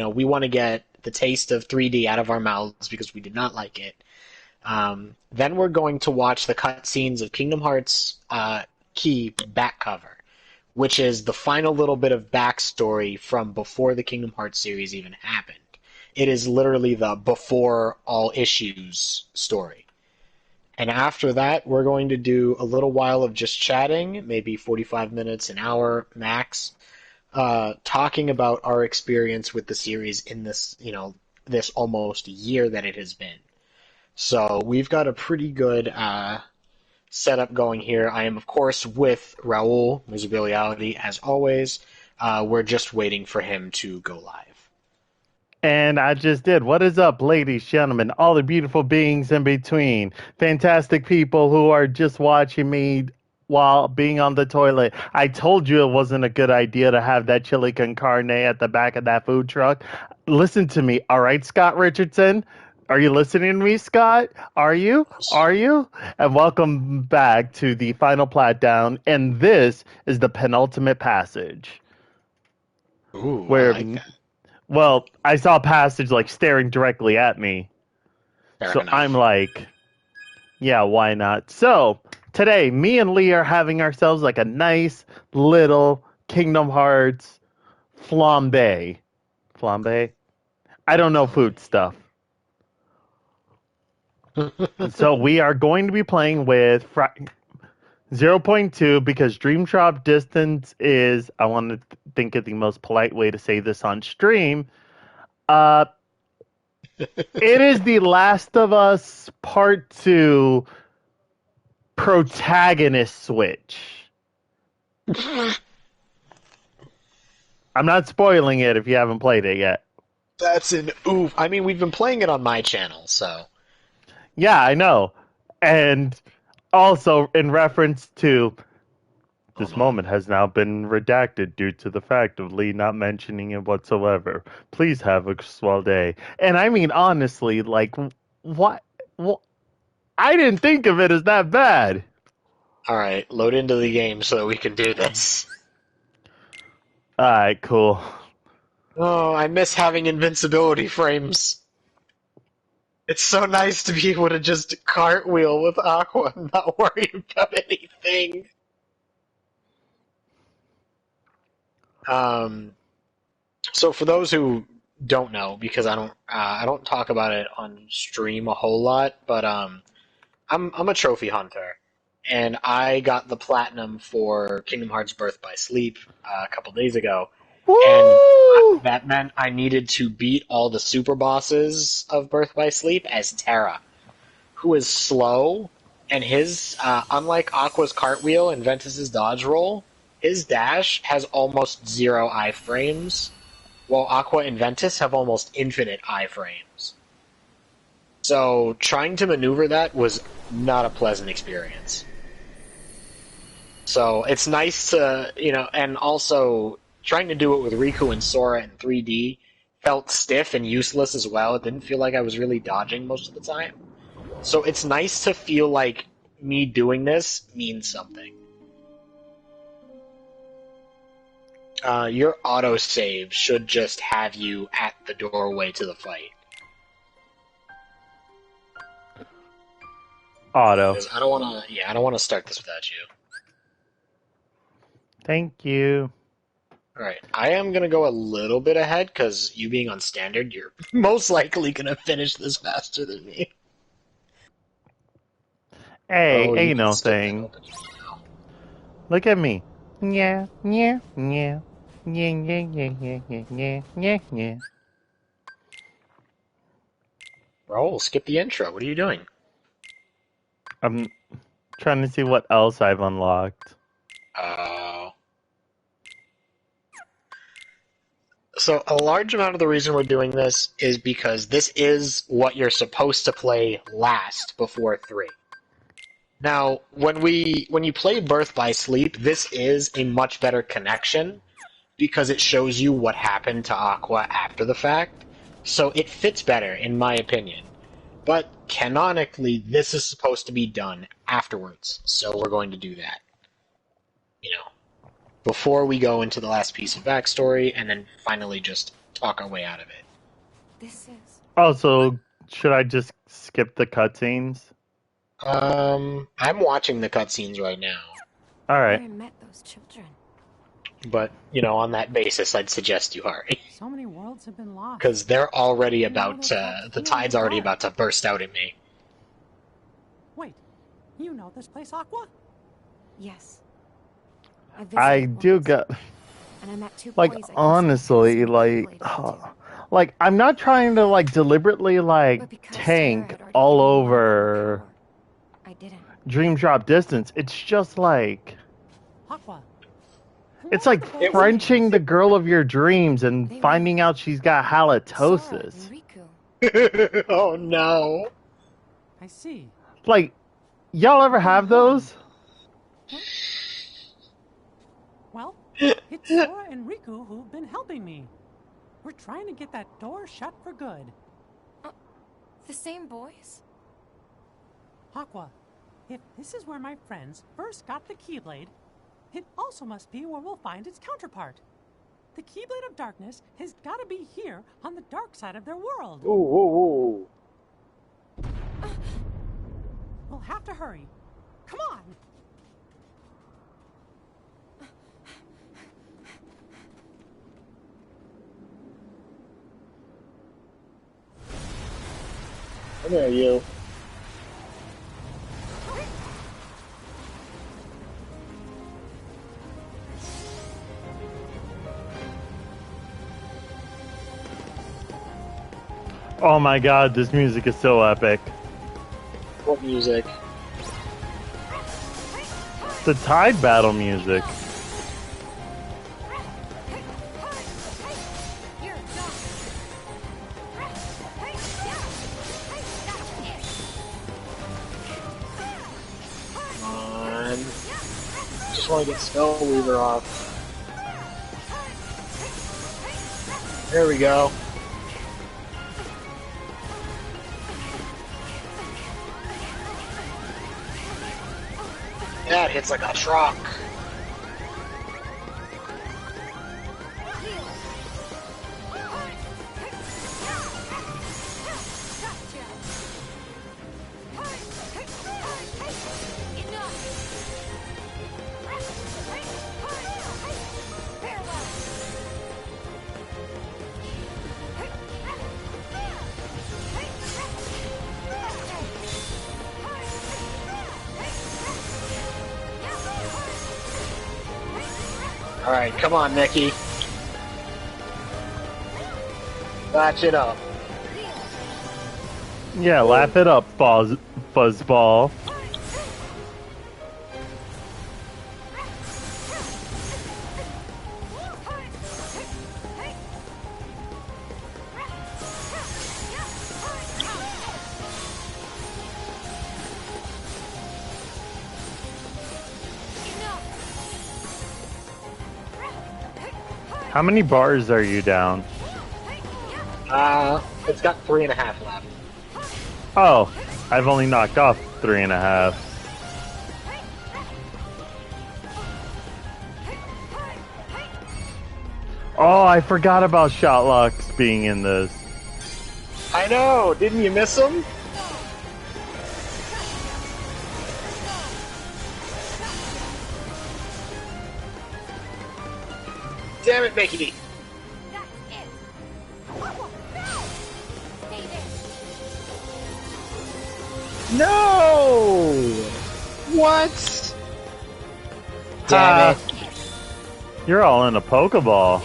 we want to get the taste of 3D out of our mouths because we did not like it. Then we're going to watch the cutscenes of Kingdom Hearts Key back cover, which is the final little bit of backstory from before the Kingdom Hearts series even happened. It is literally the before all issues story. And after that, we're going to do a little while of just chatting, maybe 45 minutes, an hour max, talking about our experience with the series in this, this almost year that it has been. So we've got a pretty good setup going here. I am, of course, with Raul, Miserability, as always. We're just waiting for him to go live. And I just did. What is up, ladies, gentlemen, all the beautiful beings in between? Fantastic people who are just watching me while being on the toilet. I told you it wasn't a good idea to have that chili con carne at the back of that food truck. Listen to me, all right, Scott Richardson? Are you listening to me, Scott? Are you? Are you? And welcome back to the final Platdown. And this is the penultimate passage. Ooh, I Where like that. Well, I saw a passage like staring directly at me. Fair So I'm enough. like, yeah, why not? So today, me and Lee are having ourselves like a nice little Kingdom Hearts flambe. Flambe? I don't know food stuff. So we are going to be playing with zero point 0.2 because Dream Drop Distance is, I want to think of the most polite way to say this on stream. Uh, It is the Last of Us Part 2 protagonist switch. I'm not spoiling it if you haven't played it yet. That's an oof. I mean, we've been playing it on my channel, so. Yeah, I know. And also in reference to Hold this on. moment has now been redacted due to the fact of Lee not mentioning it whatsoever. Please have a swell day. And I mean, honestly, like, what? What? I didn't think of it as that bad. Alright, load into the game so that we can do this. Alright, cool. Oh, I miss having invincibility frames. It's so nice to be able to just cartwheel with Aqua and not worry about anything. Um, so for those who don't know, because I don't talk about it on stream a whole lot, but I'm a trophy hunter, and I got the platinum for Kingdom Hearts Birth by Sleep a couple days ago, and Woo! that meant I needed to beat all the super bosses of Birth by Sleep as Terra, who is slow, and his unlike Aqua's cartwheel and Ventus's dodge roll, his dash has almost zero iframes, while Aqua and Ventus have almost infinite iframes. So trying to maneuver that was not a pleasant experience. So it's nice to, and also trying to do it with Riku and Sora in 3D felt stiff and useless as well. It didn't feel like I was really dodging most of the time. So it's nice to feel like me doing this means something. Your autosave should just have you at the doorway to the fight. Auto. Because I don't want to, I don't want to start this without you. Thank you. All right, I am gonna go a little bit ahead because you being on standard, you're most likely gonna finish this faster than me. Hey, Oh, you ain't can no skip that thing. opening now. Look at me. Yeah, yeah, yeah. Yeah, yeah, yeah, yeah, yeah, yeah, yeah, yeah. Raul, skip the intro. What are you doing? I'm trying to see what else I've unlocked. Uh, so a large amount of the reason we're doing this is because this is what you're supposed to play last before 3. Now, when you play Birth by Sleep, this is a much better connection because it shows you what happened to Aqua after the fact. So it fits better, in my opinion. But canonically, this is supposed to be done afterwards. So we're going to do that. Before we go into the last piece of backstory, and then finally just talk our way out of it. This is Oh, so should I just skip the cutscenes? I'm watching the cutscenes right now, All where right. I met those children. but on that basis, I'd suggest you hurry So many worlds have been lost. because they're already And now about they're trapped the here in tide's the already dark. about to burst out at me. Wait, you know this place, Aqua? Yes. I visited I do once, get and I met two like boys I honestly considered like passing the Keyblade into. like I'm not trying to like deliberately like But because Terra tank had already all given me my over power, I didn't. Dream Drop Distance. It's just like Aqua. it's What are like the boys' Frenching names? the girl of your dreams and They were finding out she's got Sora halitosis. and Riku. Oh no. I see. Like, y'all ever But then have who are- those? Well, it's Sora and Riku who've been helping me. We're trying to get that door shut for good. The same boys? Aqua, if this is where my friends first got the Keyblade, it also must be where we'll find its counterpart. The Keyblade of Darkness has got to be here on the dark side of their world. Ooh, ooh, ooh. We'll have to hurry. Come on! Come here, you. Oh my god, this music is so epic. What music? The Tide Battle music. Come on. Just want to get Spellweaver off. There we go. That hits like a truck. Alright, come on, Mickey. Batch it up. Yeah, laugh it up, Fuzzball. How many bars are you down? It's got 3.5 left. Oh, I've only knocked off 3.5. Oh, I forgot about Shotlocks being in this. I know! Didn't you miss him? Damn it, Mickey! No! What? Damn it. You're all in a Pokeball.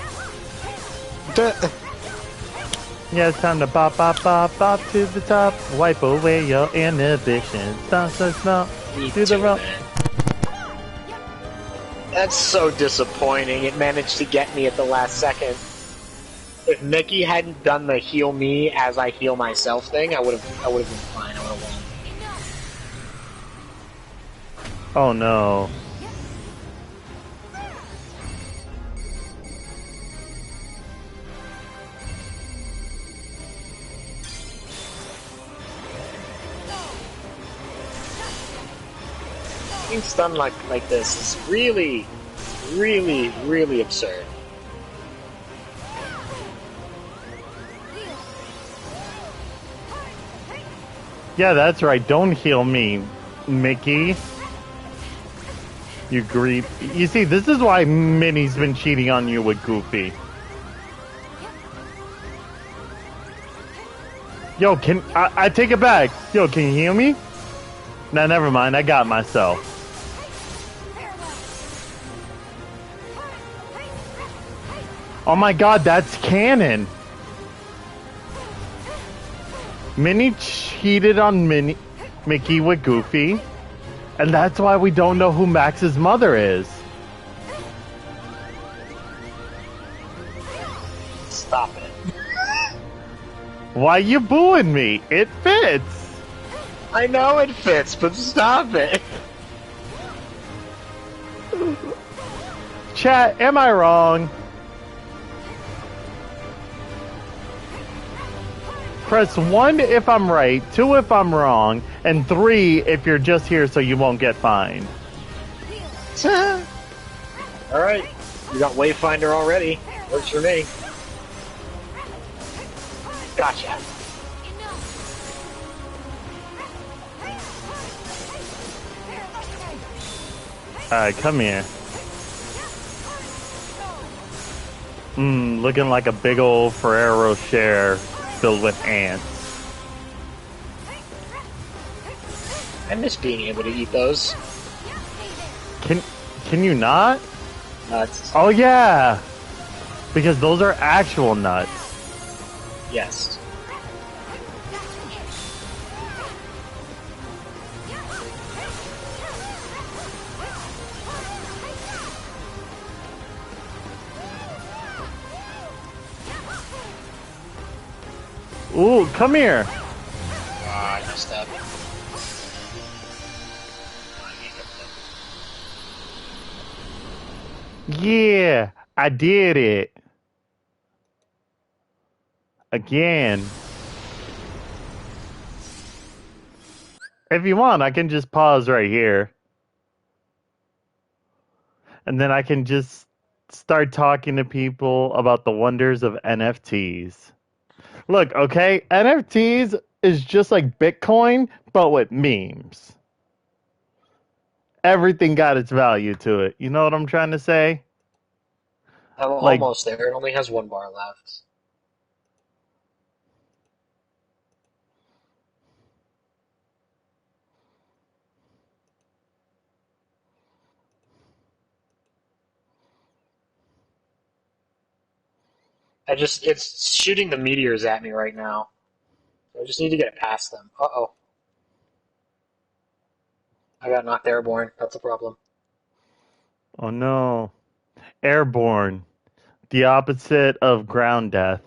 Yeah, it's time to bop, bop, bop, bop to the top. Wipe away your inhibitions. Stomp, stomp, stomp. Do the rump. That's so disappointing. It managed to get me at the last second. If Mickey hadn't done the heal me as I heal myself thing, I would have been fine. I would have won. Oh no. Being stunned like this is really, really, really absurd. Yeah, that's right. Don't heal me, Mickey. You greed. You see, this is why Minnie's been cheating on you with Goofy. Yo, I take it back. Yo, can you heal me? Nah, never mind. I got myself. Oh my god, that's canon. Minnie cheated on Mickey with Goofy, and that's why we don't know who Max's mother is. Stop it. Why you booing me? It fits. I know it fits, but stop it. Chat, am I wrong? Press 1 if I'm right, 2 if I'm wrong, and 3 if you're just here so you won't get fined. Alright, you got Wayfinder already. Works for me. Gotcha. Alright, come here. Looking like a big old Ferrero Rocher filled with ants. I miss being able to eat those. Can you not? Nuts. Oh yeah! Because those are actual nuts. Yes. Ooh, come here! Ah, I messed up. Yeah! I did it! Again. If you want, I can just pause right here. And then I can just start talking to people about the wonders of NFTs. Look, okay, NFTs is just like Bitcoin, but with memes. Everything got its value to it. You know what I'm trying to say? I'm Like, almost there. It only has one bar left. It's shooting the meteors at me right now. I just need to get past them. Uh-oh. I got knocked airborne. That's a problem. oh no. Airborne. The opposite of ground death.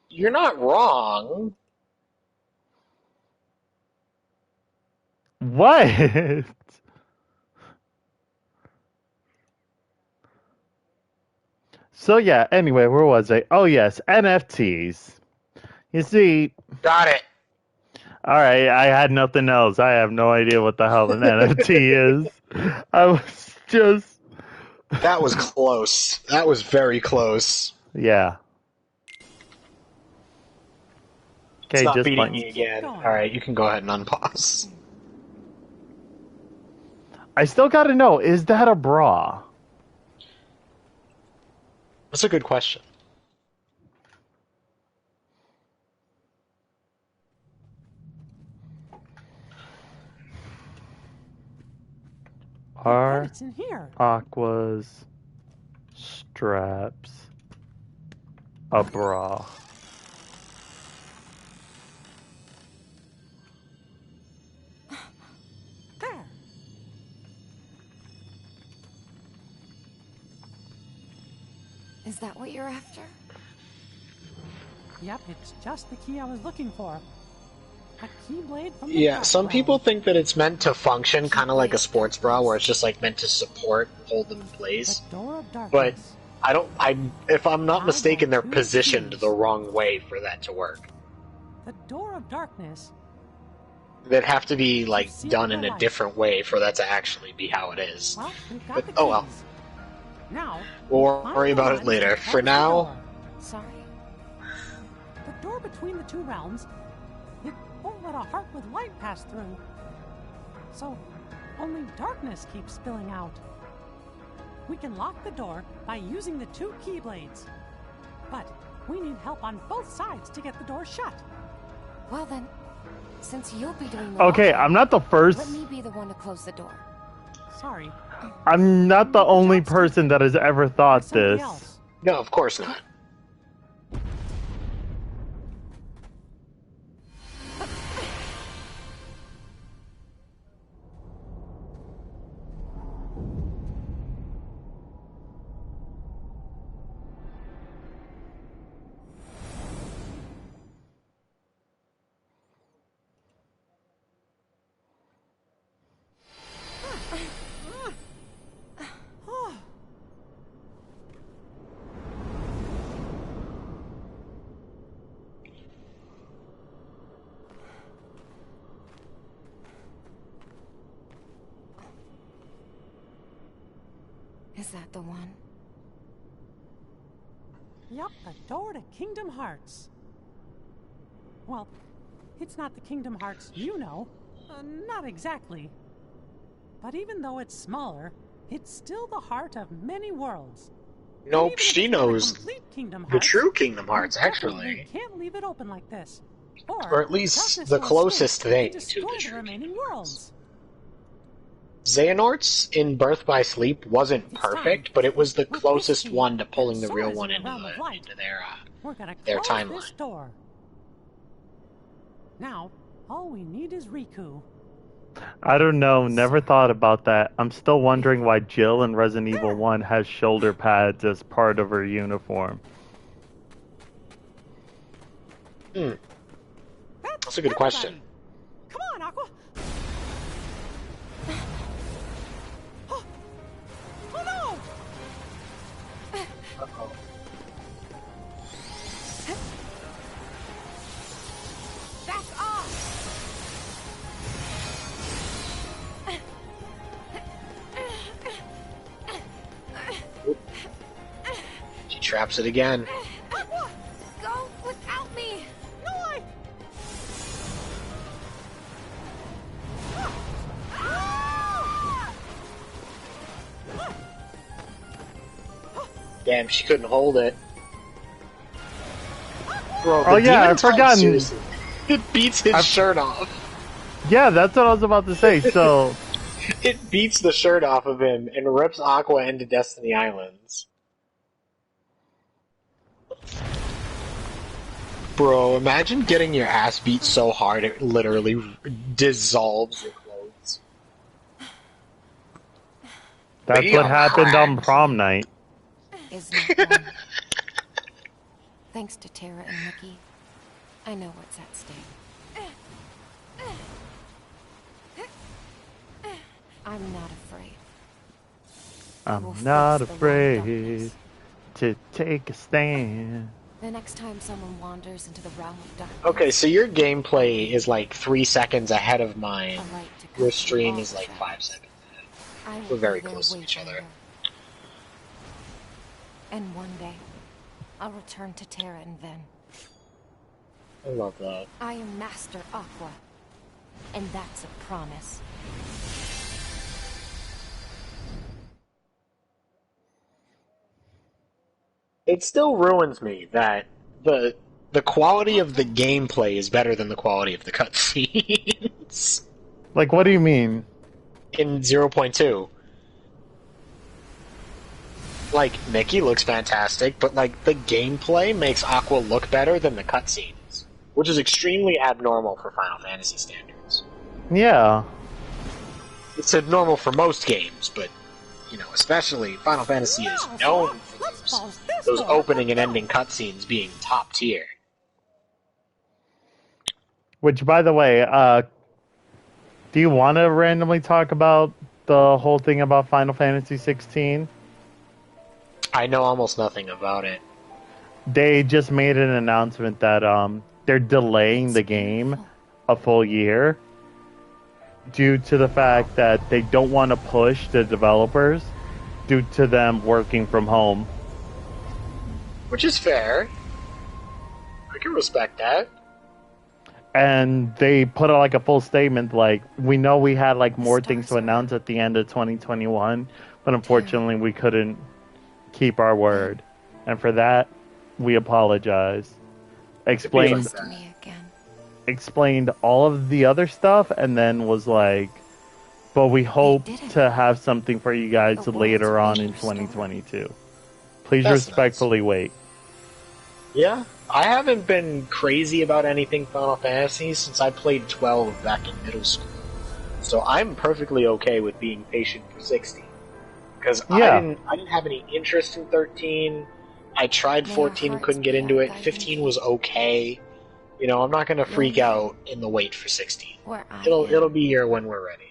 You're not wrong. What? So yeah, anyway, where was I? Oh yes, NFTs. You see, Got it. alright, I had nothing else. I have no idea what the hell an NFT is. I was just... That was close. That was very close. Yeah. Okay, Stop just beating fine. me again. Alright, you can go ahead and unpause. I still gotta know, is that a bra? That's a good question. Are It's in here. Aqua's straps a bra? There. Is that what you're after? Yep, it's just the key I was looking for. A keyblade from the Yeah, dark some realm. people think that it's meant to function kind of like a sports bra, where it's just like meant to support, hold them in place. The door of But darkness. if I'm not I mistaken, they're want two positioned keys. the wrong way for that to work. The door of darkness. They'd have to be like See done the in a light. different way for that to actually be how it is. Well, we've got But, the keys. oh well. Now, We'll find worry the about one it later. that For closes the now, door. Sorry. The between the two realms, it won't let a heart with light pass through. So, only darkness keeps spilling out. We can lock the door by using the two keyblades. But we need help on both sides to get the door shut. Well then, since you'll be doing the Okay, locking, I'm not the first. let me be the one to close the door. Sorry. I'm not the only person that has ever thought Somebody this. else. No, of course not. Is that the one? Yup, the door to Kingdom Hearts. Well, it's not the Kingdom Hearts you know. Not exactly. But even though it's smaller, it's still the heart of many worlds. And even Nope, if she it's not a knows complete Kingdom the Hearts, true Kingdom Hearts, we definitely actually. can't leave it open like this. Or at least darkness the will closest escape and thing to destroy the the true remaining Kingdom worlds. Xehanort's in Birth by Sleep wasn't It's perfect, time. but it was the With this closest key one to and pulling the real Sora's one in the into, realm of light, we're gonna their close timeline. this door. Now, all we need is Riku. I don't know, never thought about that. I'm still wondering why Jill in Resident Evil 1 has shoulder pads as part of her uniform. That's a good question. Come on, Aqua. Oh, oh no! Uh-oh. Back off! She traps it again. Aqua! Go without me! No, I... Damn, she couldn't hold it. Bro, the Oh, yeah, demon I've time, forgotten. seriously, it beats his shirt off. Yeah, that's what I was about to say. So, It beats the shirt off of him and rips Aqua into Destiny Islands. Bro, imagine getting your ass beat so hard it literally dissolves your clothes. that's Lady what on happened crack. on prom night. Is not one. Thanks to Tara and Nikki, I know what's at stake. I'm not afraid. I'm We'll not face the long afraid darkness. to take a stand. The next time someone wanders into the realm of darkness, Okay, so your gameplay is like 3 seconds ahead of mine. a light to Your cut stream through is all like 5 shadows. seconds ahead. I will We're very be there close to each waiting other. her. And one day, I'll return to Terra and Ven. I love that. I am Master Aqua, and that's a promise. It still ruins me that the quality of the gameplay is better than the quality of the cutscenes Like, what do you mean? in 0.2. Like, Nikki looks fantastic, but like the gameplay makes Aqua look better than the cutscenes, which is extremely abnormal for Final Fantasy standards. Yeah. It's abnormal for most games, but you know, especially Final Fantasy is known for those opening and ending cutscenes being top tier. Which, by the way, do you want to randomly talk about the whole thing about Final Fantasy 16? I know almost nothing about it. They just made an announcement that they're delaying the game a full year due to the fact that they don't want to push the developers due to them working from home. Which is fair. I can respect that. And they put out like a full statement like, we know we had like more things to announce at the end of 2021, but unfortunately we couldn't keep our word. And for that, we apologize. Explained To me again. explained all of the other stuff and then was like, but we hope did it. to have something for you guys The later world's on in restored. 2022. Please That's respectfully wait. Yeah, I haven't been crazy about anything Final Fantasy since I played 12 back in middle school. So I'm perfectly okay with being patient for 16. Because Yeah. I didn't have any interest in 13. I tried May 14 our and couldn't hearts get be into our it. guiding 15 was gate. okay. You know, I'm not gonna freak Will out in the wait for 16. Where I It'll am. be here when we're ready.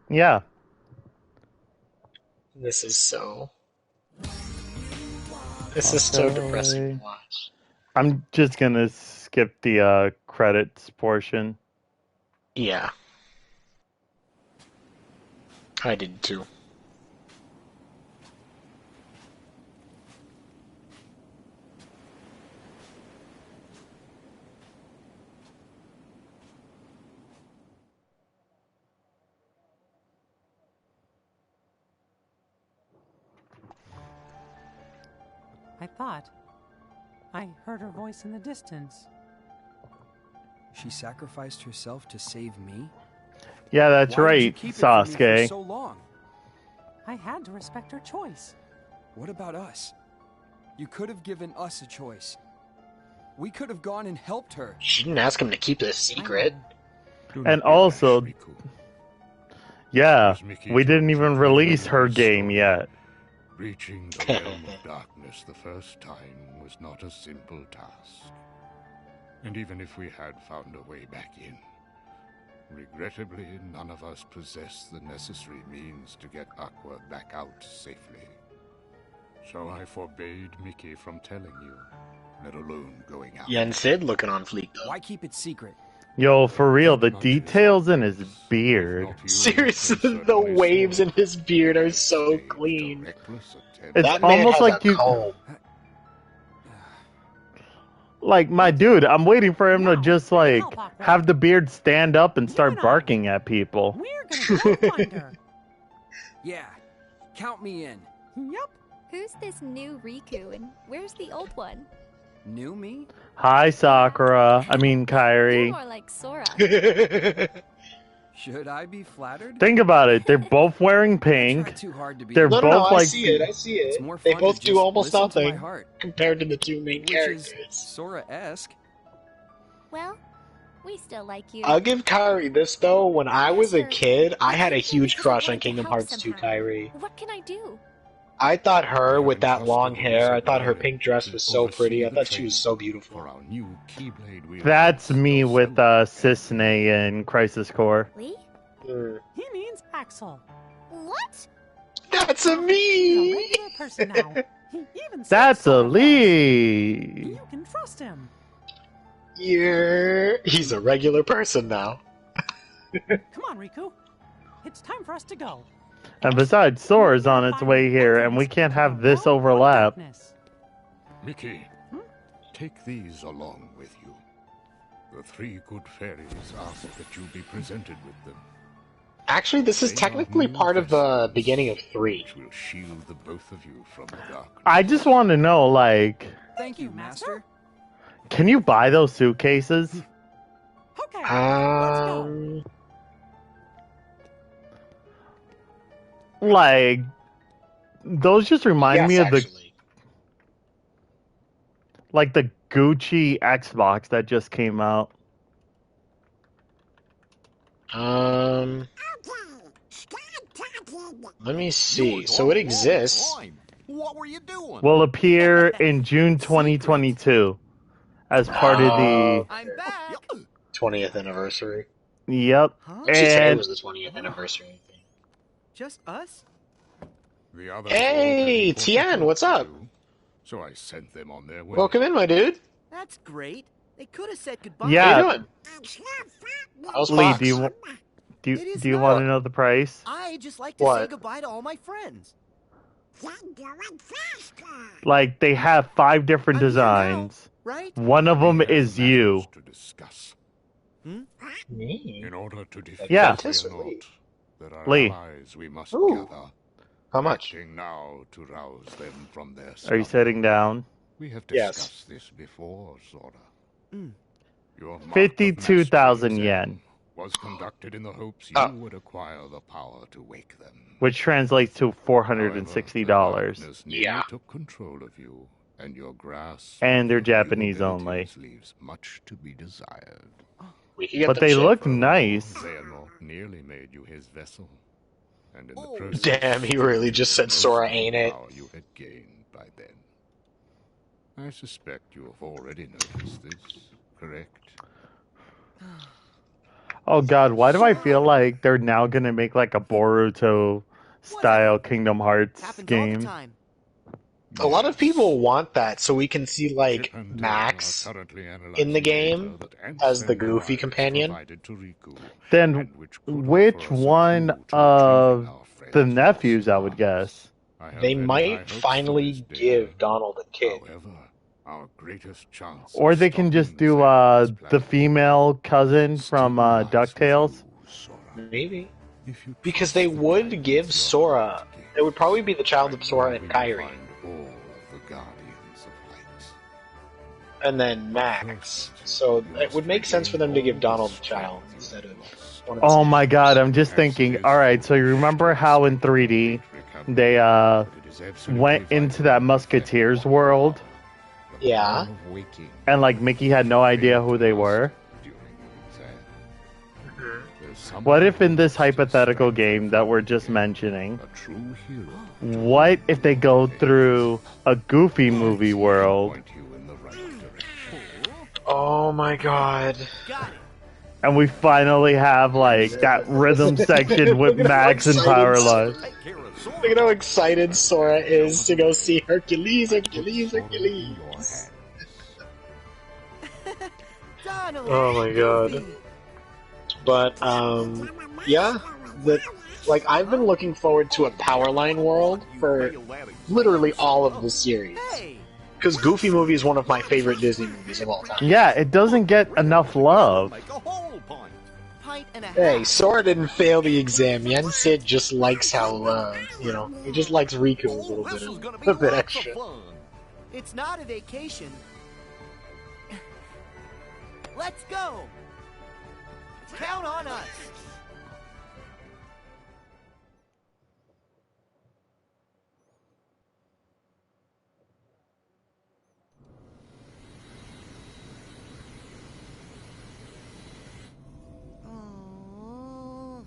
Yeah. This is so depressing Okay. to watch. I'm just gonna skip the credits portion. Yeah. I did too. I thought I heard her voice in the distance. She sacrificed herself to save me? Yeah, that's Why did you right, keep it from me for Sasuke. so long? I had to respect her choice. What about us? You could have given us a choice. We could have gone and helped her. She didn't ask him to keep this secret. Do not And be also, rash, Riku. yeah, As Mickey we didn't told even you release in her the game story, yet. Reaching the realm of darkness the first time was not a simple task. And even if we had found a way back in, regrettably, none of us possess the necessary means to get Aqua back out safely. So I forbade Mickey from telling you, let alone going out. Yen Sid looking on fleek though. Why keep it secret? Yo, for real, the Much is details in his obvious. beard. If not you, Seriously, then the certainly waves Sora. in his beard are I'd so say clean. the reckless attempt- It's That man almost has like a you, comb. like my dude. I'm waiting for him to Now, just I can like help, Aqua. have the beard stand up and You start and I. barking at people. We're gonna go find her. Yeah, count me in. Yup. Who's this new Riku and where's the old one? New me? Hi, Sakura. I mean, You're Kairi. more like Sora. Should I be flattered? Think about it. They're both wearing I try pink. too hard to be They're No, nice. no, both I like see it. I see It's it. more They fun both to do just almost listen to my nothing heart, compared to the two main which characters. is Sora-esque. Well, we still like you. I'll give Kairi this though. When I was a Master, kid, I had a think huge because I crush on wanted to Kingdom help Hearts 2 somehow. Kairi. What can I do? I thought her with that Having long trusted hair, I Elizabeth thought her Elliot pink dress to was so pretty. I oversee the thought she was so training beautiful. for our new Keyblade wielders, That's me those with Cisne in Crisis Core. Lee? Mm. He means Axel. What? That's a He's a me! regular person now. He even says That's a Sora was. Lee. You can trust him. Yeah, he's a regular person now. Come on, Riku. It's time for us to go. And besides, Sora's on its way here, and we can't have this overlap. Mickey, Hmm? take these along with you. The three good fairies ask that you be presented with them, Actually, this is They are technically new part of the vessels, beginning of 3. which will shield the both of you from the darkness. I just want to know, like, Thank you, Master. can you buy those suitcases? Okay, let's go. Like, those just remind me yes, of the actually. like the Gucci Xbox that just came out. Let me see. So it exists. What were you doing? Will appear in June 2022 as part of the. I'm back. 20th anniversary. Yep. Huh? She said it And was the 20th anniversary. I think. Just us? The others Hey, all had important Tien, work what's to up? do, so I sent them on their way. Welcome in, my dude. That's great. They could have said goodbye. Yeah. How you doing? How's Lee, Fox? do you It is do you not. want to know the price? I just like to say What? goodbye to all my friends. Like they have 5 different I'm here now. designs. right? One of them We have is you. matters to discuss. Me? In order to defeat Yeah. Ventus or Lee? Feyenoord, there are Lee. allies we must Ooh. gather. How much? Acting now to rouse them from their Are slumber. you sitting down? We have Yes. discussed this before, Sora. Your mark of 52,000 mastery yen. exam was conducted in the hopes you Oh. would acquire the power to wake them. Which translates to However, the $460. darkness nearly Yeah. took control of you, and your grasp And of they're your Japanese new only. abilities leaves much to be desired. We can get But them they shipped. look nice. Xehanort nearly made you his vessel, and in the Oh, process, damn, he really just said most Sora, of the ain't it? power you had gained by then. I suspect you have already noticed this, correct? Oh god, why do I feel like they're now gonna make like a Boruto style Kingdom Hearts Happens all the game? time. A lot of Yes. people want that so we can see, like, Chip and Dale Max are currently in the analyzing game data that Ants as the and Goofy Wise companion. provided to Riku, Then and which could which offer us a one clue to of retrieving our the friend's nephews, lost I would art. guess? I have They very high might hopes for finally this data. give Donald a kid. However, our greatest chance Or of they can just stopping do Xehanort's the plan female cousin still from lies with DuckTales. you, Sora. Maybe. If you Because trust they the would guidance give your Sora... heart gives, It would probably be the child of I Sora know and we will Kairi. find all of the Guardians of Light. And then Max. So it would make sense for them to give Donald a child instead of one of his Oh my god, nephews. I'm just thinking, alright, so you remember how in 3D they went into that Musketeers world? Yeah. And like Mickey had no idea who they were? What if in this hypothetical game that we're just mentioning, what if they go through a Goofy movie world Oh my god. Got it. and we finally have like that rhythm section with Look at how Max and excited Powerline? Look at how excited Sora is to go see Hercules, Hercules, Hercules. Donald. Oh my god. Goofy. But, yeah. Like, I've been looking forward to a Powerline world for literally all of the series. Hey. Because Goofy movie is one of my favorite Disney movies of all time. Yeah, it doesn't get enough love. Pint and a half. Hey, Sora didn't fail the exam. Yen Sid just likes how, he just likes Riku a little bit extra. It's not a vacation. Let's go. Count on us. Oh.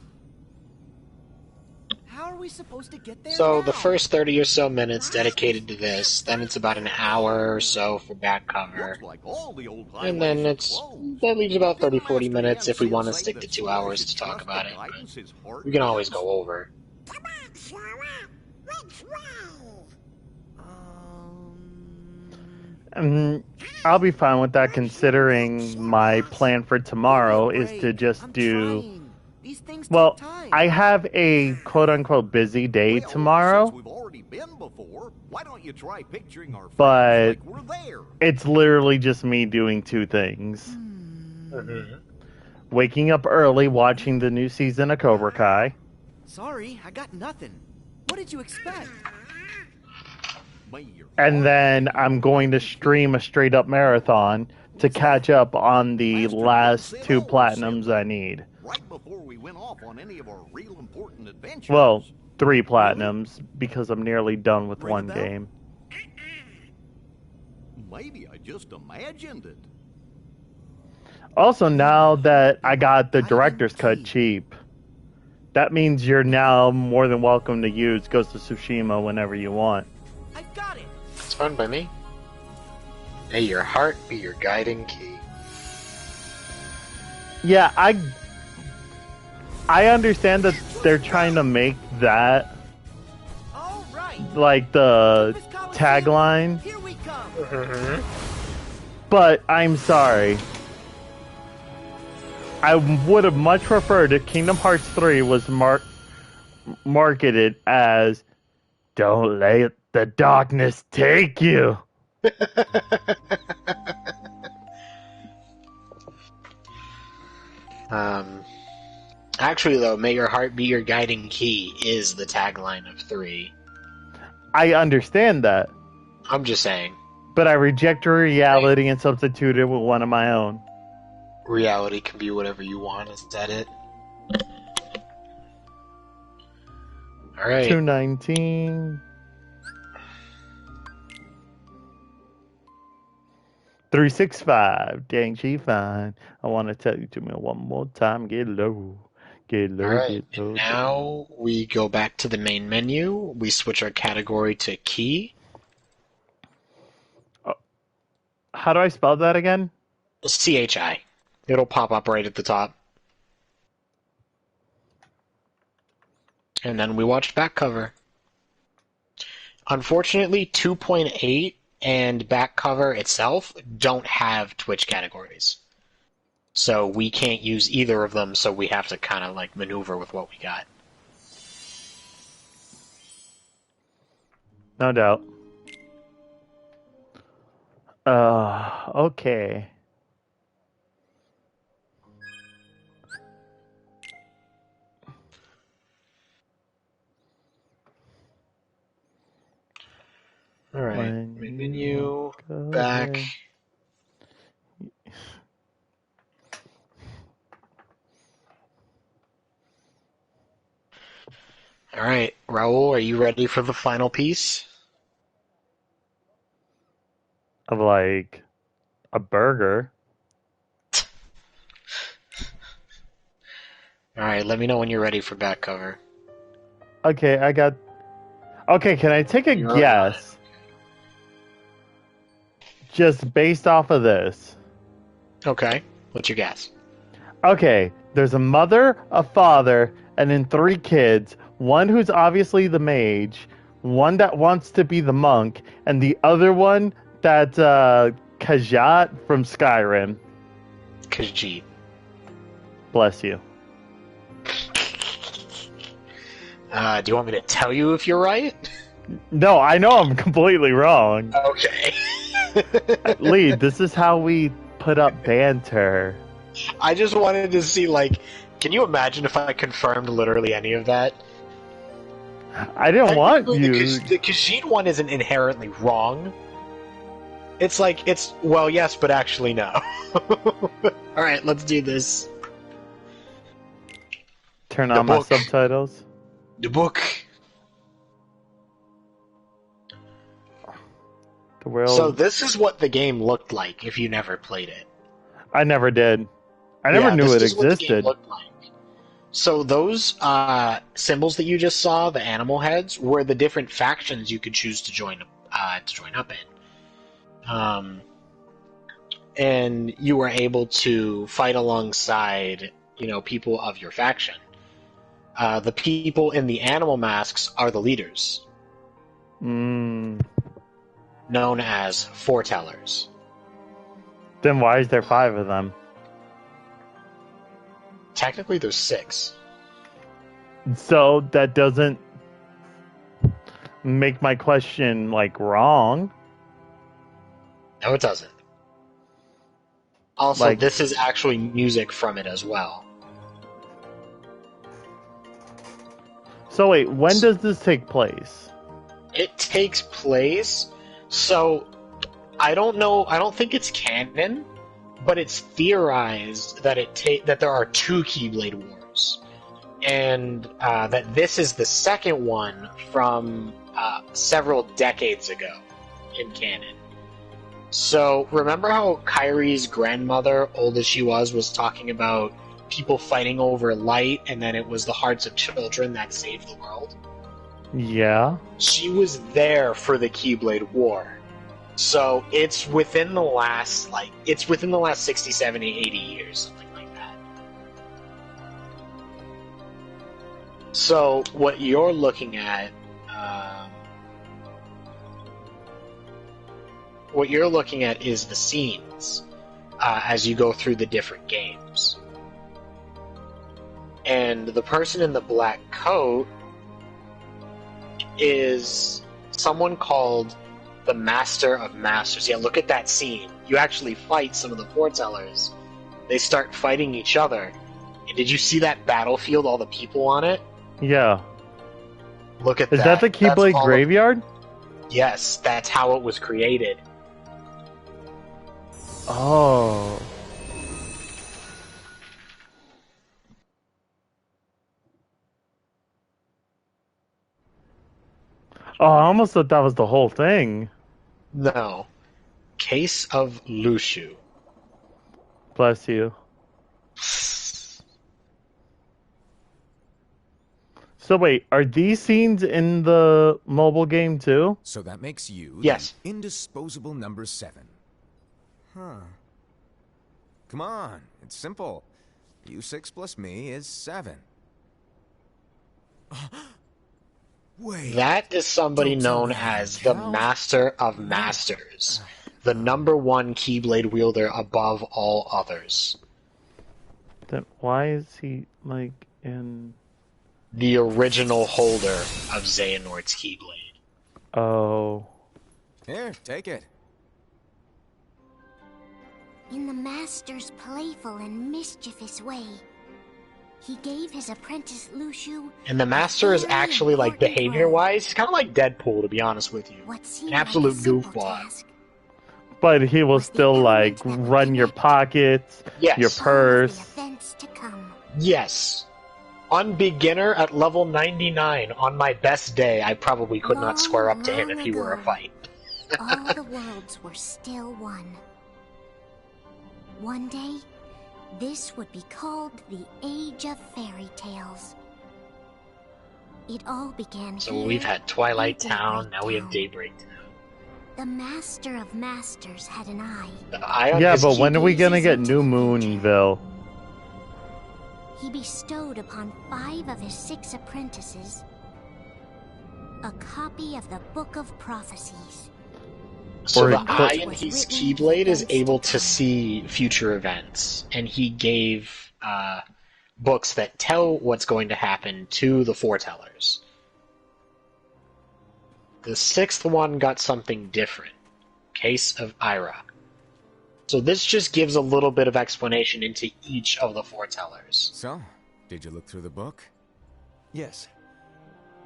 How are we supposed to get there So now? the first 30 or so minutes dedicated to this, then it's about an hour or so for back cover, and then that leaves about 30-40 minutes if we want to stick to 2 hours to talk about it, but we can always go over. I'll be fine with that considering my plan for tomorrow is to just do... These things Well, take time. I have a quote-unquote busy day tomorrow, Since we've already been before, why don't you try picturing our but friends like we're there? it's literally just me doing two things. Mm-hmm. Waking up early, watching the new season of Cobra Kai, Sorry, I got nothing. What did you expect? and then I'm going to stream a straight-up marathon to catch up on the last 2 platinums I need. Right before we went off on any of our real important adventures. Well, 3 platinums, because I'm nearly done with one game. Maybe I just imagined it. Also, now that I got the director's cut cheap, that means you're now more than welcome to use Ghost of Tsushima whenever you want. I got it. It's fine by me. May your heart be your guiding key. Yeah, I understand that they're trying to make that All right. like the tagline, Here we come. Mm-hmm. but I'm sorry. I would have much preferred if Kingdom Hearts 3 was marketed as "Don't let the darkness take you." Actually, though, may your heart be your guiding key is the tagline of 3. I understand that, I'm just saying. but I reject reality and substitute it with one of my own. Reality can be whatever you want, is that it? Alright. 219. 365. Dang, she fine. I want to tell you to me one more time. Get low. Get low, Alright, get low. and now we go back to the main menu. We switch our category to key. How do I spell that again? CHI. It'll pop up right at the top. And then we watch back cover. Unfortunately, 2.8 and back cover itself don't have Twitch categories. So we can't use either of them, so we have to kind of like maneuver with what we got. No doubt. Okay. Alright, main menu, back. Alright, Raul, are you ready for the final piece? Of like a burger. Alright, let me know when you're ready for back cover. Okay, I got. Okay, can I take a guess? Just based off of this. Okay, what's your guess? Okay, there's a mother, a father, and then 3 kids. One who's obviously the mage, one that wants to be the monk, and the other one that's Khajiit from Skyrim. Khajiit. Bless you. Do you want me to tell you if you're right? No, I know I'm completely wrong. Okay. Lee, this is how we put up banter. I just wanted to see, like, can you imagine if I confirmed literally any of that? I didn't want you. The Khajiit one isn't inherently wrong. It's like, well, yes, but actually no. Alright, let's do this. Turn on my subtitles. The book. The world. So this is what the game looked like if you never played it. I never did. I never knew it existed. Like. So those symbols that you just saw, the animal heads, were the different factions you could choose to join up in. And you were able to fight alongside, people of your faction. The people in the animal masks are the leaders. Known as foretellers. Then why is there 5 of them? Technically, there's 6. So that doesn't make my question, wrong. No, it doesn't. Also, this is actually music from it as well. So wait, when does this take place? It takes place... So, I don't know, I don't think it's canon, but it's theorized that that there are 2 Keyblade Wars. And that this is the second one from several decades ago in canon. So, remember how Kyrie's grandmother, old as she was talking about people fighting over light, and then it was the hearts of children that saved the world? Yeah. She was there for the Keyblade War. So it's within the last 60, 70, 80 years, something like that. So what you're looking at is the scenes as you go through the different games. And the person in the black coat is someone called the Master of Masters. Yeah, look at that scene. You actually fight some of the foretellers. They start fighting each other, And did you see that battlefield, all the people on it? Yeah. Look at Is that. that the Keyblade graveyard? Yes, that's how it was created. Oh. Oh, I almost thought that was the whole thing. No. Case of Lushu. Bless you. So wait, are these scenes in the mobile game too? So that makes you yes. the indisposable number 7. Huh. Come on, it's simple. U6 plus me is 7. Wait. That is somebody known as the Master of Masters. The #1 Keyblade wielder above all others. Then why is he, like, in... The original holder of Xehanort's Keyblade. Oh. Here, take it. In the Master's playful and mischievous way, he gave his apprentice Lushu... And the Master is actually, like, behavior-wise, he's kind of like Deadpool, to be honest with you. An absolute goofball. But he will still, like, run your pockets, yes. your purse. Yes. On beginner at level 99, on my best day, I probably could not square up to him if he were a fight. All the worlds were still one. One day, this would be called the Age of Fairy Tales. It all began So we've had Twilight Town, now we have Daybreak Town. The Master of Masters had an eye. Yeah, but when are we gonna get New Moonville? He bestowed upon 5 of his 6 apprentices a copy of the Book of Prophecies. So the eye in his Keyblade is able to see future events, and he gave books that tell what's going to happen to the foretellers. The 6th one got something different. Case of Ira. So this just gives a little bit of explanation into each of the foretellers. So, did you look through the book? Yes,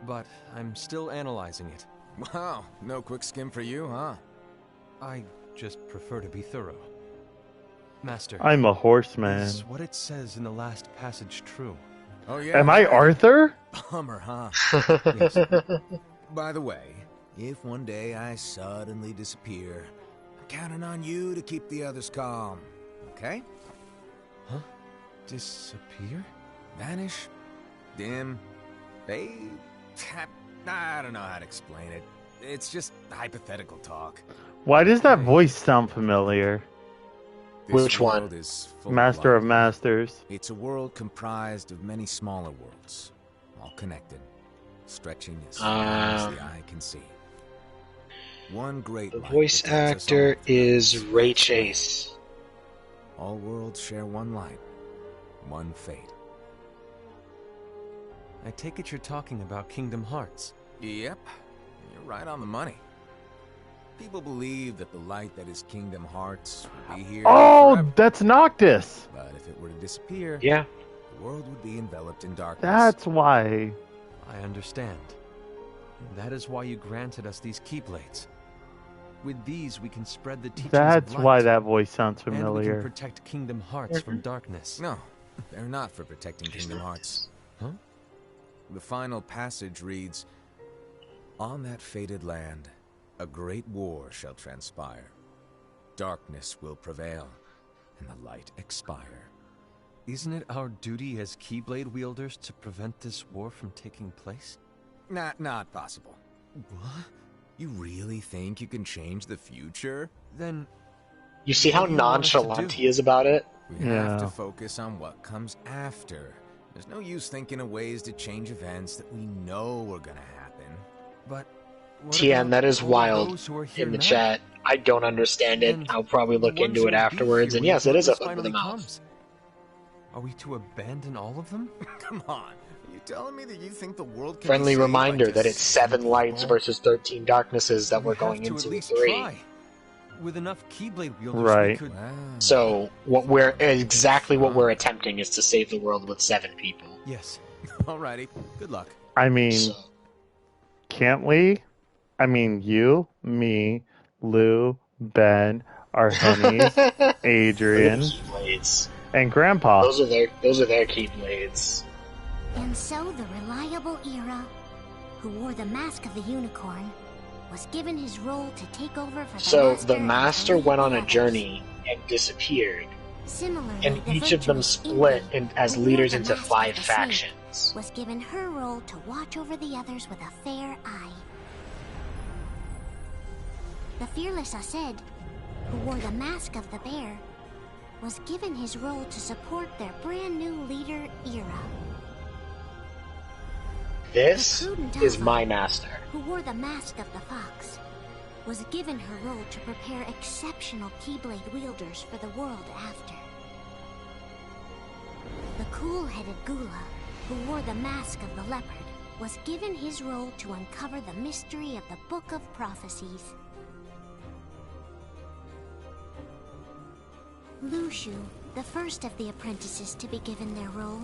but I'm still analyzing it. Wow, no quick skim for you, huh? I just prefer to be thorough. Master, I'm a horseman. Is what it says in the last passage true? Oh yeah. Am I Arthur? Bummer, huh? Yes. By the way, if one day I suddenly disappear, I'm counting on you to keep the others calm, okay? Huh? Disappear? Vanish? Dim? Fade? I don't know how to explain it. It's just hypothetical talk. Why does that voice sound familiar? Which one? Is full Master of of Masters. It's a world comprised of many smaller worlds, all connected, stretching as far as the eye can see. One great The voice actor is Ray Chase. All worlds share one light, one fate. I take it you're talking about Kingdom Hearts. Yep, you're right on the money. People believe that the light that is Kingdom Hearts will be here forever. That's Noctis! But if it were to disappear, yeah, the world would be enveloped in darkness. That's why. I understand. That is why you granted us these Keyblades. With these, we can spread the teachings That's of light, why that voice sounds and we familiar. can protect Kingdom Hearts from darkness. No, they're not for protecting Kingdom Hearts. Huh? The final passage reads, "On that fated land, a great war shall transpire. Darkness will prevail, and the light expire." Isn't it our duty as Keyblade wielders to prevent this war from taking place? Not possible. What? You really think you can change the future? Then... You see how nonchalant he is about it? We have to focus on what comes after. There's no use thinking of ways to change events that we know are gonna happen. But... TN, that is wild in the chat. I don't understand it. I'll probably look into it afterwards. And yes, it is a foot with a mouth. Are we to abandon all of them? Come on. Are you telling me that you think the world can Friendly be saved reminder by that it's 7 lights versus 13 darknesses that we're going into the 3. With enough Keyblade wielders, we Right. could... Wow. So what we're attempting is to save the world with 7 people. Yes. Alrighty. Good luck. I mean, So, can't we? I mean, you, me, Lou, Ben, our honeys, Adrian, Keyblades. and Grandpa. Those are their Keyblades. And so the reliable Era, who wore the mask of the unicorn, was given his role to take over for the So master. the master and to lead went on the a others. journey and disappeared, Similarly, and the each of them virtuous split Indy, as who wore leaders the into mask of 5 the snake, factions. was given her role to watch over the others with a fair eye. The fearless Aced, who wore the mask of the bear, was given his role to support their brand new leader, Era. This The prudent is Alpha, my master. who wore the mask of the fox, was given her role to prepare exceptional Keyblade wielders for the world after. The cool-headed Gula, who wore the mask of the leopard, was given his role to uncover the mystery of the Book of Prophecies. Lushu, the first of the apprentices to be given their role,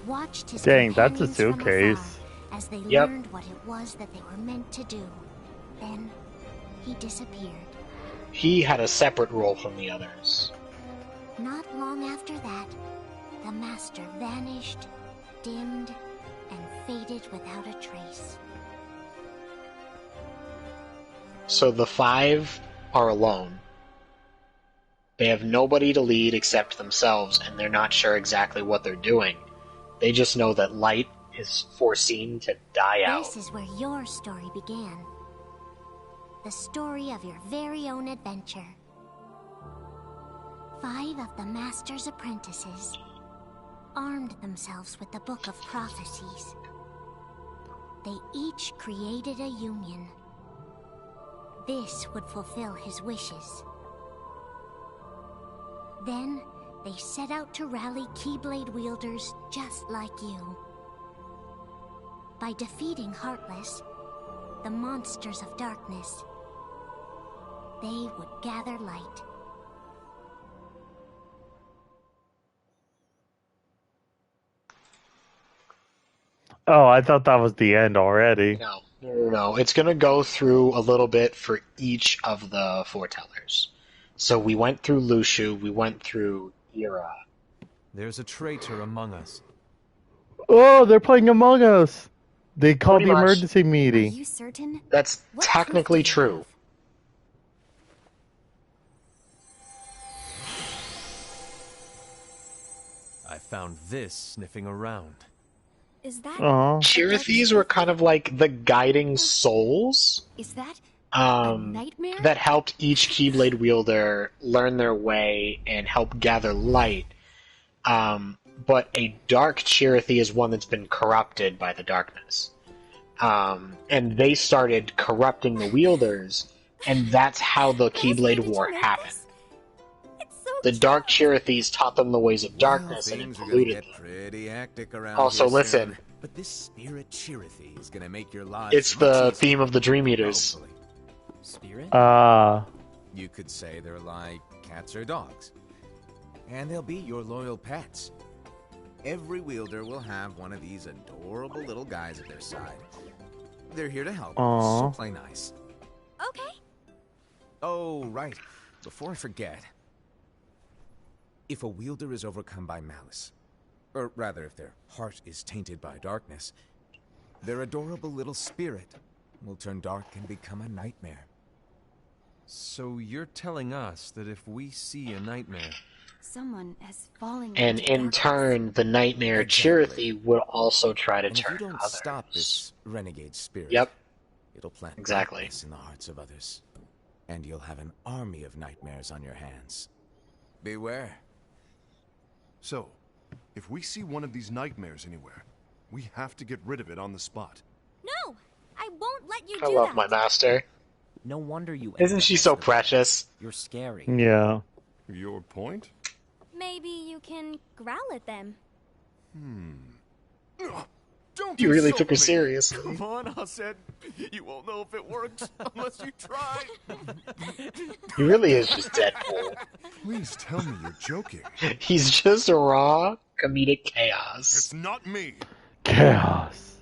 watched his Dang, that's a companions from suitcase. afar as they Yep. learned what it was that they were meant to do. Then, he disappeared. He had a separate role from the others. Not long after that, the master vanished, dimmed, and faded without a trace. So the 5 are alone. They have nobody to lead except themselves, and they're not sure exactly what they're doing. They just know that light is foreseen to die out. This is where your story began. The story of your very own adventure. 5 of the Master's apprentices armed themselves with the Book of Prophecies. They each created a union. This would fulfill his wishes. Then, they set out to rally Keyblade wielders just like you. By defeating Heartless, the monsters of darkness, they would gather light. Oh, I thought that was the end already. No. It's going to go through a little bit for each of the foretellers. So we went through Lushu, we went through Era. There's a traitor among us. Oh, they're playing Among Us. They called Pretty the much. emergency Are meeting. you certain? That's What technically proof do you true. I found this sniffing around. Is that? Chirithes were kind of like the guiding souls Is that a nightmare? that helped each Keyblade wielder learn their way and help gather light. But a dark Chirithy is one that's been corrupted by the darkness. And they started corrupting the wielders, and that's how the Keyblade War happened. The Dark Chirithes taught them the ways of darkness and it Things are gonna polluted get them. pretty hectic around Also, here listen. soon. But this spirit Chirithy is gonna make your lives It's much the easier, theme of the Dream Eaters. hopefully. Spirit? You could say they're like cats or dogs. And they'll be your loyal pets. Every wielder will have one of these adorable little guys at their side. They're here to help, so play nice. Okay. Oh, right. Before I forget. If a wielder is overcome by malice, or rather if their heart is tainted by darkness, their adorable little spirit will turn dark and become a nightmare. So you're telling us that if we see a nightmare... Someone has fallen And into in darkness. turn, the Nightmare Exactly. Chirithy would also try to And if turn you don't others. stop this renegade spirit, Yep. it'll plant Exactly. darkness in the hearts of others. And you'll have an army of nightmares on your hands. Beware. So, if we see one of these nightmares anywhere, we have to get rid of it on the spot. No, I won't let you I do love that. my master. No wonder you. Isn't she so precious? You're scary. Yeah. Your point? Maybe you can growl at them. Don't You really insult took her me. seriously. Come on, Hassad. You won't know if it works unless you try. He really is just Deadpool. Please tell me you're joking. He's just raw comedic chaos. It's not me. Chaos.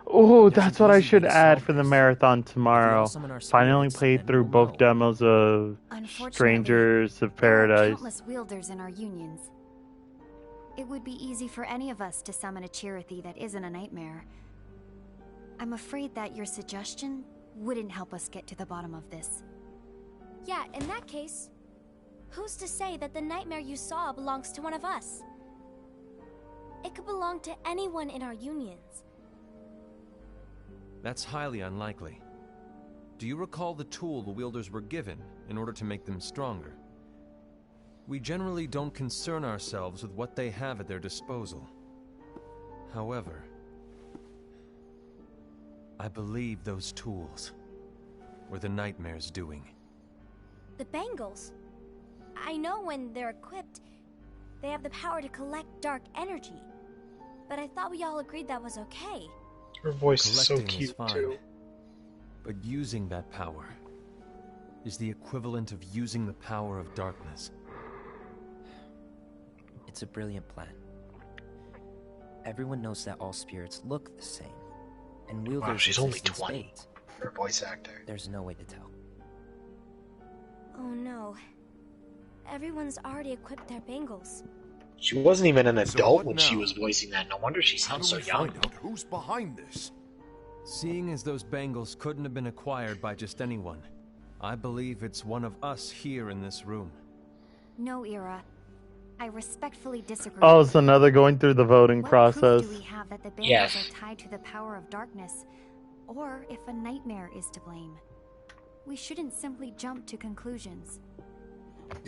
Oh, There's that's an what I easy way should to add solve for the this. marathon If we tomorrow. all summon our Finally spirits, played then through we'll both know. demos of Unfortunately, Strangers of there are Paradise. countless wielders in our unions. It would be easy for any of us to summon a Chirithy that isn't a nightmare. I'm afraid that your suggestion wouldn't help us get to the bottom of this. Yeah, in that case, who's to say that the nightmare you saw belongs to one of us? It could belong to anyone in our unions. That's highly unlikely. Do you recall the tool the wielders were given in order to make them stronger? We generally don't concern ourselves with what they have at their disposal. However, I believe those tools were the nightmare's doing. The bangles. I know when they're equipped, they have the power to collect dark energy. But I thought we all agreed that was okay. Her voice is so Collecting is cute, fine, too. but using that power is the equivalent of using the power of darkness. It's a brilliant plan. Everyone knows that all spirits look the same, and wielders Wow, she's only exist in 20 spades. for a voice actor. There's no way to tell. Oh no. Everyone's already equipped their bangles. She wasn't even an So adult what when she now? was voicing that. No wonder she How sounds do so we young. find out who's behind this? Seeing as those bangles couldn't have been acquired by just anyone, I believe it's one of us here in this room. No, Ira. I respectfully disagree. Oh, it's another going through the voting What process. proof do we have that the bangles Yes. are tied to the power of darkness, or if a nightmare is to blame? We shouldn't simply jump to conclusions.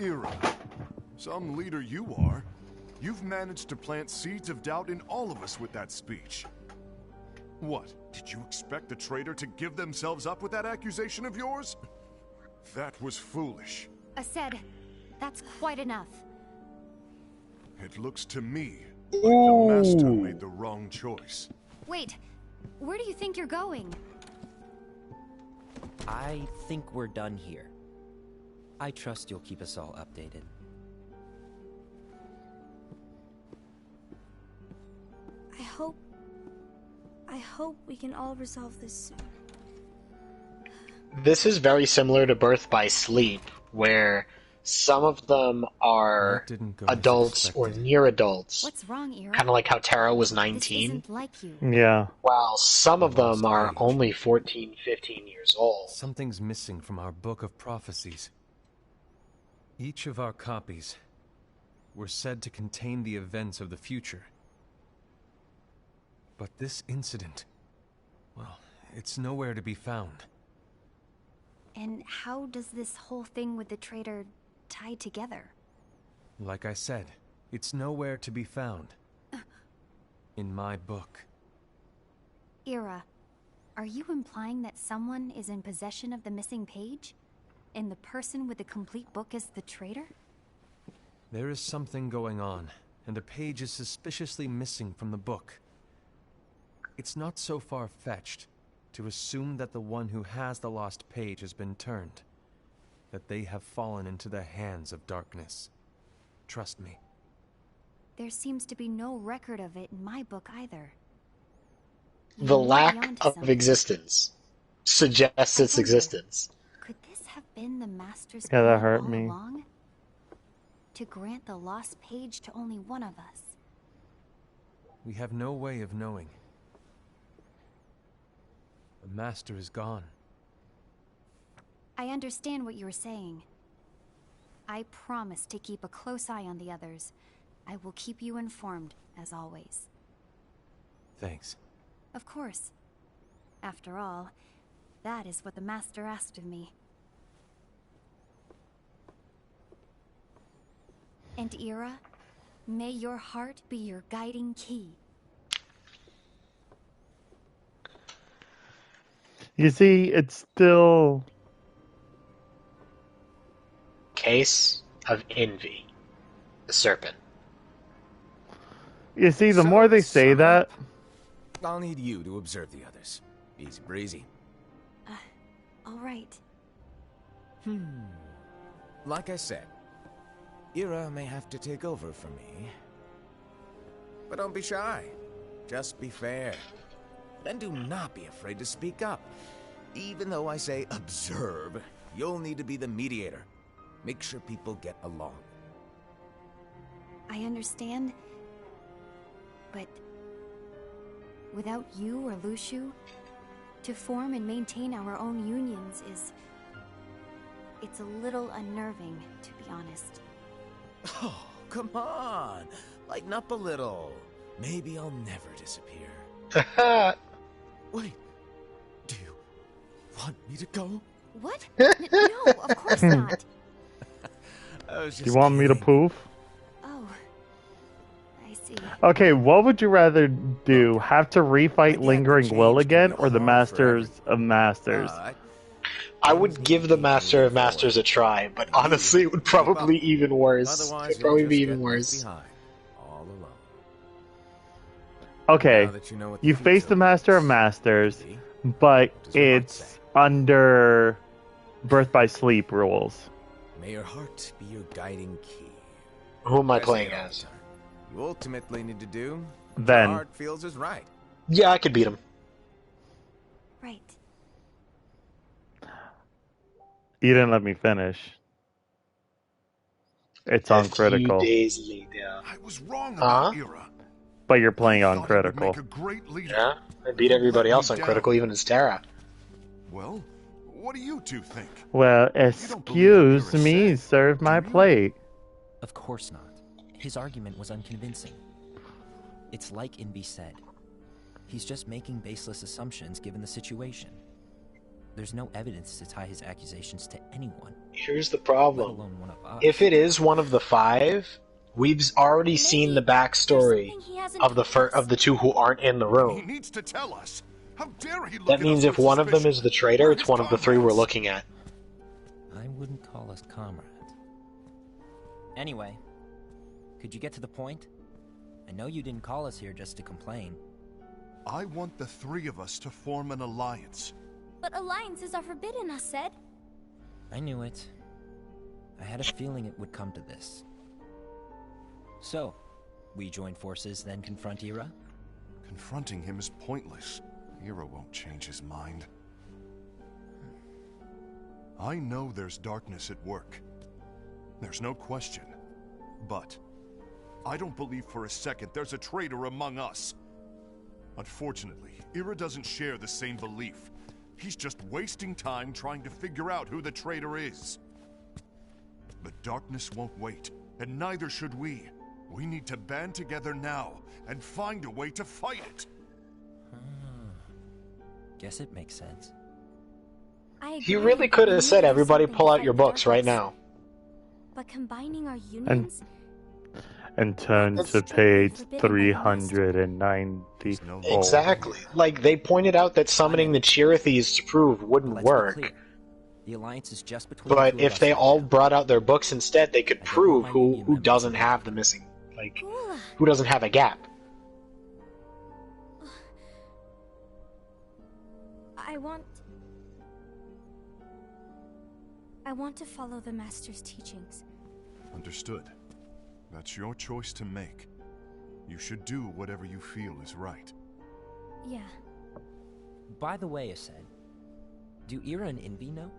Ira, some leader you are. You've managed to plant seeds of doubt in all of us with that speech. What? Did you expect the traitor to give themselves up with that accusation of yours? That was foolish. Ased, that's quite enough. It looks to me like the Master Ooh. made the wrong choice. Wait, where do you think you're going? I think we're done here. I trust you'll keep us all updated. I hope we can all resolve this soon. This is very similar to Birth by Sleep, where some of them are That didn't go as adults or expected. near adults, What's wrong, Ira? kind of like how Tara was This 19, isn't like you. Yeah. while some of them Lost are age. only 14, 15 years old. Something's missing from our book of prophecies. Each of our copies were said to contain the events of the future. But this incident, well, it's nowhere to be found. And how does this whole thing with the traitor tie together? Like I said, it's nowhere to be found. In my book. Ira, are you implying that someone is in possession of the missing page? And the person with the complete book is the traitor? There is something going on, and the page is suspiciously missing from the book. It's not so far-fetched to assume that the one who has the lost page has been turned, that they have fallen into the hands of darkness. Trust me. There seems to be no record of it in my book either. The You might be lack onto of something. existence suggests its wonder- existence. Could this have been the Master's Yeah, that plan hurt all me. along? To grant the lost page to only one of us. We have no way of knowing. The Master is gone. I understand what you were saying. I promise to keep a close eye on the others. I will keep you informed, as always. Thanks. Of course. After all, that is what the Master asked of me. And Ira, may your heart be your guiding key. You see, it's still... Case of Envy. The Serpent. You see, the more they say that, I'll need you to observe the others. Easy breezy. All right. Like I said, Ira may have to take over for me. But don't be shy. Just be fair. And do not be afraid to speak up. Even though I say observe, you'll need to be the mediator. Make sure people get along. I understand. But without you or Lushu, to form and maintain our own unions is... it's a little unnerving, to be honest. Oh, come on. Lighten up a little. Maybe I'll never disappear. Wait. Do you want me to go? What? No, of course not. You want me to poof? Oh, I see. Okay, what would you rather do? Have to refight Lingering Will again, or the Masters of Masters? I would give the Master of Masters a try, but honestly, it would probably even worse. It'd probably be even worse. Okay, you face the Master of Masters, but it's under Birth by Sleep rules. May your heart be your guiding key. Who am I playing as? You ultimately need to do what Then. your heart feels is right. Yeah, I could beat him. Right. You didn't let me finish. It's on critical. Days later. I was wrong about Ira. But you're playing on critical. Yeah, I beat everybody else on critical, even as Terra. Well, what do you two think? Well, excuse me, serve my plate. Of course not. His argument was unconvincing. It's like Invi said. He's just making baseless assumptions given the situation. There's no evidence to tie his accusations to anyone. Here's the problem. Let alone one of us. If it is one of the five, we've already seen the backstory of the two who aren't in the He room. needs to tell us. How dare he look That at means us if with one of them suspicion? is the traitor, it's one of the three we're looking at. I wouldn't call us comrades. Anyway, could you get to the point? I know you didn't call us here just to complain. I want the three of us to form an alliance. But alliances are forbidden, I said. I knew it. I had a feeling it would come to this. So, we join forces, then confront Ira? Confronting him is pointless. Ira won't change his mind. I know there's darkness at work. There's no question. But I don't believe for a second there's a traitor among us. Unfortunately, Ira doesn't share the same belief. He's just wasting time trying to figure out who the traitor is. But darkness won't wait, and neither should we. We need to band together now and find a way to fight it. Guess it makes sense. He really could have said, everybody pull out your books right now. But combining our unions... And turn to page 394. Exactly. Like, they pointed out that summoning the Chirithes to prove wouldn't work. The alliance is just between But if they all brought out their books instead, they could prove who doesn't have the missing, like, who doesn't have a gap. I want to follow the Master's teachings. Understood. That's your choice to make. You should do whatever you feel is right. Yeah. By the way, Ased, do Ira and Invi know?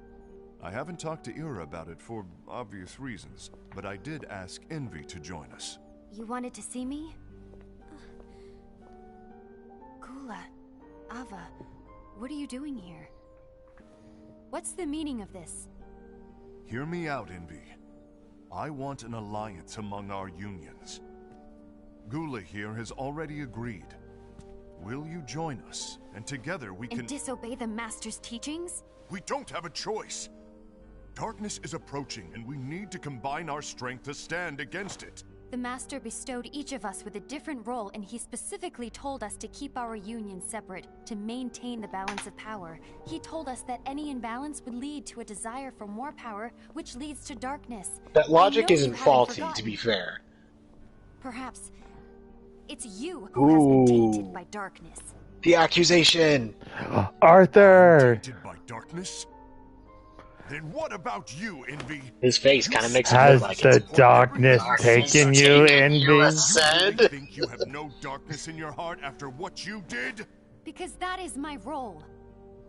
I haven't talked to Ira about it for obvious reasons, but I did ask Envy to join us. You wanted to see me? Kula, Ava, what are you doing here? What's the meaning of this? Hear me out, Envy. I want an alliance among our unions. Gula here has already agreed. Will you join us? And together we can... And disobey the Master's teachings? We don't have a choice. Darkness is approaching, and we need to combine our strength to stand against it. The Master bestowed each of us with a different role, and he specifically told us to keep our union separate, to maintain the balance of power. He told us that any imbalance would lead to a desire for more power, which leads to darkness. That logic I know isn't you haven't faulty, forgotten. to be fair. Perhaps it's you who has been tainted by darkness. The accusation! Arthur! Tainted by darkness? Then what about you, Envy? His face kind of makes him look Has like the it. darkness Darkness taken you, taken you, Envy? said. You think you have no darkness in your heart after what you did? Because that is my role.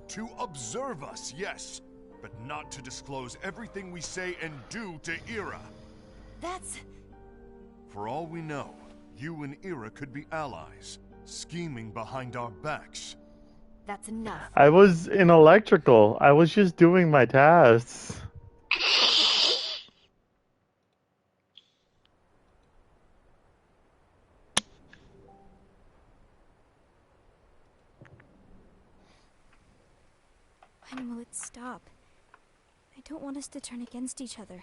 To observe us, yes, but not to disclose everything we say and do to Ira. That's... For all we know, you and Ira could be allies, scheming behind our backs. That's enough. I was in electrical. I was just doing my tasks. When will it stop? I don't want us to turn against each other.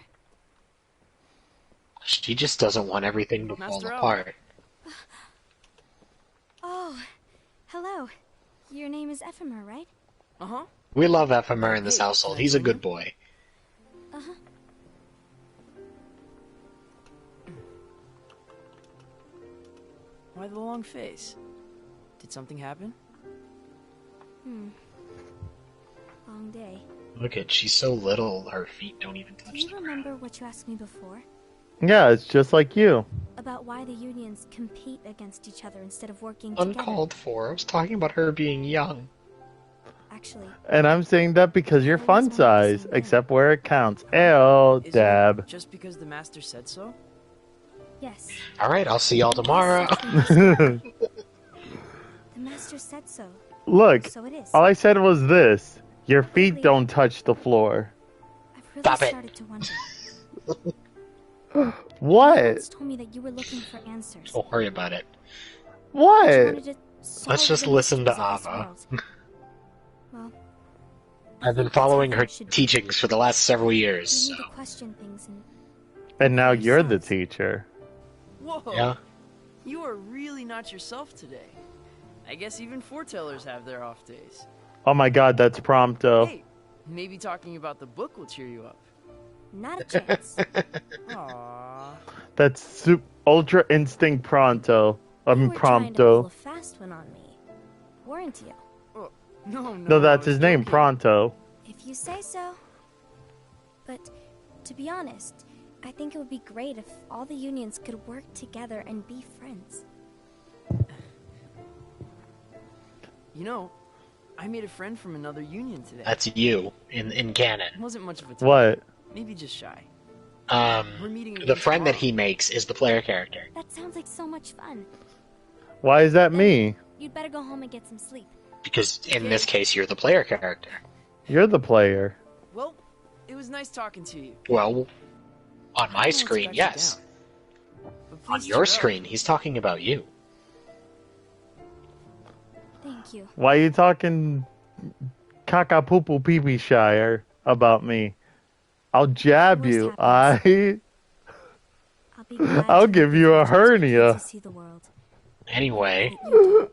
She just doesn't want everything to fall apart. Oh, hello. Your name is Ephemer, right? Uh-huh. We love Ephemer in this household. He's a good boy. Uh-huh. Why the long face? Did something happen? Long day. Look at, she's so little, her feet don't even touch Do you the remember what you asked me before? Yeah, it's just like you. About why the unions compete against each other instead of working Uncalled for. I was talking about her being young. Actually, And I'm saying that because you're fun size, except where it counts. Ayo, Is dab. it just because the master said so? yes. Alright, I'll see y'all tomorrow. The master said so. Look, So it is. all I said was this. Your feet don't touch the floor. I've really Stop it. started to wonder. What? You once told me that you were looking for answers. Don't worry about it. That you What? wanted to Let's solve just the listen to mysteries of this Ava. world. Well, I've been following her teachings for the last several years. we need So. to question things And now you're the teacher. Whoa! Yeah. You are really not yourself today. I guess even foretellers have their off days. Oh my god, that's Prompto. Hey, maybe talking about the book will cheer you up. Not a chance. Aww. That's Ultra Instinct Pronto. I mean You were trying to pull a Prompto. fast one on me, weren't you? Oh, no, No, that's I was his name, joking. Pronto. If you say so. But to be honest, I think it would be great if all the unions could work together and be friends. You know, I made a friend from another union today. That's you, in canon. Wasn't much of a time. What? Maybe just shy. We're meeting The again friend that tomorrow. he makes is the player character. That sounds like so much fun. Why is that me? You'd better go home and get some sleep. Because in this case, you're the player character. You're the player. Well, it was nice talking to you. Well, on my I don't screen, want to cut you yes. down. But On please your chill out. screen, he's talking about you. Thank you. Why you talking caca poo poo pee pee shire about me? I'll jab Worst you. happens. I'll be glad I'll to give make you the a chance to hernia. see the world. Anyway, That you do.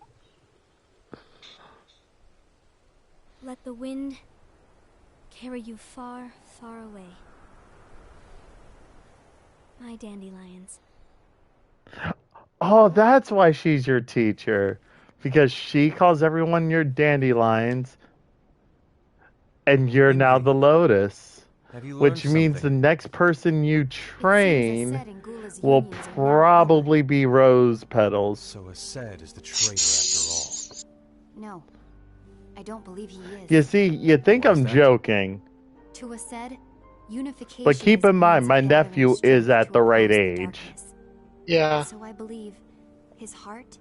Let the wind carry you far, far away. My dandelions. Oh, that's why she's your teacher. Because she calls everyone your dandelions. And you're now the lotus. Have you learned Which means the something? next person you train Ased and Gula's will unions are now probably be rose petals. So Ased is the traitor after all. No, I don't believe he is. You see, you think Why's I'm that? joking. To Ased, unification. But keep is a in mind, means my of gathering nephew is strength at to the right oppose age. darkness. yeah. So I believe his heart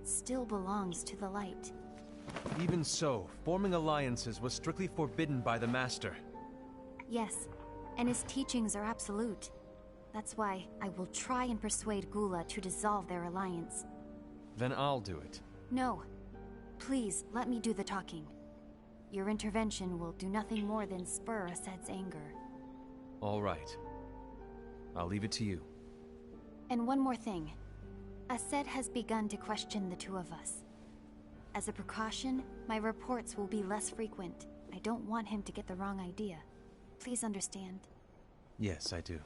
still belongs to the light. Even so, forming alliances was strictly forbidden by the Master. Yes, and his teachings are absolute. That's why I will try and persuade Gula to dissolve their alliance. Then I'll do it. No, please let me do the talking. Your intervention will do nothing more than spur Ased's anger. All right. I'll leave it to you. And one more thing. Ased has begun to question the two of us. As a precaution, my reports will be less frequent. I don't want him to get the wrong idea. Please understand. Yes, I do.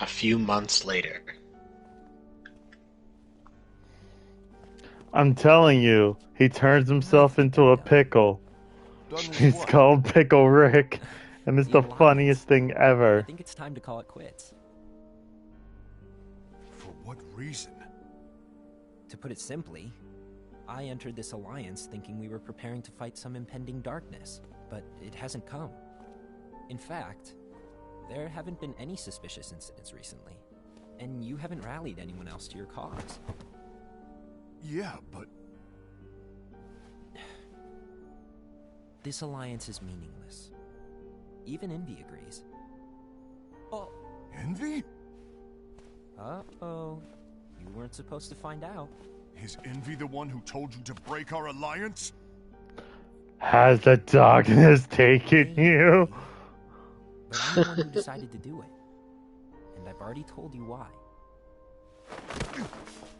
few months later. I'm telling you, he turns himself into a pickle. He's called Pickle Rick, and it's the funniest thing I ever. think it's time to call it quits. For what reason? To put it simply, I entered this alliance thinking we were preparing to fight some impending darkness, but it hasn't come. In fact, there haven't been any suspicious incidents recently, and you haven't rallied anyone else to your cause. Yeah, but... This alliance is meaningless. Even Envy agrees. Oh. Envy? Uh-oh. You weren't supposed to find out. Is Envy the one who told you to break our alliance? Has the darkness taken you? But I'm the one who decided to do it. And I've already told you why.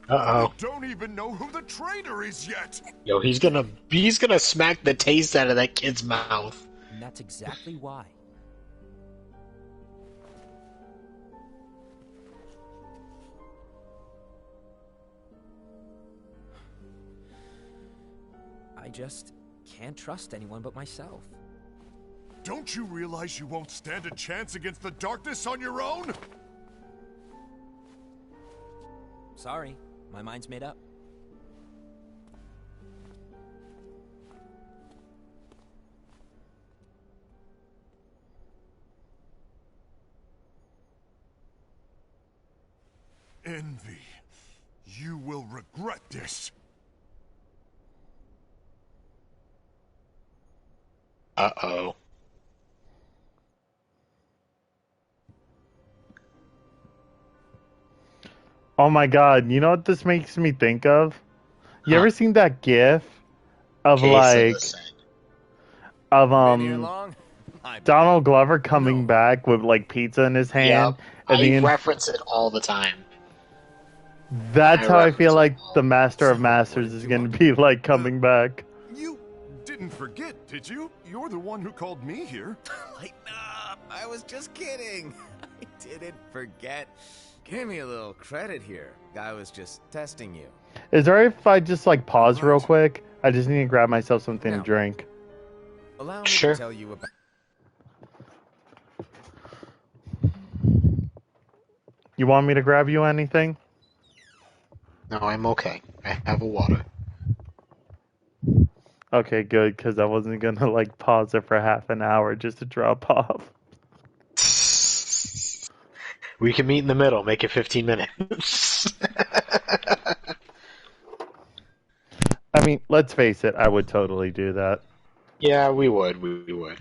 Uh-oh. You don't even know who the traitor is yet! Yo, he's gonna smack the taste out of that kid's mouth. And that's exactly why. I just can't trust anyone but myself. Don't you realize you won't stand a chance against the darkness on your own? Sorry, my mind's made up. Envy, you will regret this. Uh-oh. Oh my god, you know what this makes me think of? You ever seen that gif of Donald Glover coming back with like pizza in his hand? Yep. And I reference it all the time. That's how I feel like the Master of Masters is going to be like coming back. You didn't forget, did you? You're the one who called me here. Lighten up! I was just kidding. I didn't forget. Give me a little credit here. I was just testing you. Is there if I just like pause real quick? I just need to grab myself something to drink. Allow me to tell you about... You want me to grab you anything? No, I'm okay. I have a water. Okay, good, because I wasn't gonna like pause it for half an hour just to drop off. We can meet in the middle, make it 15 minutes. I mean, let's face it, I would totally do that. Yeah, we would. We would.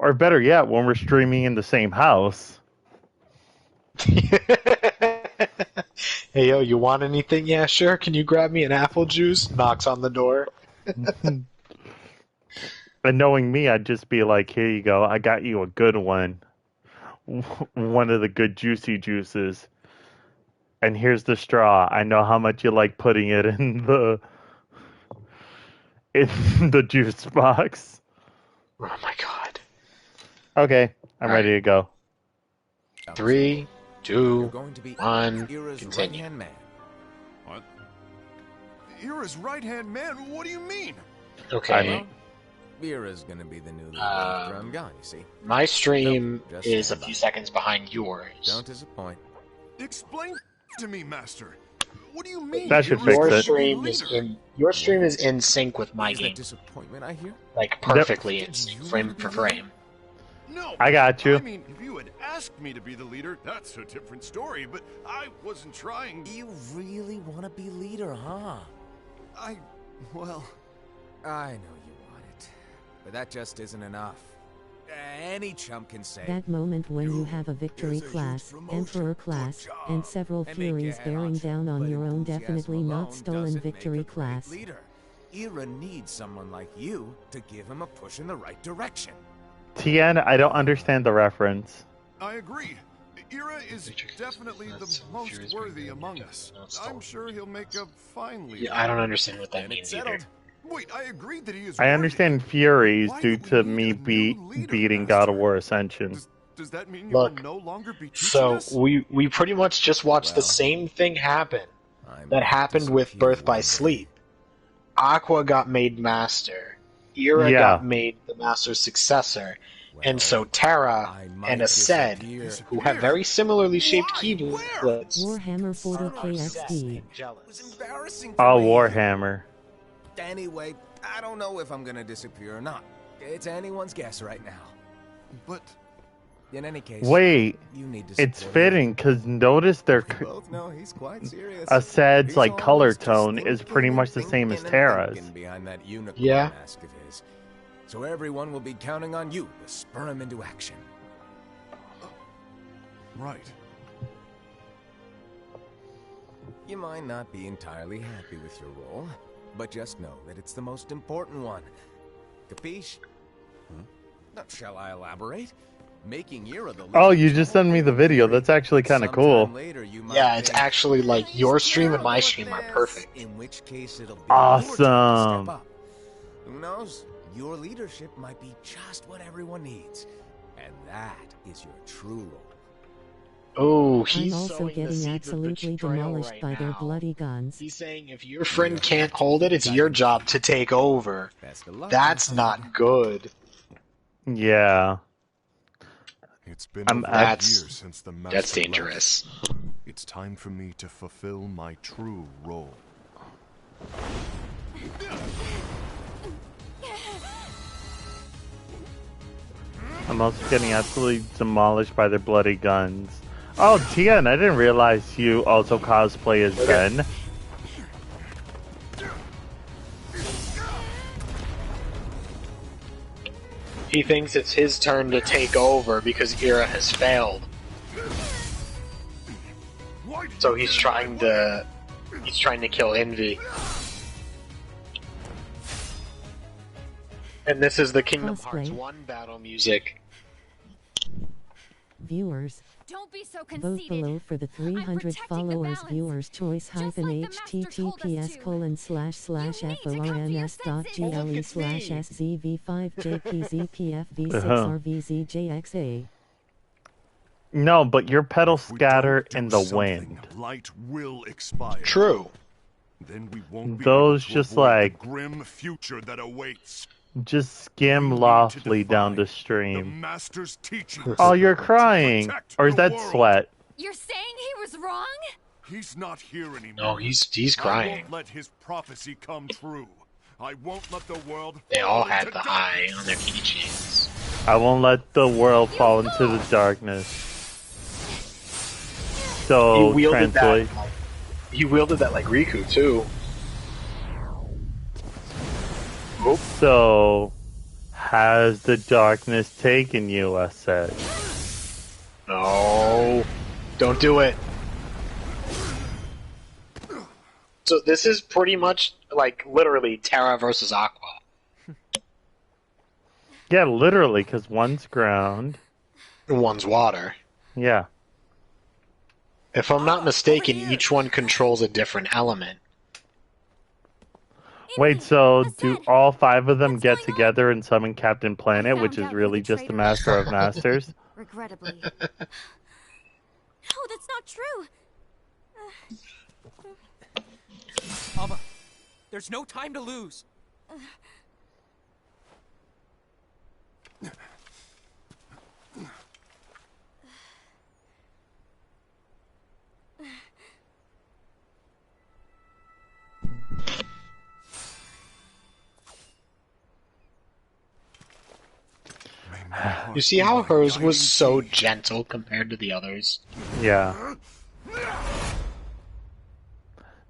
Or better yet, when we're streaming in the same house. Hey, yo, you want anything? Yeah, sure. Can you grab me an apple juice? Knocks on the door. And knowing me, I'd just be like, here you go. I got you a good one. One of the good juicy juices. And here's the straw. I know how much you like putting it in the juice box. Oh my god. Okay, I'm ready to go. 3, 2, going to be 1, Ira's continue. right-hand man. What? Ira's right-hand man? What do you mean? Okay. Ira's gonna be the new leader after I'm gone, you see. My stream Just is a stand few by. seconds behind yours. Don't disappoint. Explain to me, Master. What do you mean? That should Ira's fix Your it. stream is in sync with my Is that game, disappointment I hear? like perfectly in sync, frame for frame. No, I got you. I mean, if you had asked me to be the leader, that's a different story, but I wasn't trying. You really want to be leader, huh? Well... I know you want it, but that just isn't enough. Any chump can say... That moment when you have a victory class, emperor class, and several furies bearing down on your own definitely not stolen victory class. Leader. Ira needs someone like you to give him a push in the right direction. Tien, I don't understand the reference. I agree. Ira is definitely the most worthy among us. I'm sure he'll make a fine leader. Yeah, I don't understand what that means either. Wait, I agreed that he is I worthy. understand Furies due to me beating God of War Ascension. Does that mean you Look, will no longer be teaching so us? we pretty much just watched the Well, same thing happen I that might happened with disappear Birth by one day. Sleep. Aqua got made master. Ira Yeah. got made the master's successor. And so Terra I and might Aced, disappear. who have very similarly shaped keyblades, Warhammer are 40k upset XP. and jealous. Embarrassing Oh, for me. Warhammer. Anyway, I don't know if I'm gonna disappear or not. It's anyone's guess right now. But in any case, Wait, you need to it's support fitting because notice their We both know he's quite serious. Asad's He's like color always just tone is pretty thinking much the and same as thinking and Terra's. thinking behind that unicorn Yeah. mask of his. So everyone will be counting on you to spur him into action. Right. You might not be entirely happy with your role, but just know that it's the most important one. Capiche? Now, shall I elaborate? Making Ira the Oh, leader you is just the whole sent me the thing, video. theory. That's actually kind of cool. Sometime later, you might Yeah, it's think, actually like "He's your stream and terrible my at stream are this," perfect. In which case, it'll be Awesome. your turn to step up. Who knows? Your leadership might be just what everyone needs, and that is your true role. Oh, he's I'm also sowing the getting seeds of absolutely betrayal demolished right by their now. bloody guns. He's saying if your friend can't hold it, it's your job to take over. Best of luck, That's my not friend. good. Yeah. It's been I'm over a that's- year since the master That's left. dangerous. It's time for me to fulfill my true role. I'm also getting absolutely demolished by their bloody guns. Oh, Tien, I didn't realize you also cosplay as Ben. He thinks it's his turn to take over because Ira has failed. So he's trying to kill Envy. And this is the Kingdom Hearts Cosplay. 1 battle music. Viewers, Don't be so vote conceited. below for the 300 protecting the followers. balance. Viewers choice hyphen like the Masters told us https to. colon slash slash You need to come to your forns dot senses. gle Look, it's slash me. szv5jpzpfv6 Uh-huh. rvzjxa. No, but your petals If we scatter don't do in the something, wind. light will expire. True. Then we won't be Those able to just avoid like- the grim future that awaits. Just skim We need to loftily down the defy stream. The master's teachings. Oh, you're crying. Protect Or is the that world. sweat? You're saying he was wrong? He's not here anymore. No, he's I crying. won't let his prophecy come true. I won't let the world. They all fall had into the eye darkness. on their keychains. I won't let the world fall into the darkness. So, He wielded translate. that. He wielded that like Riku too. Oop. So, has the darkness taken you, I said. No, don't do it. So this is pretty much like literally Terra versus Aqua. Yeah, literally, because one's ground. One's water. Yeah. If I'm not mistaken, each one controls a different element. Wait, so do all 5 of them get together and summon Captain Planet, which is found out really who the just the traitor Master of Masters? Regrettably. No, that's not true. Alma, there's no time to lose. You see how hers was so gentle compared to the others? Yeah.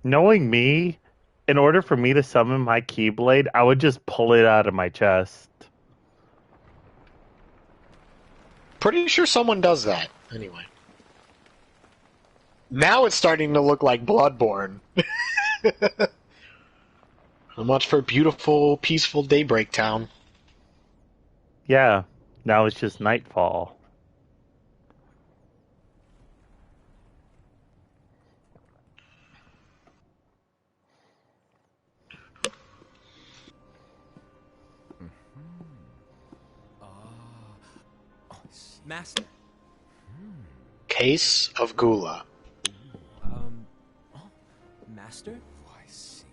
Knowing me, in order for me to summon my Keyblade, I would just pull it out of my chest. Pretty sure someone does that. Anyway. Now it's starting to look like Bloodborne. How much for beautiful, peaceful Daybreak Town? Yeah, now it's just nightfall. Oh, I see. Master. Case of Gula. Master? I see.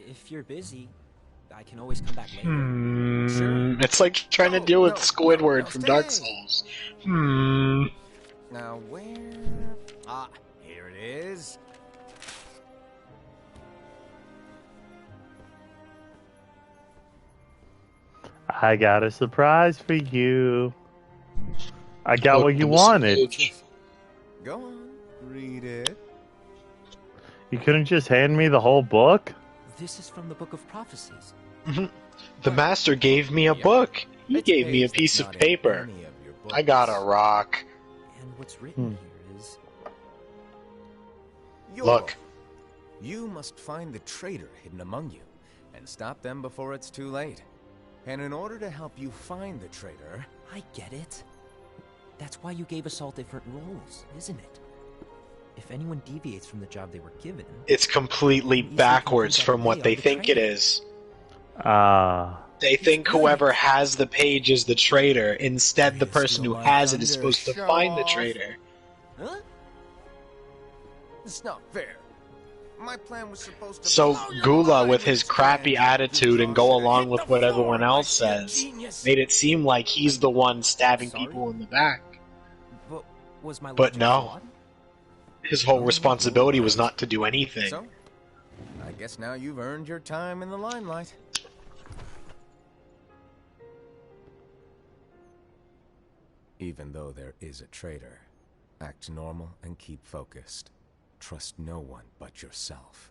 If you're busy, I can always come back later. Sure. It's like trying to deal with Squidward from Dark Souls. Now where? Ah, here it is. I got a surprise for you. I got what you wanted. Go on, read it. You couldn't just hand me the whole book? This is from the Book of Prophecies. The master gave me a book. He gave me a piece of paper. I got a rock. And what's written here is... Look. You must find the traitor hidden among you, and stop them before it's too late. And in order to help you find the traitor... I get it. That's why you gave us all different roles, isn't it? If anyone deviates from the job they were given... It's completely backwards from what they think it is. They think whoever has the page is the traitor. Instead, the person who has it is supposed to find the traitor. Huh? It's not fair. My plan was supposed to... So Gula, with his crappy attitude and go along with what everyone else says, made it seem like he's the one stabbing people in the back. But no. His whole responsibility was not to do anything. So, I guess now you've earned your time in the limelight. Even though there is a traitor, act normal and keep focused. Trust no one but yourself.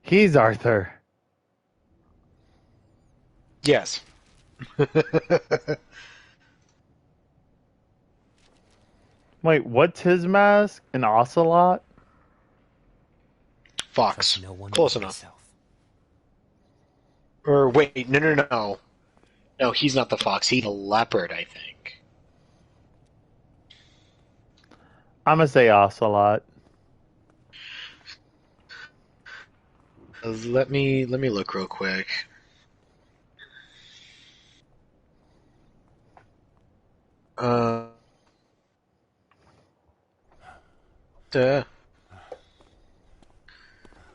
He's Arthur. Yes. Wait, what's his mask? An ocelot? Fox. Close enough. Or wait, no. No, he's not the fox. He's the leopard, I think. I'm gonna say ocelot. Let me look real quick.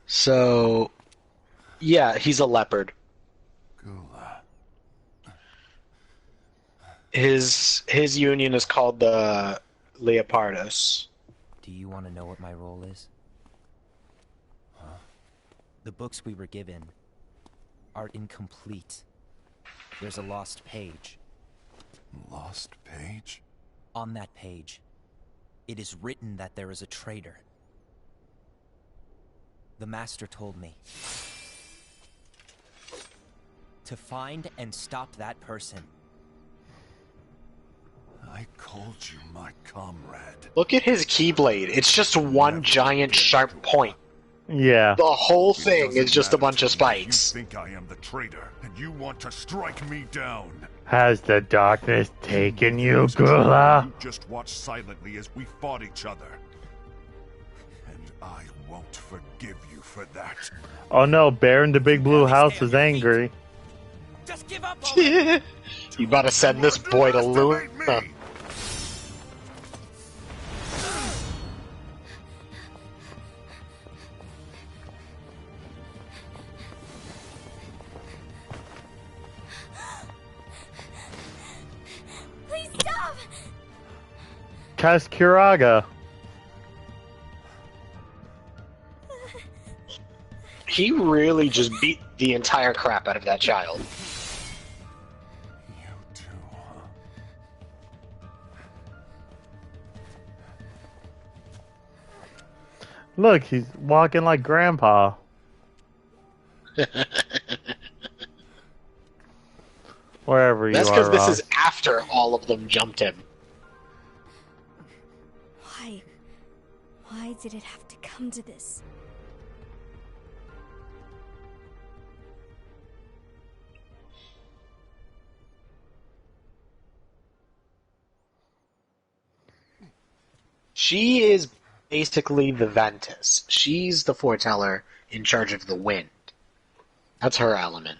So, yeah, he's a leopard. His union is called the Leopardus. Do you want to know what my role is? The books we were given are incomplete. There's a lost page. Lost page? On that page, it is written that there is a traitor. The master told me to find and stop that person. I called you my comrade. Look at his keyblade. It's just one giant sharp point. Yeah. The whole thing is just a bunch of spikes. You think I am the traitor, and you want to strike me down. Has the darkness taken you, Gula? You just watched silently as we fought each other. And I won't forgive you for that. Oh no, Bear in the Big Blue House is angry. Just give up. You about to send this boy to Luna. Please stop! Cast Kiraga. He really just beat the entire crap out of that child. Look, he's walking like Grandpa. Wherever That's you are. because this is after all of them jumped him. Why? Why did it have to come to this? She is basically the Ventus. She's the foreteller, in charge of the wind. That's her element.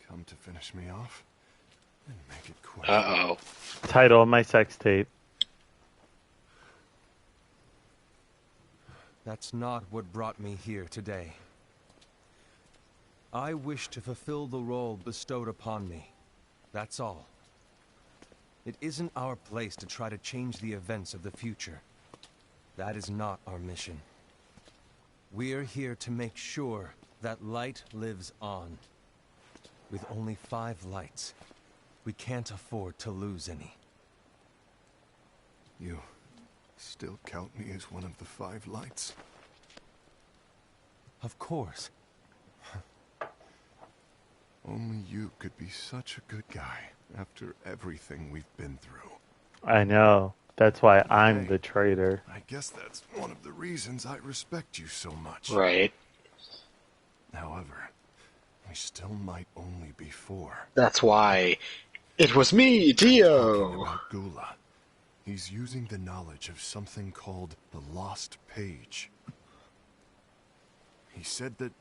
Come to finish me off and make it quick. Uh-oh. Title of my sex tape. That's not what brought me here today. I wish to fulfill the role bestowed upon me. That's all. It isn't our place to try to change the events of the future. That is not our mission. We're here to make sure that light lives on. With only 5 lights, we can't afford to lose any. You still count me as one of the 5 lights? Of course. Only you could be such a good guy after everything we've been through. I know. That's why I'm the traitor. I guess that's one of the reasons I respect you so much. Right. However, we still might only be 4. That's why it was me, Dio. About Gula. He's using the knowledge of something called the Lost Page. He said that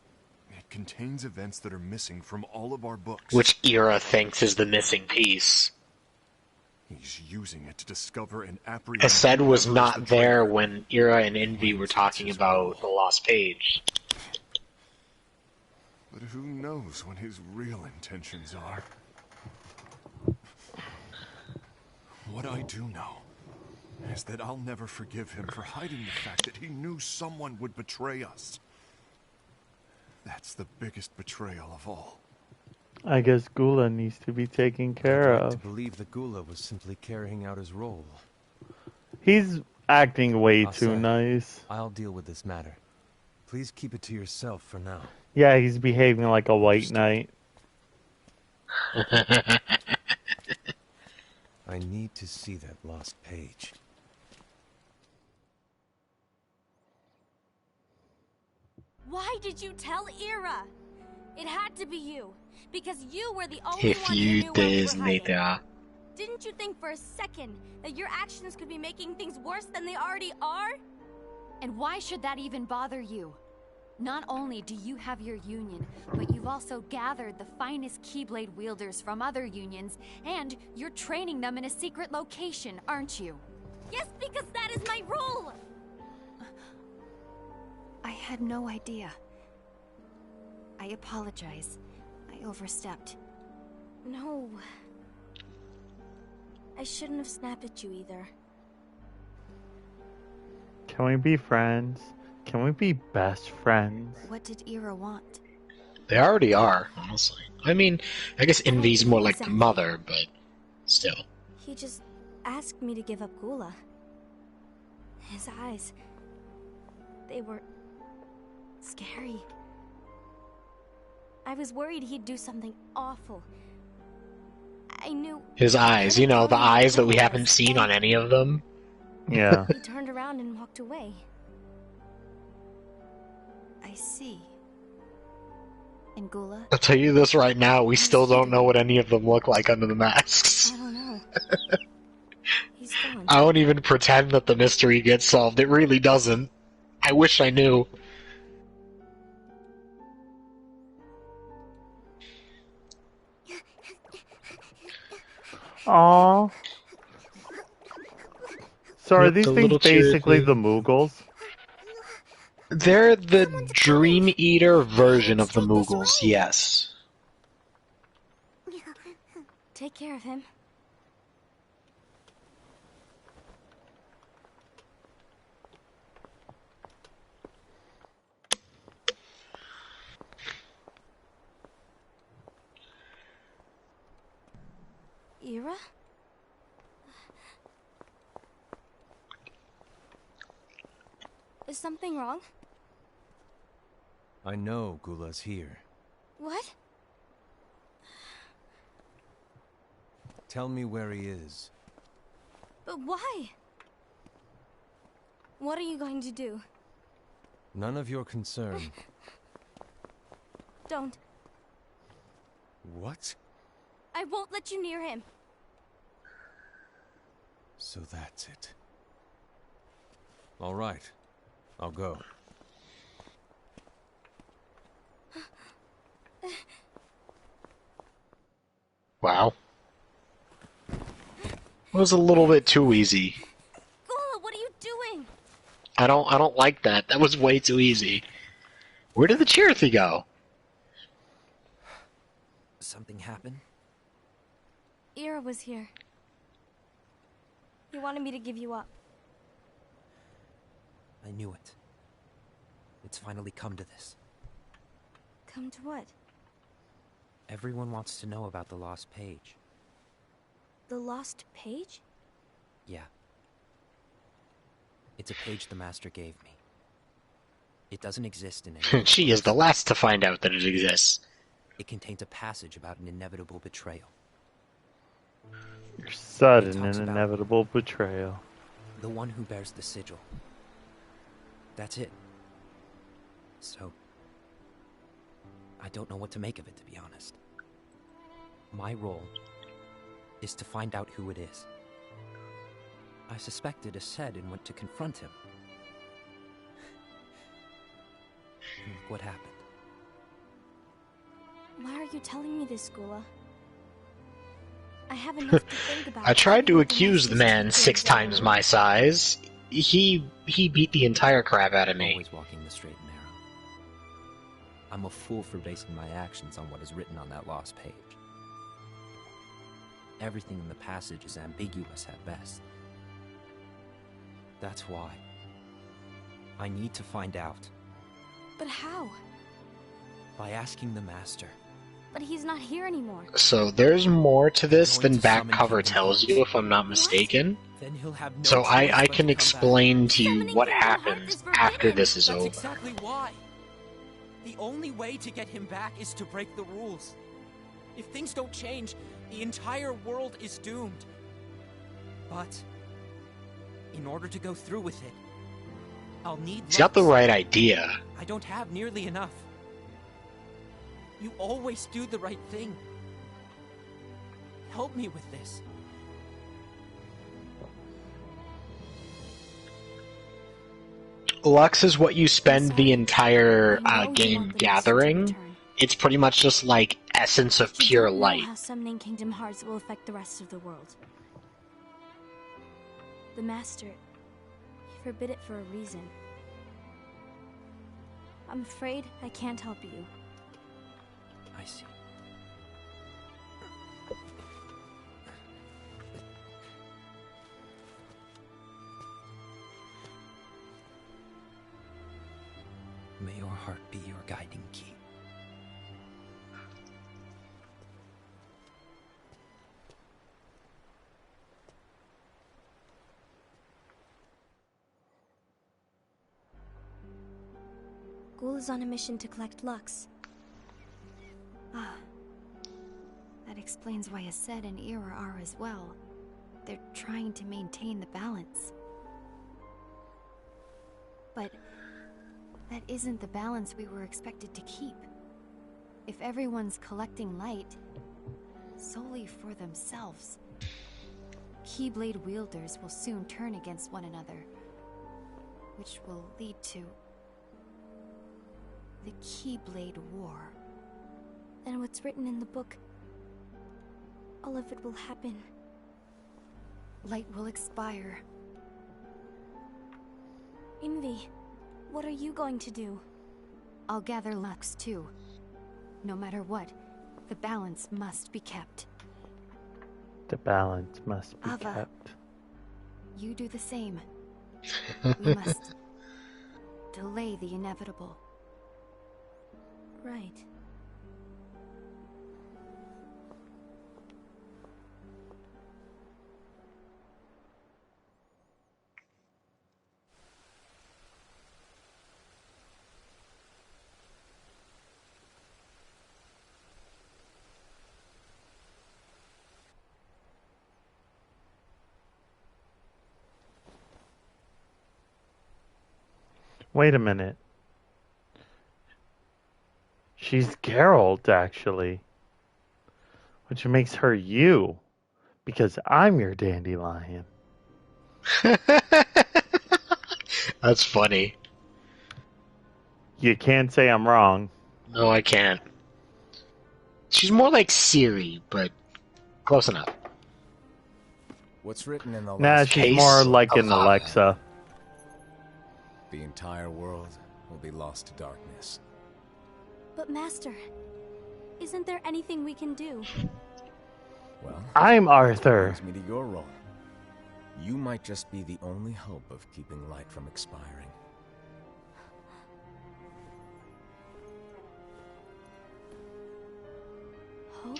it contains events that are missing from all of our books. Which Ira thinks is the missing piece. He's using it to discover and apprehend. Aced was not there when Ira and Envy were talking about the Lost Page. But who knows what his real intentions are? What I do know is that I'll never forgive him for hiding the fact that he knew someone would betray us. That's the biggest betrayal of all. I guess Gula needs to be taken care I'd like of. to believe that Gula was simply carrying out his role. He's acting way Aced, too nice. I'll deal with this matter. Please keep it to yourself for now. Yeah, he's behaving like a white knight. I need to see that lost page. Why did you tell Ira? It had to be you, because you were the only If one who you knew where we were hiding. later. Didn't you think for a second that your actions could be making things worse than they already are? And why should that even bother you? Not only do you have your union, but you've also gathered the finest Keyblade wielders from other unions, and you're training them in a secret location, aren't you? Yes, because that is my role! I had no idea. I apologize. I overstepped. No. I shouldn't have snapped at you either. Can we be friends? Can we be best friends? What did Ira want? They already are, honestly. I mean, I guess Envy's more like the mother, but still. He just asked me to give up Gula. His eyes, they were scary. I was worried he'd do something awful. I knew... His eyes, you know, the eyes that we haven't seen on any of them. Yeah. He turned around and walked away. I see. And Gula? I'll tell you this right now, we still don't know what any of them look like under the masks. I don't know. He's gone. I won't even pretend that the mystery gets solved. It really doesn't. I wish I knew. Aww. So are Yep, these the things little basically cherry. the Moogles? They're the Dream Eater version of the Moogles, yes. Take care of him. Ira? Is something wrong? I know Gula's here. What? Tell me where he is. But why? What are you going to do? None of your concern. Don't. What? I won't let you near him. So that's it. All right. I'll go. Wow. It was a little bit too easy. Gula, what are you doing? I don't like that. That was way too easy. Where did the Chirithy go? Something happened? Ira was here. He wanted me to give you up. I knew it. It's finally come to this. Come to what? Everyone wants to know about the lost page. The lost page? Yeah. It's a page the Master gave me. It doesn't exist in any She is the last to find out that it exists. It contains a passage about an inevitable betrayal. Sudden and inevitable betrayal. The one who bears the sigil. That's it. So, I don't know what to make of it, to be honest. My role is to find out who it is. I suspected Ased and went to confront him. And look what happened. Why are you telling me this, Gula? I have enough to think about. I tried to accuse the man 6 times my size. He beat the entire crap out of me. Always walking the straight and narrow. I'm a fool for basing my actions on what is written on that lost page. Everything in the passage is ambiguous at best. That's why I need to find out. But how? By asking the Master. But he's not here anymore. So there's more to this than back cover tells you, if I'm not mistaken. Then he'll have no So I choice but can to explain to you Summoning what Kingdom Hearts happens is forbidden. after this is That's over. exactly why. The only way to get him back is to break the rules. If things don't change, the entire world is doomed. But in order to go through with it, I'll need He's got the Lux. right idea. I don't have nearly enough. You always do the right thing. Help me with this. Lux is what you spend the entire I know you game want the Master to gathering. return. It's pretty much just like essence of But you pure don't know light. how summoning Kingdom Hearts will affect the rest of the world. The Master, he forbid it for a reason. I'm afraid I can't help you. I see. May your heart be your guiding key. Ghoul is on a mission to collect Lux. Ah. That explains why Ased and Ira are as well. They're trying to maintain the balance. But that isn't the balance we were expected to keep. If everyone's collecting light solely for themselves, Keyblade wielders will soon turn against one another, which will lead to the Keyblade War. Then what's written in the book, all of it will happen. Light will expire. Envy, what are you going to do? I'll gather Lux too. No matter what, the balance must be kept. The balance must be Ava. kept. You do the same. We must delay the inevitable. Right. Wait a minute. She's Geralt, actually. which makes her you, because I'm your dandelion. That's funny. You can't say I'm wrong. No, I can't. She's more like Siri, but close enough. What's written in the Nah, last she's case more like of an Alexa. The entire world will be lost to darkness. But Master, isn't there anything we can do? Well, I'm that Arthur. brings me to your role. You might just be the only hope of keeping light from expiring. Hope?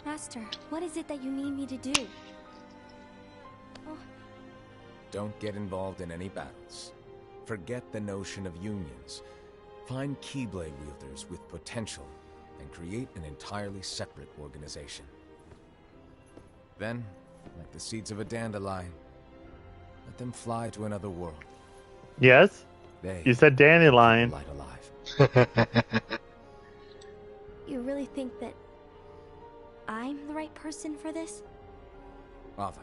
Master, what is it that you need me to do? Oh. Don't get involved in any battles. Forget the notion of unions. Find Keyblade wielders with potential and create an entirely separate organization. Then, like the seeds of a dandelion, let them fly to another world. Yes? They You said dandelion. light alive. You really think that I'm the right person for this? Ava,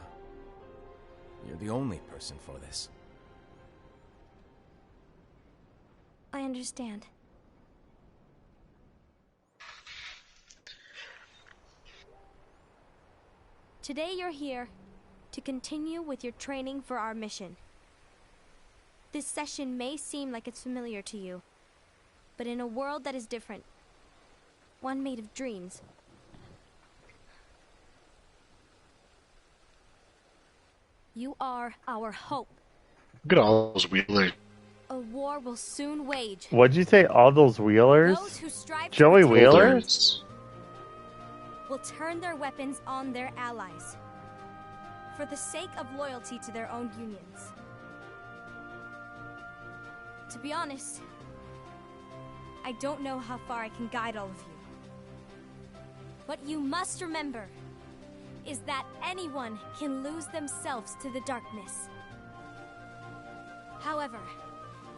you're the only person for this. I understand. Today you're here to continue with your training for our mission. This session may seem like it's familiar to you, but in a world that is different, one made of dreams, you are our hope. Look at all those wheelers. A war will soon wage. What'd you say? All those wheelers? Those who strive to Joey protect Wheelers? will turn their weapons on their allies for the sake of loyalty to their own unions. To be honest, I don't know how far I can guide all of you. What you must remember is that anyone can lose themselves to the darkness. However,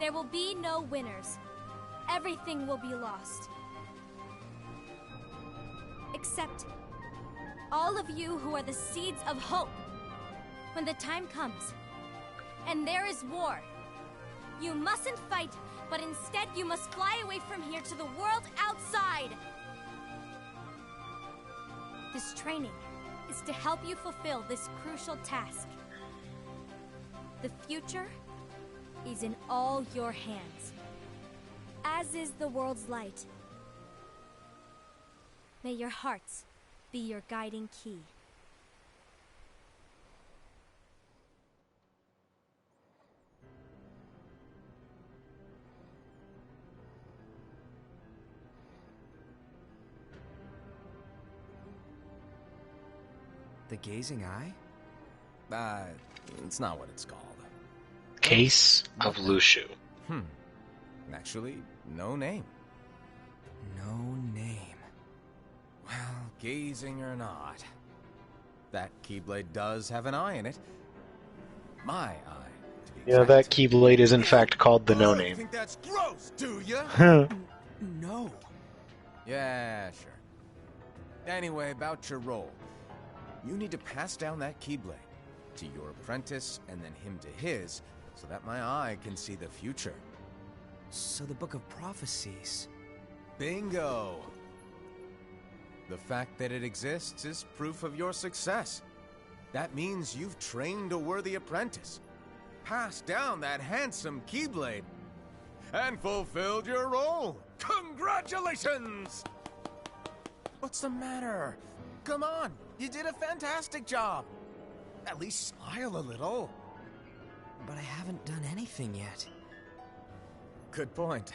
there will be no winners. Everything will be lost. Except all of you who are the seeds of hope. When the time comes, and there is war, you mustn't fight, but instead you must fly away from here to the world outside. This training is to help you fulfill this crucial task. The future is in all your hands, as is the world's light. May your hearts be your guiding key. The gazing eye? It's not what it's called. Case of Lushu. Actually, no name. No name. Well, gazing or not, that Keyblade does have an eye in it. My eye, to be Yeah, that Keyblade is in fact called the No You Name. think that's gross, do ya? No. Yeah, sure. Anyway, about your role. You need to pass down that Keyblade to your apprentice and then him to his, so that my eye can see the future. So the Book of Prophecies. Bingo! The fact that it exists is proof of your success. That means you've trained a worthy apprentice, passed down that handsome Keyblade, and fulfilled your role. Congratulations! What's the matter? Come on, you did a fantastic job. At least smile a little. But I haven't done anything yet. Good point.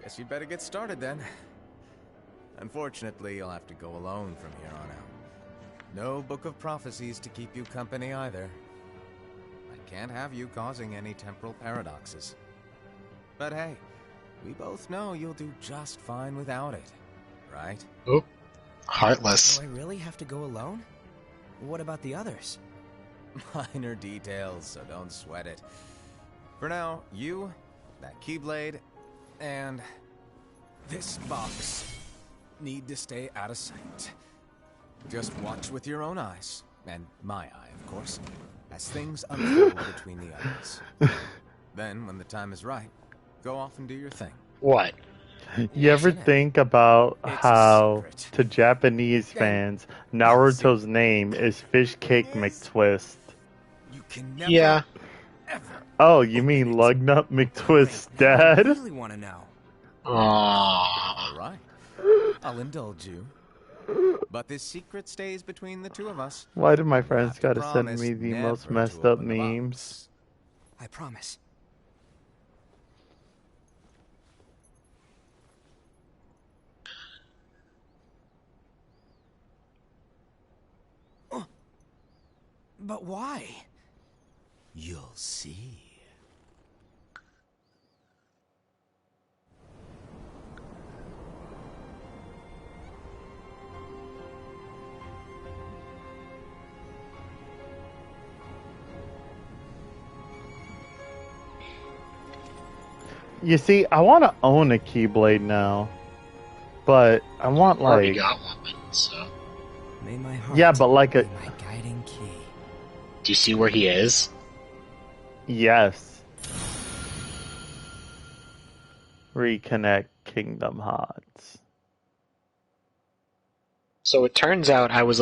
Guess you'd better get started then. Unfortunately, you'll have to go alone from here on out. No Book of Prophecies to keep you company either. I can't have you causing any temporal paradoxes. But hey, we both know you'll do just fine without it, right? Oh, heartless. Do I really have to go alone? What about the others? Minor details, so don't sweat it. For now, you, that Keyblade, and this box. need to stay out of sight. Just watch with your own eyes, and my eye, of course, as things unfold between the others. Then, when the time is right, go off and do your thing. What? You ever think about how, to Japanese fans, Naruto's name is Fish Cake McTwist? Yeah. Oh, you mean Lugnut McTwist's dad? I really want to know. Aww. All right. I'll indulge you. But this secret stays between the two of us. Why do my friends gotta send me the most messed up memes? I promise. But why? You'll see. You see, I want to own a Keyblade now, but I want I already like got one, so. May my heart yeah, but like a be my guiding key. Do you see where he is? yes. Reconnect Kingdom Hearts. So it turns out I was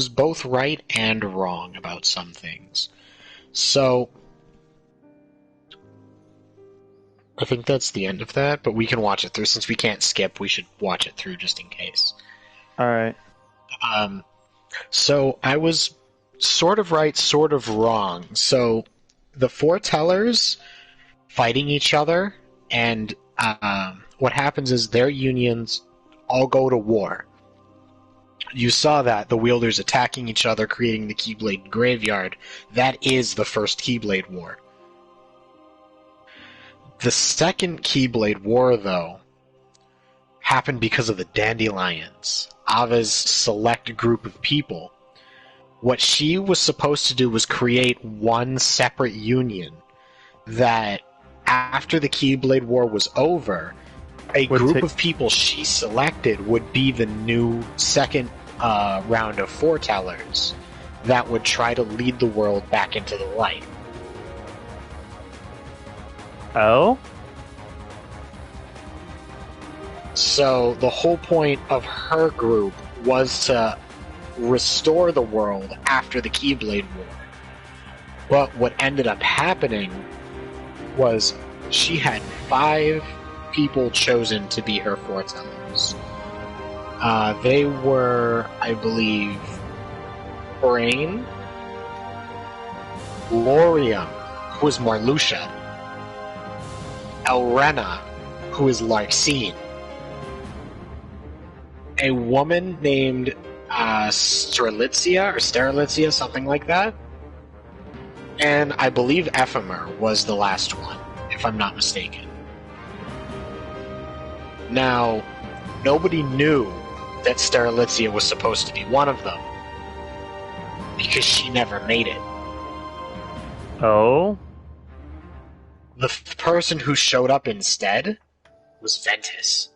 both right and wrong about some things. So I think that's the end of that, but we can watch it through. Since we can't skip, we should watch it through just in case. Alright. So I was sort of right, sort of wrong. So the foretellers fighting each other, and what happens is their unions all go to war. You saw that, the wielders attacking each other, creating the Keyblade Graveyard. That is the first Keyblade War. The second Keyblade War, though, happened because of the Dandelions, Ava's select group of people. What she was supposed to do was create one separate union that, after the Keyblade War was over, a group of people she selected would be the new second round of foretellers that would try to lead the world back into the light. Oh? So the whole point of her group was to restore the world after the Keyblade War. But what ended up happening was she had 5 people chosen to be her foretellers. They were, I believe, Brain, Lorium, who is Marluxia, Elrena, who is Larxene, a woman named Sterlitzia, something like that, and I believe Ephemer was the last one, if I'm not mistaken. Now, nobody knew that Sterlitzia was supposed to be one of them, because she never made it. Oh? The person who showed up instead was Ventus.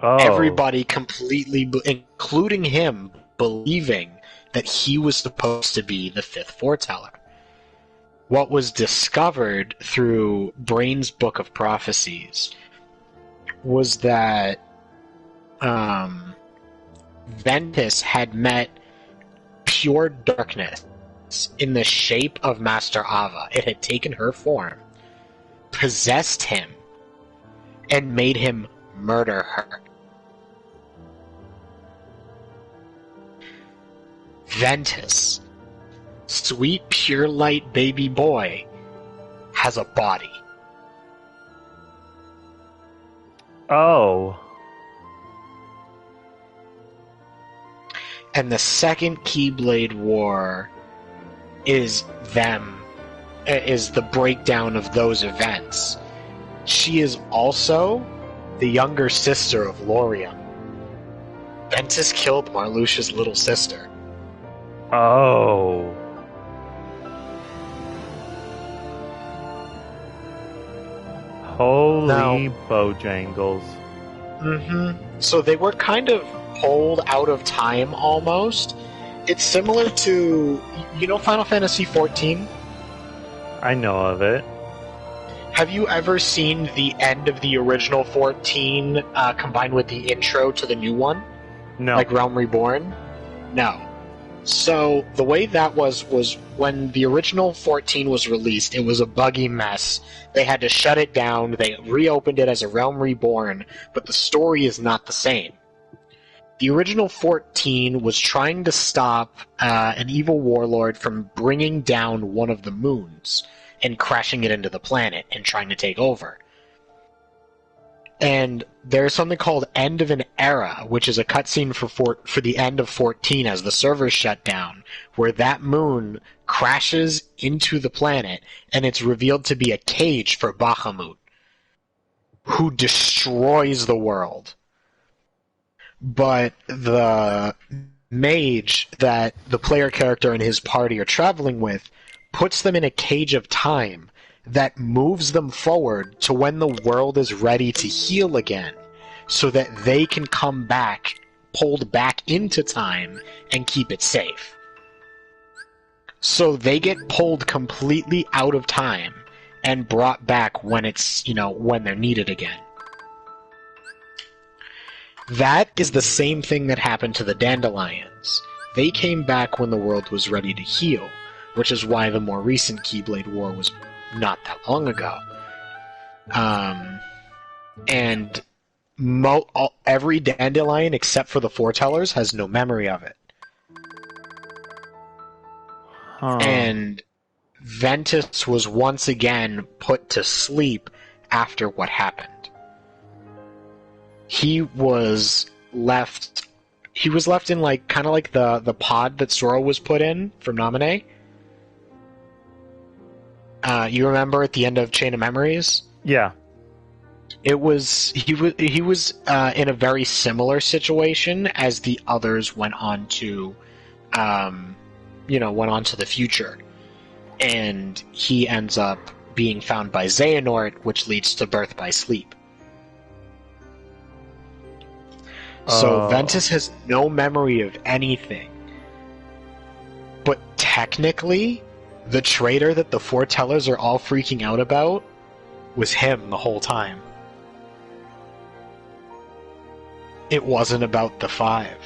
Oh. Everybody completely, including him, believing that he was supposed to be the 5th foreteller. What was discovered through Brain's Book of Prophecies was that Ventus had met pure darkness in the shape of Master Ava. It had taken her form, possessed him, and made him murder her. Ventus, sweet pure light baby boy, has a body. Oh. And the second Keyblade War is the breakdown of those events. She is also the younger sister of Lorium. Ventus killed Marluxia's little sister. Oh. Holy Bojangles. So they were kind of pulled out of time almost. It's similar to, Final Fantasy XIV? I know of it. Have you ever seen the end of the original 14 combined with the intro to the new one? No. Like Realm Reborn? No. So the way that was when the original 14 was released, it was a buggy mess. They had to shut it down, they reopened it as a Realm Reborn, but the story is not the same. The original 14 was trying to stop an evil warlord from bringing down one of the moons and crashing it into the planet and trying to take over. And there's something called End of an Era, which is a cutscene for the end of 14 as the servers shut down, where that moon crashes into the planet, and it's revealed to be a cage for Bahamut, who destroys the world. But the mage that the player character and his party are traveling with puts them in a cage of time that moves them forward to when the world is ready to heal again, so that they can come back, pulled back into time, and keep it safe. So they get pulled completely out of time and brought back when it's, when they're needed again. That is the same thing that happened to the Dandelions. They came back when the world was ready to heal, which is why the more recent Keyblade War was not that long ago. And every Dandelion except for the Foretellers has no memory of it. And Ventus was once again put to sleep after what happened. He was left in kind of like the pod that Sora was put in from Naminé. You remember at the end of Chain of Memories? Yeah. He was in a very similar situation as the others went on to the future. And he ends up being found by Xehanort, which leads to Birth by Sleep. So Ventus has no memory of anything. But technically, the traitor that the Foretellers are all freaking out about was him the whole time. It wasn't about the 5.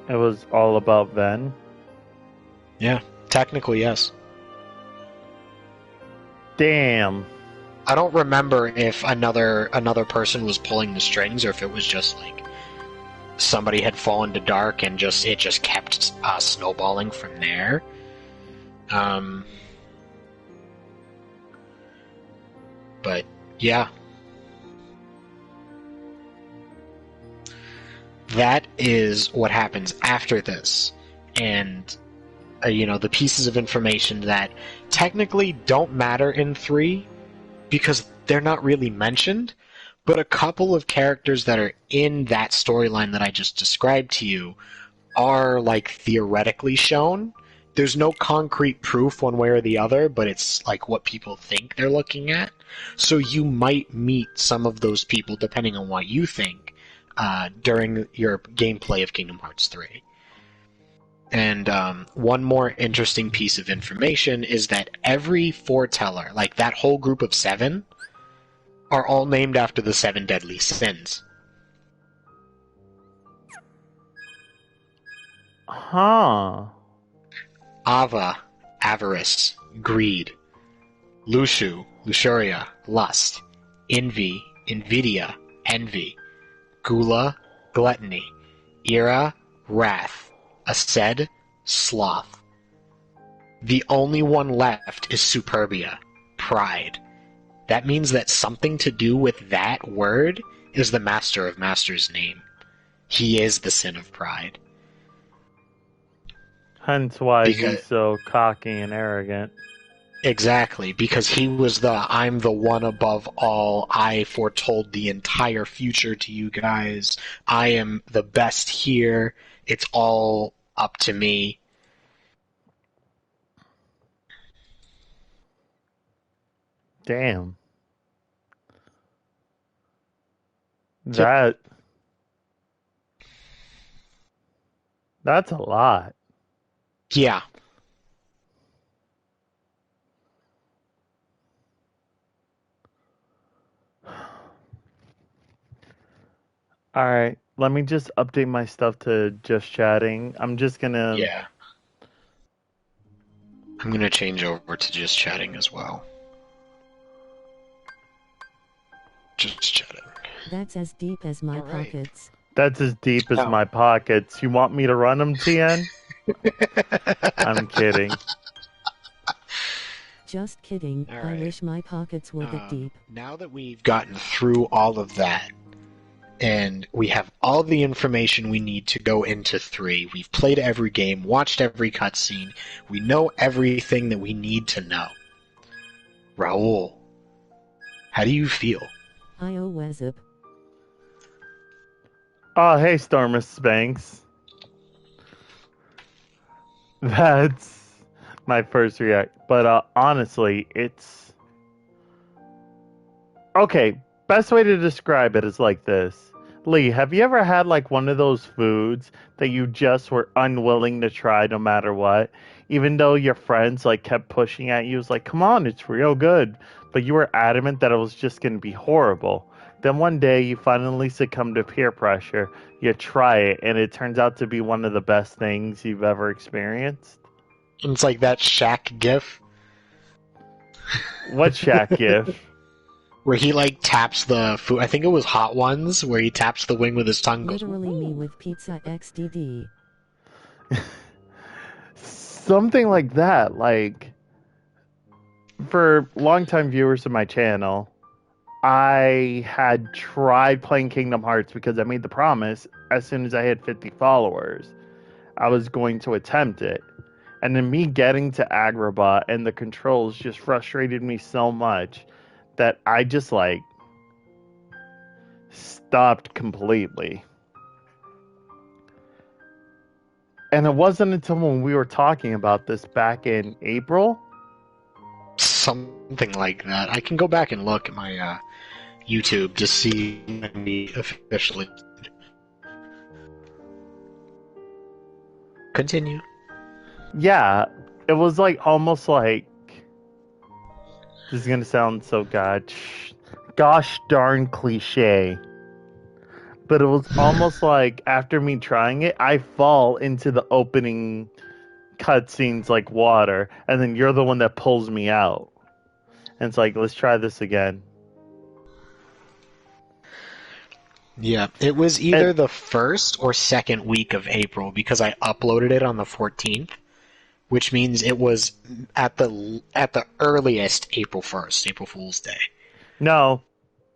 It was all about Ven? Yeah, technically, yes. Damn. I don't remember if another person was pulling the strings or if it was just like somebody had fallen to dark and it just kept snowballing from there. But yeah, that is what happens after this, and the pieces of information that technically don't matter in 3 because they're not really mentioned, but a couple of characters that are in that storyline that I just described to you are theoretically shown. There's no concrete proof one way or the other, but it's what people think they're looking at. So you might meet some of those people depending on what you think during your gameplay of Kingdom Hearts 3. And one more interesting piece of information is that every foreteller, that whole group of 7, are all named after the 7 deadly sins. Huh. Ava, avarice, greed. Lushu, luxuria, lust. Envy, invidia, envy. Gula, gluttony. Ira, wrath. Ased, sloth. The only one left is superbia, pride. That means that something to do with that word is the Master of Masters' name. He is the sin of pride. Hence why he's so cocky and arrogant. Exactly, because he was I'm the one above all, I foretold the entire future to you guys, I am the best here, it's all up to me. Damn. That's a lot. Yeah. All right, let me just update my stuff to just chatting. I'm just gonna. Yeah. I'm gonna change over to just chatting as well. Just chatting. That's as deep as my pockets. That's as deep as Oh. my pockets. You want me to run them, TN? I'm kidding. Just kidding. All I right. wish my pockets were that deep. Now that we've gotten through all of that, and we have all the information we need to go into 3, we've played every game, watched every cutscene, we know everything that we need to know. Raul, how do you feel? Io Wezip. Oh, hey, Stormus Spanks. That's my first react. But honestly, it's... Okay, best way to describe it is like this. Lee, have you ever had like one of those foods that you just were unwilling to try no matter what? Even though your friends like kept pushing at you, it was like, come on, it's real good. But you were adamant that it was just going to be horrible. Then one day you finally succumb to peer pressure, you try it, and it turns out to be one of the best things you've ever experienced. It's like that Shaq gif. What Shaq gif? Where he like taps the food. I think it was Hot Ones, where he taps the wing with his tongue. Goes, Literally me with pizza XDD. Something like that. Like, for longtime viewers of my channel, I had tried playing Kingdom Hearts because I made the promise as soon as I had 50 followers, I was going to attempt it. And then me getting to Agrabah and the controls just frustrated me so much that I just like stopped completely. And it wasn't until when we were talking about this back in April. Something like that. I can go back and look at my YouTube to see when we officially. Continue. Yeah, it was like almost like, this is gonna sound so gosh darn cliche, but it was almost like after me trying it, I fall into the opening cutscenes like water, and then you're the one that pulls me out. And it's like, let's try this again. Yeah, it was either the first or second week of April because I uploaded it on the 14th, which means it was at the earliest April 1st, April Fool's Day. No,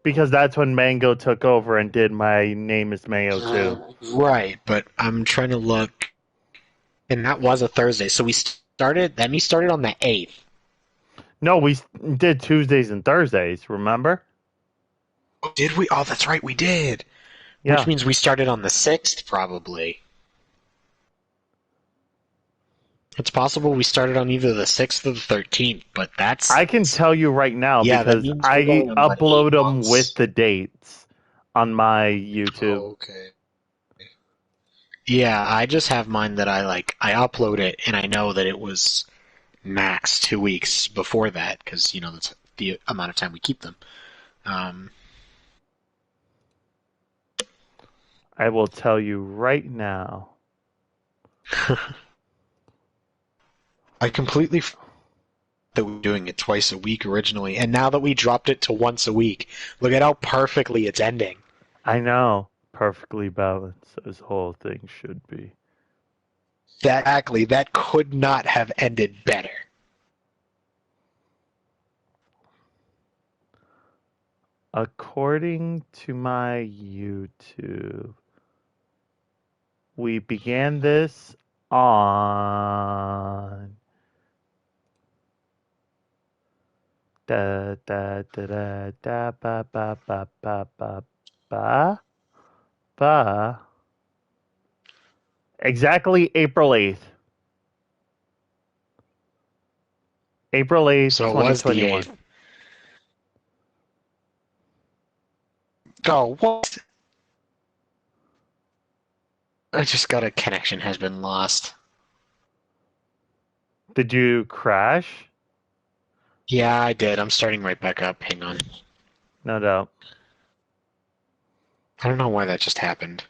because that's when Mango took over and did My Name is Mayo too. Right, but I'm trying to look, and that was a Thursday, so we started on the 8th. No, we did Tuesdays and Thursdays, remember? Oh, did we? Oh, that's right, we did. Yeah. Which means we started on the 6th, probably. It's possible we started on either the 6th or the 13th, but that's... I can tell you right now because I upload them with the dates on my YouTube. Oh, okay. Yeah, I just have mine that I upload it, and I know that it was max 2 weeks before that, because, that's the amount of time we keep them. I will tell you right now. I completely that we were doing it twice a week originally, and now that we dropped it to once a week, look at how perfectly it's ending. I know. Perfectly balanced, as the whole thing should be. Exactly. That could not have ended better. According to my YouTube, we began this on da da da da da ba ba ba ba ba ba ba exactly April 8th. April 8th, so 2021. Was the 8th. Oh, what? I just got a connection has been lost. Did you crash? Yeah, I did. I'm starting right back up. Hang on. No doubt. I don't know why that just happened.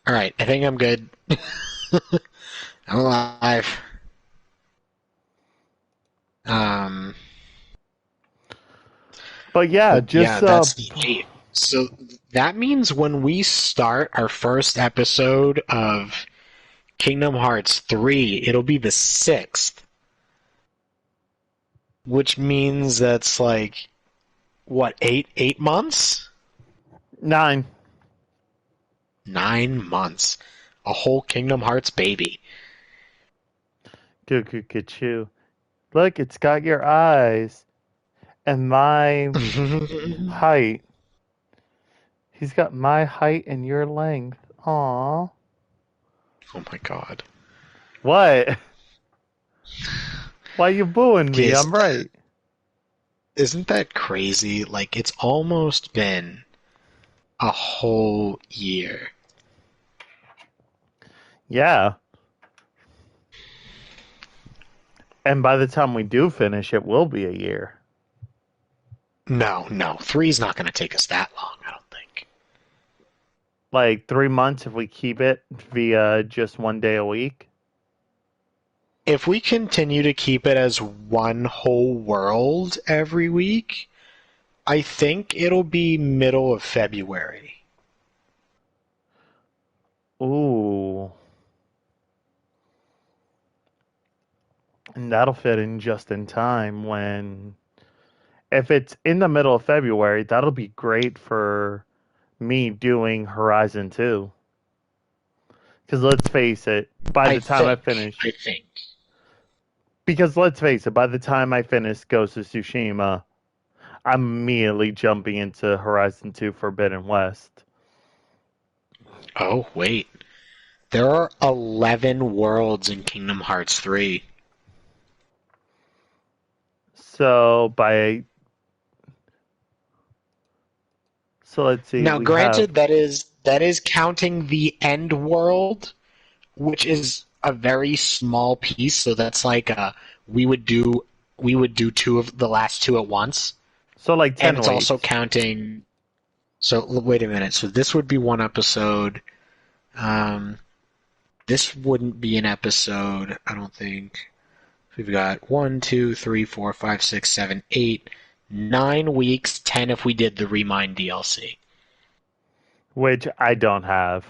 Alright, I think I'm good. I'm alive. Um, But yeah, just that's the 8th. So that means when we start our first episode of Kingdom Hearts 3, it'll be the 6th. Which means that's like, what, 8 months? 9. 9 months. A whole Kingdom Hearts baby. Goo. Look, it's got your eyes and my height. He's got my height and your length. Aww. Oh my god. What? Why you booing me? I'm right. Isn't that crazy? Like, it's almost been a whole year. Yeah. And by the time we do finish, it will be a year. No. 3's not going to take us that long, I don't think. Like 3 months if we keep it via just 1 day a week? If we continue to keep it as one whole world every week, I think it'll be middle of February. Ooh. And that'll fit in just in time when... If it's in the middle of February, that'll be great for me doing Horizon 2. Because let's face it, by the time I finish... I think. Because let's face it, by the time I finish Ghost of Tsushima, I'm immediately jumping into Horizon 2 Forbidden West. Oh, wait. There are 11 worlds in Kingdom Hearts 3. So let's see. Now, granted, that is counting the end world, which is a very small piece. So that's like we would do two of the last two at once. So like 10 and it's weeks. also counting. So wait a minute. So this would be one episode. This wouldn't be an episode, I don't think. We've got 1, 2, 3, 4, 5, 6, 7, 8, 9 weeks, 10 if we did the Remind DLC. Which I don't have.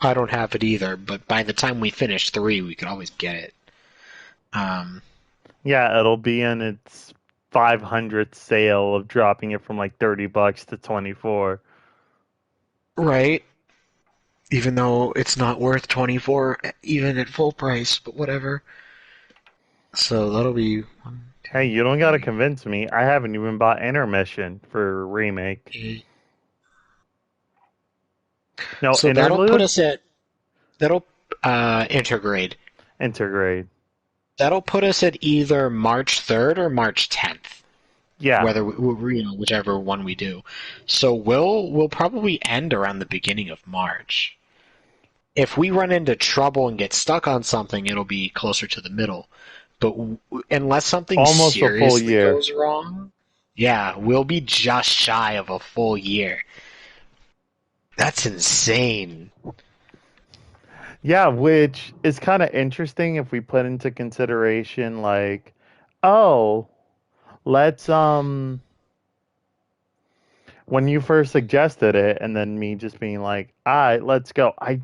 I don't have it either, but by the time we finish 3, we could always get it. Yeah, it'll be in its 500th sale of dropping it from like $30 to $24. Right. Even though it's not worth $24 even at full price, but whatever. So that'll be... Hey, you don't gotta convince me. I haven't even bought Intermission for Remake. No, so Interlude? that'll put us at... Intergrade. Intergrade. That'll put us at either March 3rd or March 10th. Yeah. Whichever one we do. So we'll probably end around the beginning of March. If we run into trouble and get stuck on something, it'll be closer to the middle. But unless something almost seriously goes wrong, yeah, we'll be just shy of a full year. That's insane. Yeah, which is kind of interesting if we put into consideration, like, oh, let's, when you first suggested it, and then me just being like, all right, let's go. I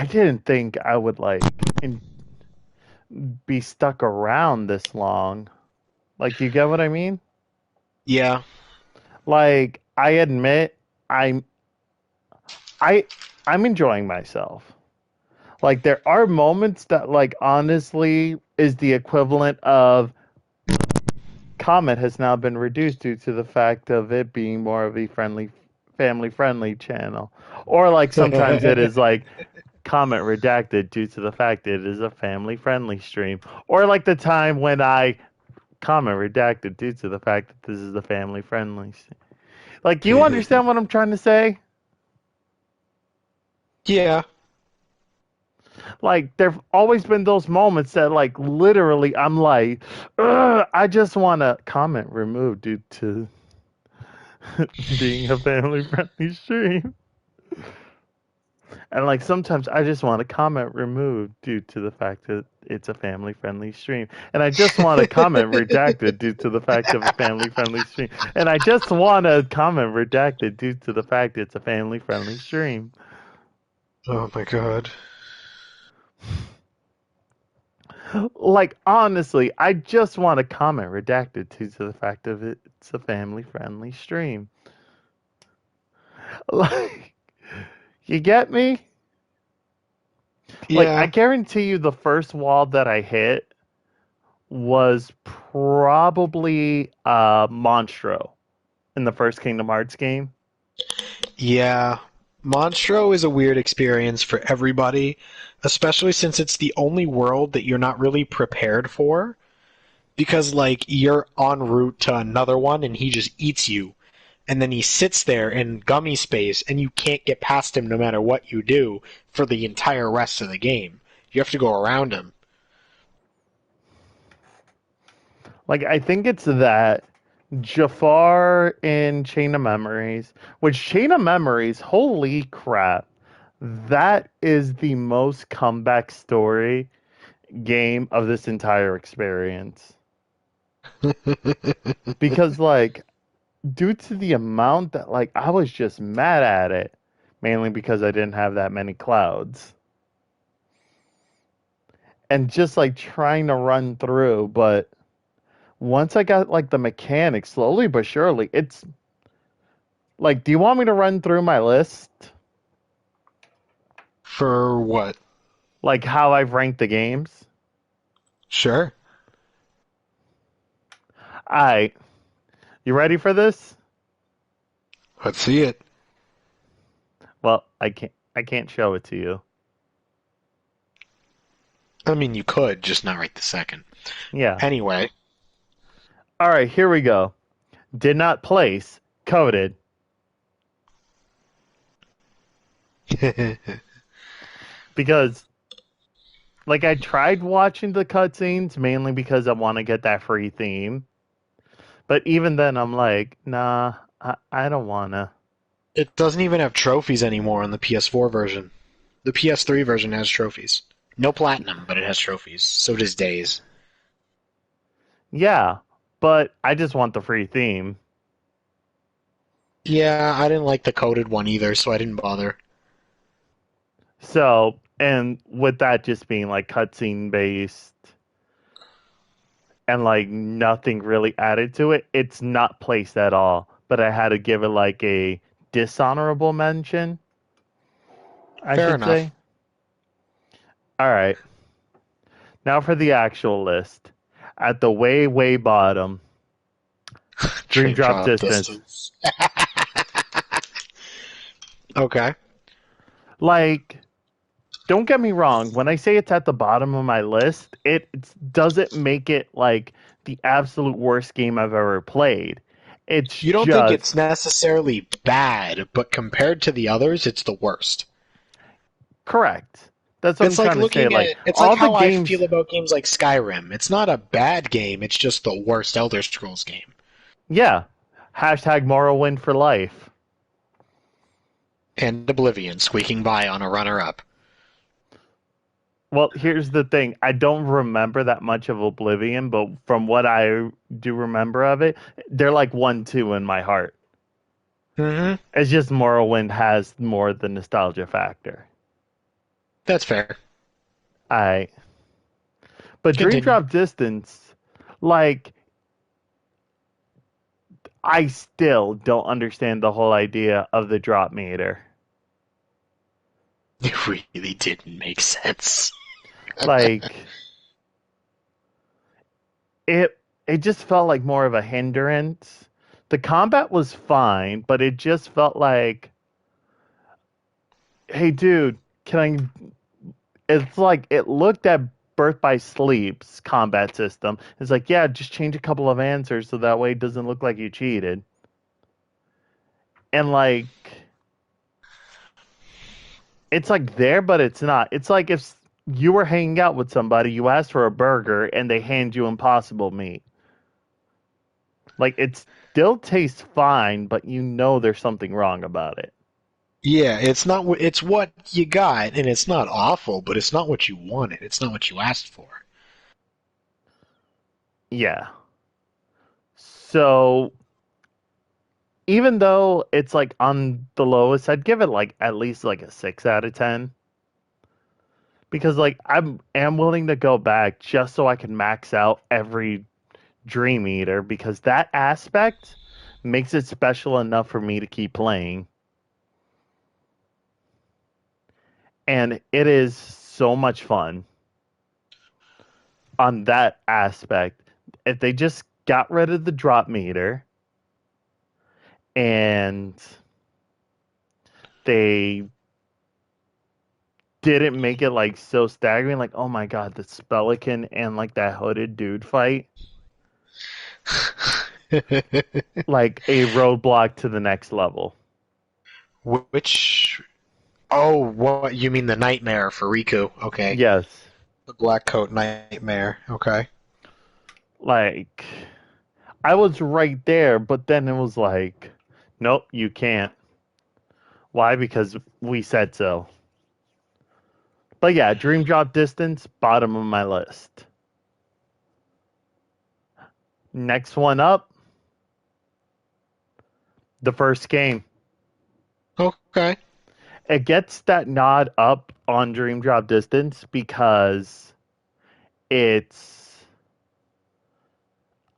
didn't think I would, like, be stuck around this long. Like, you get what I mean? Yeah. Like, I admit, I'm enjoying myself. Like, there are moments that, like, honestly is the equivalent of Comet has now been reduced due to the fact of it being more of a family-friendly channel. Or, like, sometimes it is, like, Comet redacted due to the fact that it is a family-friendly stream. Or, like, the time when I comment redacted due to the fact that this is a family friendly. Like, you understand what I'm trying to say? Yeah. Like, there've always been those moments that, like, literally, I'm like, ugh, I just want a comment removed due to being a family friendly stream. And like sometimes I just want a comment removed due to the fact that it's a family friendly stream. And I just want a comment redacted due to the fact of a family friendly stream. And I just want a comment redacted due to the fact it's a family friendly stream. Oh my god. Like honestly, I just want a comment redacted due to the fact of it's a family friendly stream. Like, you get me? Like, I Yeah. guarantee you the first wall that I hit was probably Monstro in the first Kingdom Hearts game. Yeah. Monstro is a weird experience for everybody, especially since it's the only world that you're not really prepared for. Because, like, you're en route to another one and he just eats you. And then he sits there in gummy space and you can't get past him no matter what you do for the entire rest of the game. You have to go around him. Like, I think it's that Jafar in Chain of Memories, which Chain of Memories, holy crap, that is the most comeback story game of this entire experience. Because, like, due to the amount that, like, I was just mad at it, mainly because I didn't have that many clouds. And just, like, trying to run through, but once I got, like, the mechanics, slowly but surely, it's like, do you want me to run through my list? For what? Like, how I've ranked the games? Sure. Alright. You ready for this? Let's see it. Well, I can't show it to you. I mean, you could, just not right this second. Yeah. Anyway. Alright, here we go. Did not place, coded. Because, like, I tried watching the cutscenes mainly because I want to get that free theme. But even then, I'm like, nah, I don't want to. It doesn't even have trophies anymore on the PS4 version. The PS3 version has trophies. No platinum, but it has trophies. So does Days. Yeah, but I just want the free theme. Yeah, I didn't like the coded one either, so I didn't bother. So, and with that just being like cutscene based and like nothing really added to it, it's not placed at all. But I had to give it like a dishonorable mention, I Fair should enough. say. All right. Now for the actual list. At the way, way bottom, Dream Drop Distance. Okay. Like, don't get me wrong. When I say it's at the bottom of my list, it doesn't make it like the absolute worst game I've ever played. It's You don't just, think it's necessarily bad, but compared to the others, it's the worst. correct. That's what It's I'm like trying to say. looking Like at it's all like the how I games, feel about games like Skyrim. It's not a bad game, it's just the worst Elder Scrolls game. yeah. Hashtag Morrowind for life. And Oblivion squeaking by on a runner-up. Well, here's the thing. I don't remember that much of Oblivion, but from what I do remember of it, they're like 1-2 in my heart. Mm-hmm. It's just Morrowind has more the nostalgia factor. That's fair. But Continue. Dream Drop Distance, like, I still don't understand the whole idea of the drop meter. It really didn't make sense. Like, it just felt like more of a hindrance. The combat was fine, but it just felt like, hey, dude, can I? It's like it looked at Birth by Sleep's combat system. It's like, yeah, just change a couple of answers so that way it doesn't look like you cheated. And like, it's like there, but it's not. It's like if you were hanging out with somebody, you asked for a burger, and they hand you Impossible Meat. Like, it still tastes fine, but you know there's something wrong about it. Yeah, it's not. It's what you got, and it's not awful, but it's not what you wanted. It's not what you asked for. Yeah. So even though it's like on the lowest, I'd give it like at least like a 6 out of 10. Because like am willing to go back just so I can max out every Dream Eater because that aspect makes it special enough for me to keep playing. And it is so much fun on that aspect. If they just got rid of the drop meter and they didn't make it like so staggering, like, oh my god, the Spelican and like that hooded dude fight. Like a roadblock to the next level. Which? Oh, what you mean the nightmare for Riku? Okay. Yes. The black coat nightmare. Okay. Like, I was right there, but then it was like, nope, you can't. Why? Because we said so. But yeah, Dream Drop Distance, bottom of my list. Next one up, the first game. Okay. It gets that nod up on Dream Drop Distance because it's.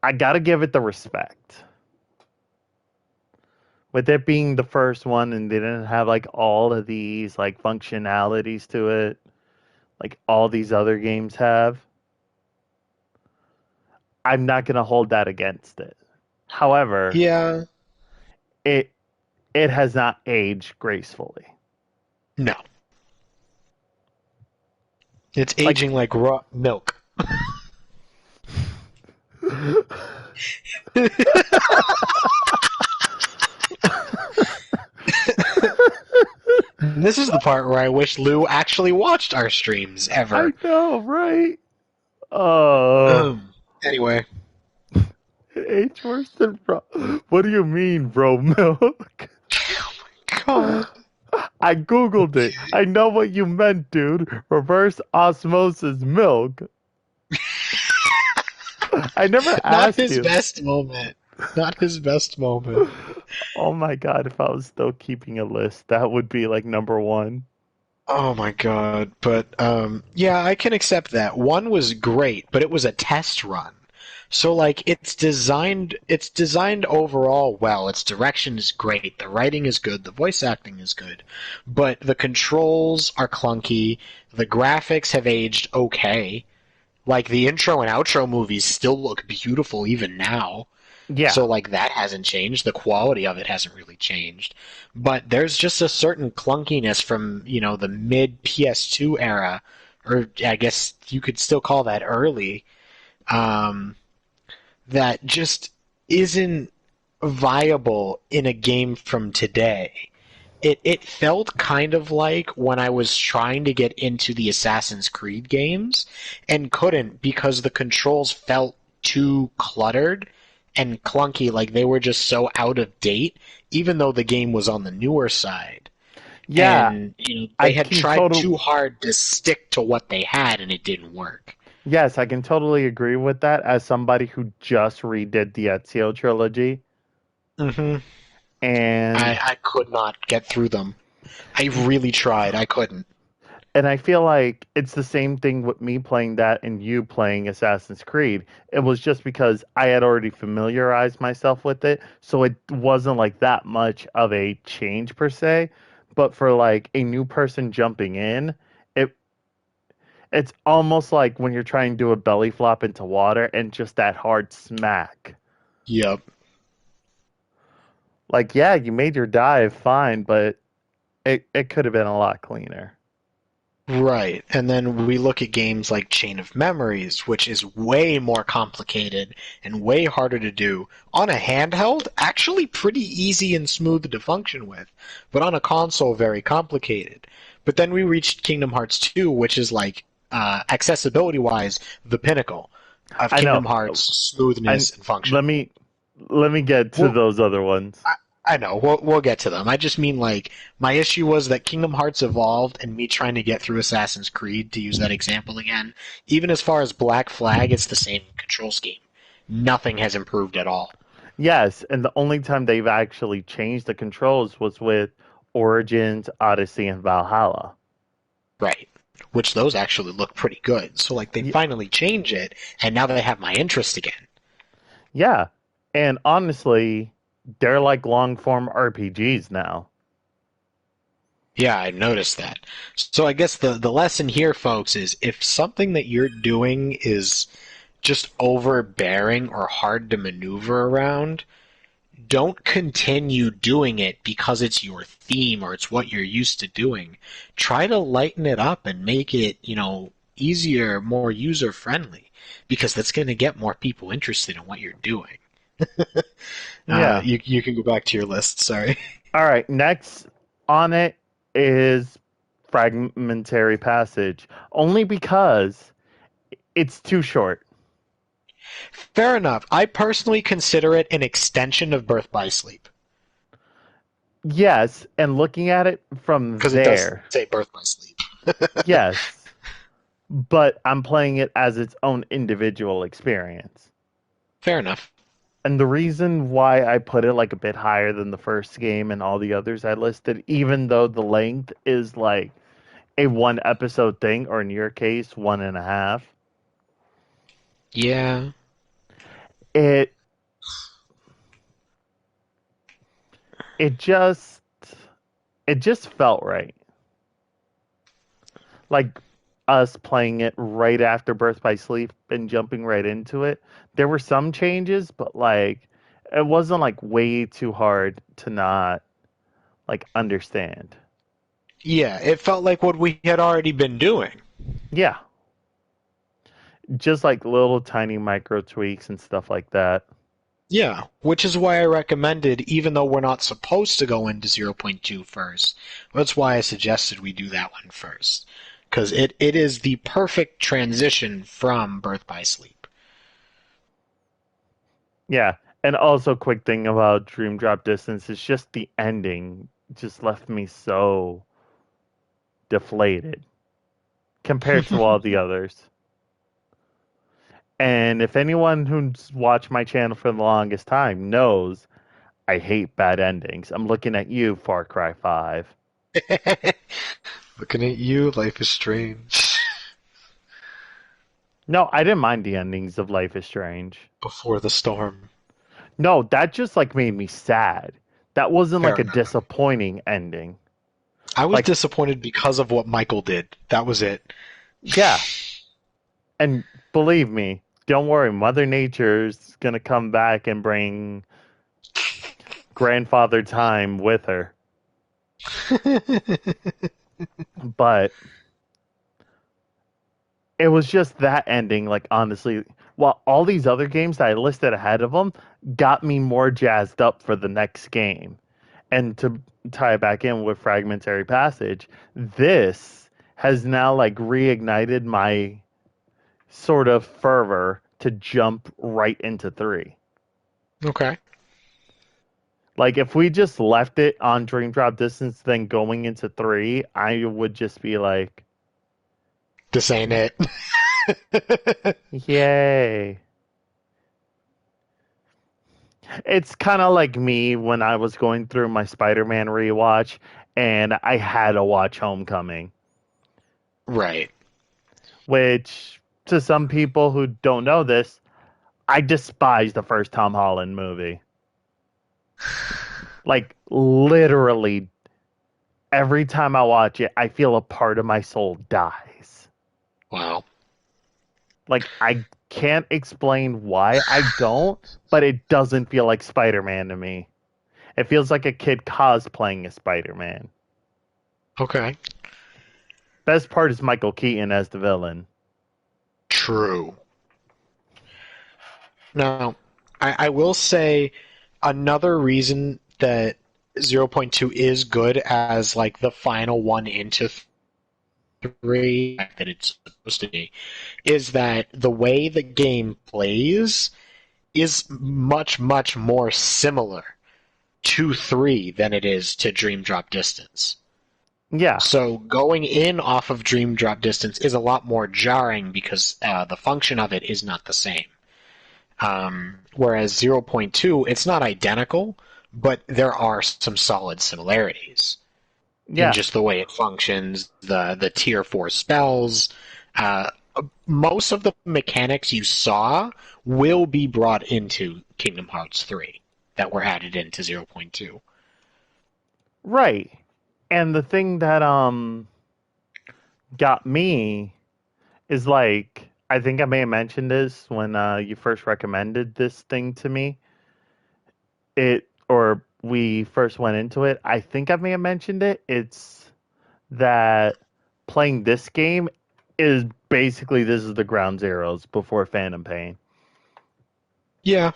I gotta give it the respect. With it being the first one and they didn't have like all of these like functionalities to it, like all these other games have, I'm not gonna hold that against it. However, yeah, it has not aged gracefully. No. It's aging like raw milk. This is the part where I wish Lou actually watched our streams ever. I know, right? Oh. Anyway. It aged worse than raw. What do you mean, raw milk? Oh my god. I googled it. I know what you meant, dude. Reverse osmosis milk. I never asked Not his you. best moment. Not his best moment. Oh my god, if I was still keeping a list, that would be like number one. Oh my god. But yeah, I can accept that. One was great, but it was a test run. So like it's designed overall well. Its direction is great, the writing is good, the voice acting is good. But the controls are clunky, the graphics have aged okay. Like the intro and outro movies still look beautiful even now. Yeah. So like that hasn't changed. The quality of it hasn't really changed. But there's just a certain clunkiness from, the mid PS2 era, or I guess you could still call that early, that just isn't viable in a game from today. It felt kind of like when I was trying to get into the Assassin's Creed games and couldn't because the controls felt too cluttered and clunky, like they were just so out of date, even though the game was on the newer side. Yeah. And they had tried too hard to stick to what they had and it didn't work. Yes, I can totally agree with that as somebody who just redid the Ezio trilogy. Mm-hmm. And I could not get through them. I really tried. I couldn't. And I feel like it's the same thing with me playing that and you playing Assassin's Creed. It was just because I had already familiarized myself with it, so it wasn't like that much of a change per se. But for like a new person jumping in, it's almost like when you're trying to do a belly flop into water and just that hard smack. Yep. Like, yeah, you made your dive fine, but it could have been a lot cleaner. Right. And then we look at games like Chain of Memories, which is way more complicated and way harder to do. On a handheld, actually pretty easy and smooth to function with, but on a console, very complicated. But then we reached Kingdom Hearts 2, which is like, accessibility-wise, the pinnacle of I know. Kingdom Hearts smoothness and function. Let me get to Well, those other ones. I know. We'll get to them. I just mean like my issue was that Kingdom Hearts evolved, and me trying to get through Assassin's Creed, to use that example again. Even as far as Black Flag, it's the same control scheme. Nothing has improved at all. Yes, and the only time they've actually changed the controls was with Origins, Odyssey, and Valhalla. Right. Which those actually look pretty good. So like they finally change it, and now they have my interest again. Yeah, and honestly, they're like long form RPGs now. Yeah, I noticed that. So I guess the lesson here, folks, is if something that you're doing is just overbearing or hard to maneuver around, don't continue doing it because it's your theme or it's what you're used to doing. Try to lighten it up and make it, easier, more user friendly, because that's going to get more people interested in what you're doing. Yeah. You can go back to your list. Sorry. All right. Next on it is Fragmentary Passage, only because it's too short. Fair enough. I personally consider it an extension of Birth by Sleep. Yes, and looking at it from because there, it does say Birth by Sleep. yes, but I'm playing it as its own individual experience. Fair enough. And the reason why I put it like a bit higher than the first game and all the others I listed, even though the length is like a 1 episode thing, or in your case, 1.5. Yeah. It just felt right. Like us playing it right after Birth by Sleep and jumping right into it. There were some changes, but like it wasn't like way too hard to not like understand. Yeah, it felt like what we had already been doing. Yeah. Just like little tiny micro tweaks and stuff like that. Yeah, which is why I recommended, even though we're not supposed to go into 0.2 first, that's why I suggested we do that one first. Because it is the perfect transition from Birth by Sleep. Yeah, and also quick thing about Dream Drop Distance is just the ending just left me so deflated compared to all the others. And if anyone who's watched my channel for the longest time knows, I hate bad endings. I'm looking at you, Far Cry 5. Looking at you, Life is Strange. No, I didn't mind the endings of Life is Strange. Before the Storm. No, that just like made me sad. That wasn't Fair like a enough. disappointing ending. I was disappointed because of what Michael did. That was it. Yeah. And believe me, don't worry, Mother Nature's gonna come back and bring Grandfather Time with her. But it was just that ending, like honestly, while all these other games that I listed ahead of them got me more jazzed up for the next game. And to tie it back in with Fragmentary Passage, this has now like reignited my sort of fervor to jump right into 3. Okay. Like if we just left it on Dream Drop Distance, then going into 3, I would just be like, this ain't it. Yay. It's kind of like me when I was going through my Spider-Man rewatch and I had to watch Homecoming. Right. Which, to some people who don't know this, I despise the first Tom Holland movie. Like, literally, every time I watch it, I feel a part of my soul dies. Wow. Like, I can't explain why I don't, but it doesn't feel like Spider-Man to me. It feels like a kid cosplaying as Spider-Man. Okay. Best part is Michael Keaton as the villain. True. Now, I will say another reason that 0.2 is good as like the final one into 3 that it's supposed to be is that the way the game plays is much, much more similar to 3 than it is to Dream Drop Distance. Yeah. So going in off of Dream Drop Distance is a lot more jarring because the function of it is not the same. Whereas 0.2, it's not identical, but there are some solid similarities in just the way it functions, the tier 4 spells. Most of the mechanics you saw will be brought into Kingdom Hearts 3 that were added into 0.2. Right. And the thing that got me is like, I think I may have mentioned this when you first recommended this thing to me. Or we first went into it. I think I may have mentioned it. It's that playing this game is basically this is the ground zeros before Phantom Pain. Yeah.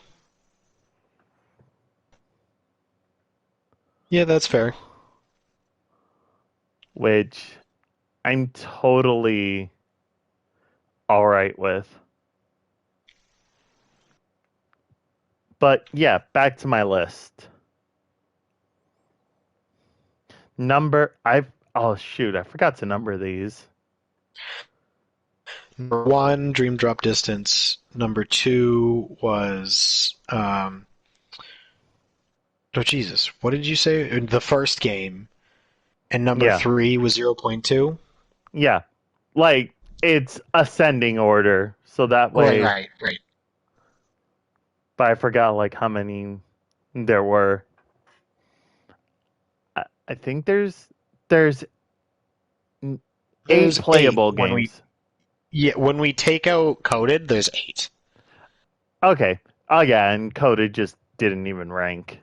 Yeah, that's fair. Which I'm totally all right with. But yeah, back to my list. Oh shoot, I forgot to number these. Number 1, Dream Drop Distance. Number 2 was oh Jesus, what did you say? The first game. And number 3 was 0.2? Yeah. Like it's ascending order, so that way. Right. But I forgot like how many there were. I think there's 8 playable games. When we take out Coded, there's 8. Okay. Oh yeah, and Coded just didn't even rank.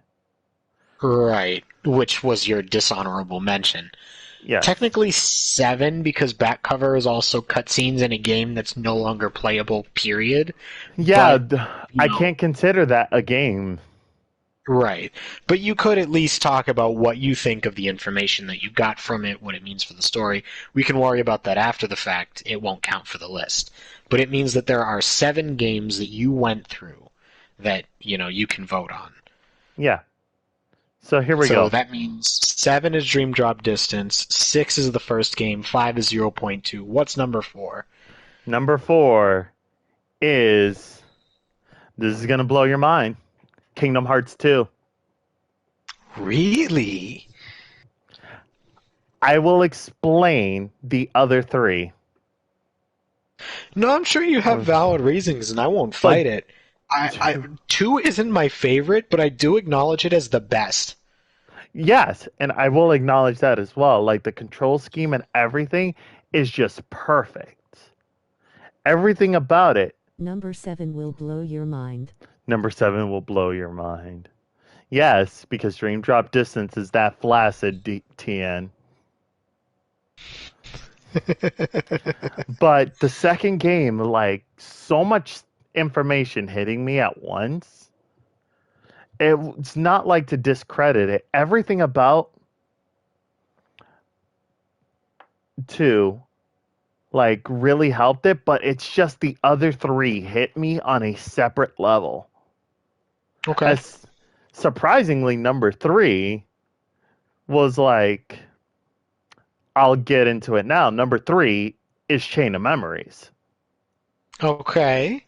Right, which was your dishonorable mention. Yeah. Technically 7 because back cover is also cutscenes in a game that's no longer playable, period. Yeah, I can't consider that a game. Right. But you could at least talk about what you think of the information that you got from it, what it means for the story. We can worry about that after the fact. It won't count for the list. But it means that there are 7 games that you went through that, you can vote on. Yeah. So here we go. So that means 7 is Dream Drop Distance, 6 is the first game, 5 is 0.2. What's number 4? Number 4 is... This is going to blow your mind. Kingdom Hearts 2. Really? I will explain the other 3. No, I'm sure you have valid reasons, and I won't fight it. 2 isn't my favorite, but I do acknowledge it as the best. Yes, and I will acknowledge that as well. Like, the control scheme and everything is just perfect. Everything about it. Number 7 will blow your mind. Number 7 will blow your mind. Yes, because Dream Drop Distance is that flaccid, TN. But the second game, like, so much information hitting me at once. It's not like to discredit it. Everything about 2, like, really helped it, but it's just the other 3 hit me on a separate level. Okay. Surprisingly, number 3 was like, I'll get into it now. Number 3 is Chain of Memories. Okay.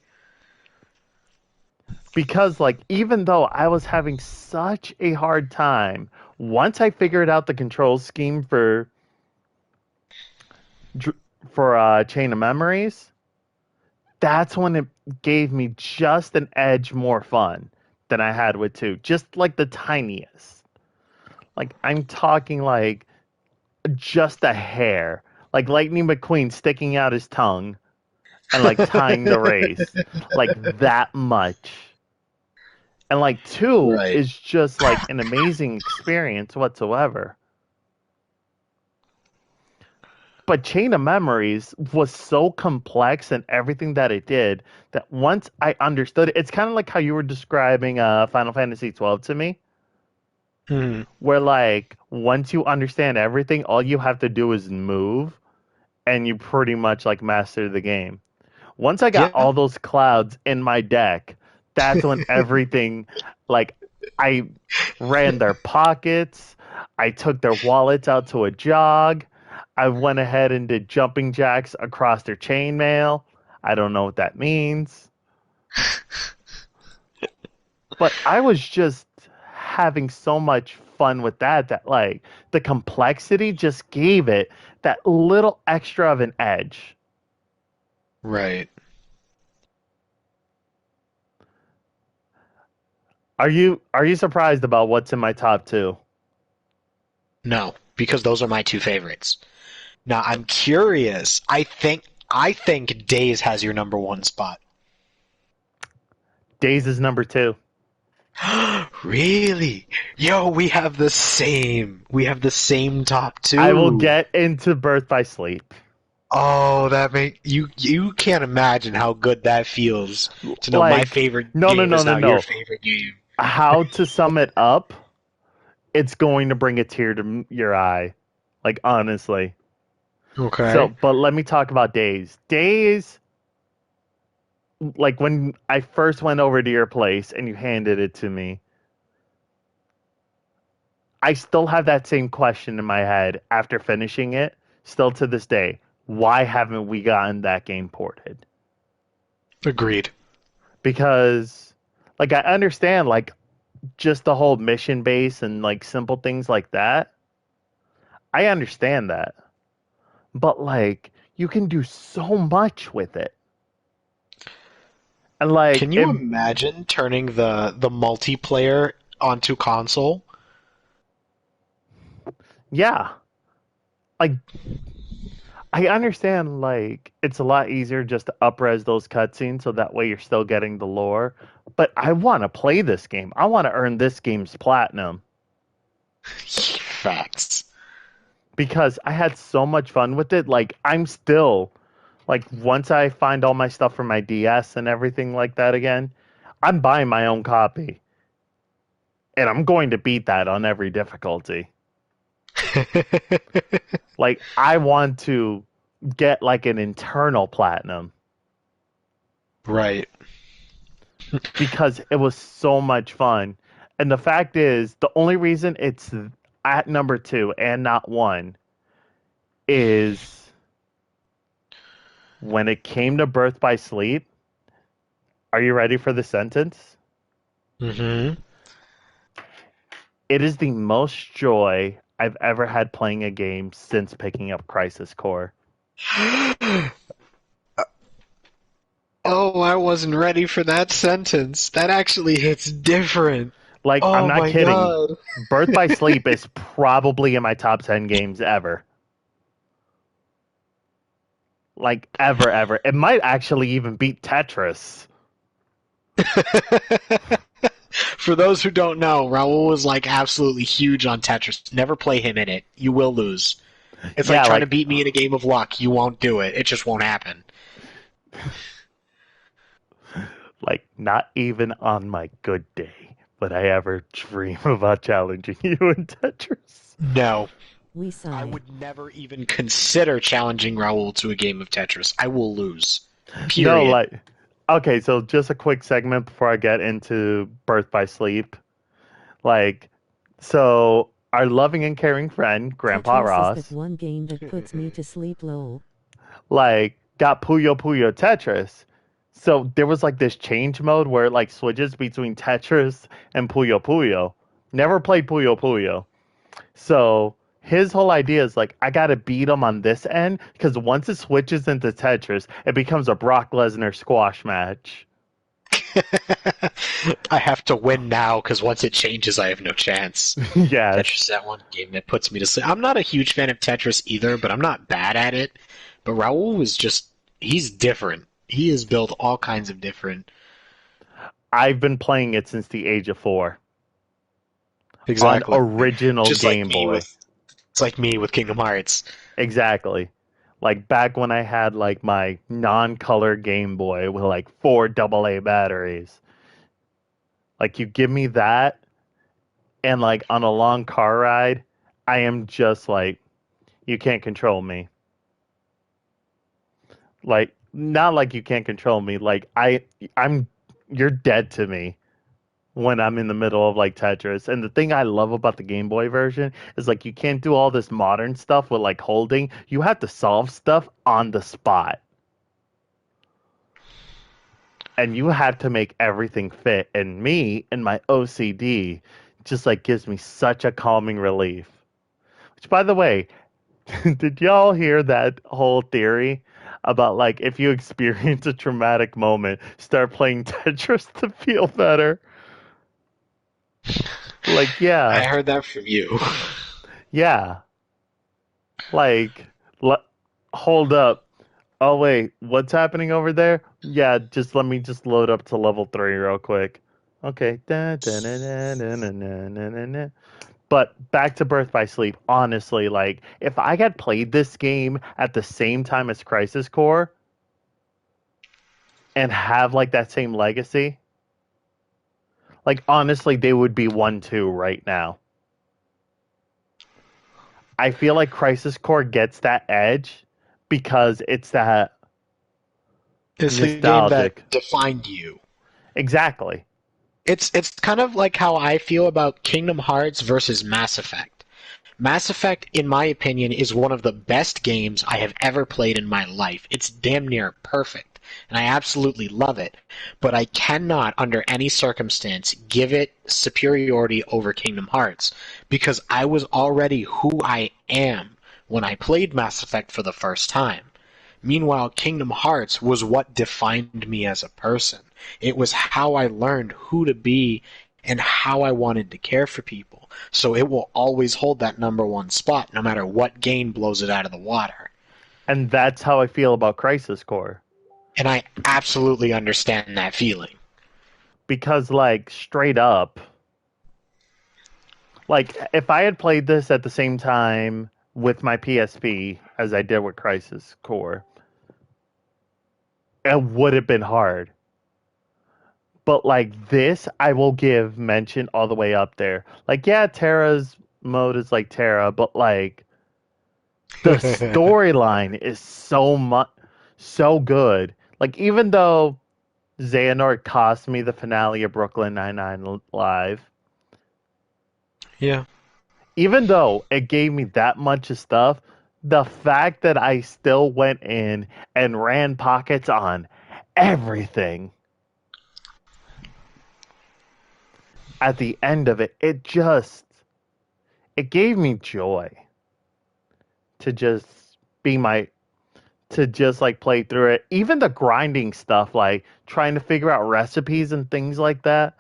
Because, like, even though I was having such a hard time, once I figured out the control scheme for Chain of Memories, that's when it gave me just an edge more fun than I had with 2. Just like the tiniest. Like, I'm talking like just a hair. Like Lightning McQueen sticking out his tongue and like tying the race. Like that much. And like 2 is just like an amazing experience whatsoever. But Chain of Memories was so complex and everything that it did that once I understood it, it's kind of like how you were describing Final Fantasy 12 to me, where like once you understand everything, all you have to do is move, and you pretty much like master the game. Once I got Yeah. all those clouds in my deck, that's when everything, like, I ran their pockets, I took their wallets out to a jog, I went ahead and did jumping jacks across their chainmail. I don't know what that means. But I was just having so much fun with that like the complexity just gave it that little extra of an edge. Right. Are you surprised about what's in my top 2? No, because those are my 2 favorites. Now I'm curious. I think Days has your number 1 spot. Days is number 2. Really? Yo, we have the same. We have the same top 2. I will get into Birth by Sleep. Oh, that make you can't imagine how good that feels to know my favorite game is now your favorite game. How to sum it up? It's going to bring a tear to your eye. Like, honestly. Okay. So, but let me talk about Days. Days, like when I first went over to your place and you handed it to me, I still have that same question in my head after finishing it, still to this day. Why haven't we gotten that game ported? Agreed. Because, like, I understand, like, just the whole mission base and, like, simple things like that. I understand that. But, like, you can do so much with it. And, like, can you imagine turning the multiplayer onto console? Yeah. Like, I understand, like, it's a lot easier just to up-res those cutscenes so that way you're still getting the lore. But I want to play this game. I want to earn this game's platinum. Facts. Because I had so much fun with it. Like, I'm still, like, once I find all my stuff from my DS and everything like that again, I'm buying my own copy. And I'm going to beat that on every difficulty. Like, I want to get, like, an internal platinum. Right. Because it was so much fun. And the fact is, the only reason it's at number 2 and not 1 is when it came to Birth by Sleep. Are you ready for the sentence? Mm-hmm. It is the most joy I've ever had playing a game since picking up Crisis Core. Oh, I wasn't ready for that sentence. That actually hits different. Like, oh, I'm not my kidding. God. Birth by Sleep is probably in my top 10 games ever. Like, ever. It might actually even beat Tetris. For those who don't know, Raul was like absolutely huge on Tetris. Never play him in it. You will lose. It's like trying to beat me in a game of luck. You won't do it. It just won't happen. Like, not even on my good day would I ever dream about challenging you in Tetris. No. We sigh. I would never even consider challenging Raul to a game of Tetris. I will lose. Period. No, like, okay, so just a quick segment before I get into Birth by Sleep. Like, so our loving and caring friend, Grandpa Tetris Ross, is that one game that puts me to sleep, lol. like, got Puyo Puyo Tetris. So there was like this change mode where it like switches between Tetris and Puyo Puyo. Never played Puyo Puyo. So his whole idea is like, I gotta beat him on this end, because once it switches into Tetris, it becomes a Brock Lesnar squash match. I have to win now, because once it changes, I have no chance. Yeah. Tetris is that one game that puts me to sleep. I'm not a huge fan of Tetris either, but I'm not bad at it. But Raul is just, he's different. He has built all kinds of different... I've been playing it since the age of 4. Exactly. On original just Game like Boy. It's like me with Kingdom Hearts. Exactly. Like back when I had like my non-color Game Boy with like 4 AA batteries. Like you give me that and like on a long car ride, I am just like you can't control me. Like not like you can't control me. Like I'm you're dead to me when I'm in the middle of like Tetris. And the thing I love about the Game Boy version is like you can't do all this modern stuff with like holding. You have to solve stuff on the spot. And you have to make everything fit. And me and my OCD just like gives me such a calming relief. Which by the way, did y'all hear that whole theory about like if you experience a traumatic moment, start playing Tetris to feel better? Like, I yeah, heard that from you. yeah. Like, hold up. Oh wait, what's happening over there? Yeah, just let me just load up to level 3 real quick. Okay. But back to Birth by Sleep. Honestly, like if I had played this game at the same time as Crisis Core and have like that same legacy, like honestly, they would be 1-2 right now. I feel like Crisis Core gets that edge because it's that It's the game that nostalgic. defined you. Exactly. It's kind of like how I feel about Kingdom Hearts versus Mass Effect. Mass Effect, in my opinion, is one of the best games I have ever played in my life. It's damn near perfect, and I absolutely love it. But I cannot, under any circumstance, give it superiority over Kingdom Hearts, because I was already who I am when I played Mass Effect for the first time. Meanwhile, Kingdom Hearts was what defined me as a person. It was how I learned who to be and how I wanted to care for people. So it will always hold that number one spot, no matter what game blows it out of the water. And that's how I feel about Crisis Core. And I absolutely understand that feeling. Because, like, straight up, like, if I had played this at the same time with my PSP as I did with Crisis Core, it would have been hard. But, like, this, I will give mention all the way up there. Like, yeah, Terra's mode is like Terra, but, like, the storyline is so good. Like, even though Xehanort cost me the finale of Brooklyn Nine-Nine Live, Yeah. even though it gave me that much of stuff, the fact that I still went in and ran pockets on everything at the end of it, it gave me joy to just be to just like play through it. Even the grinding stuff, like trying to figure out recipes and things like that,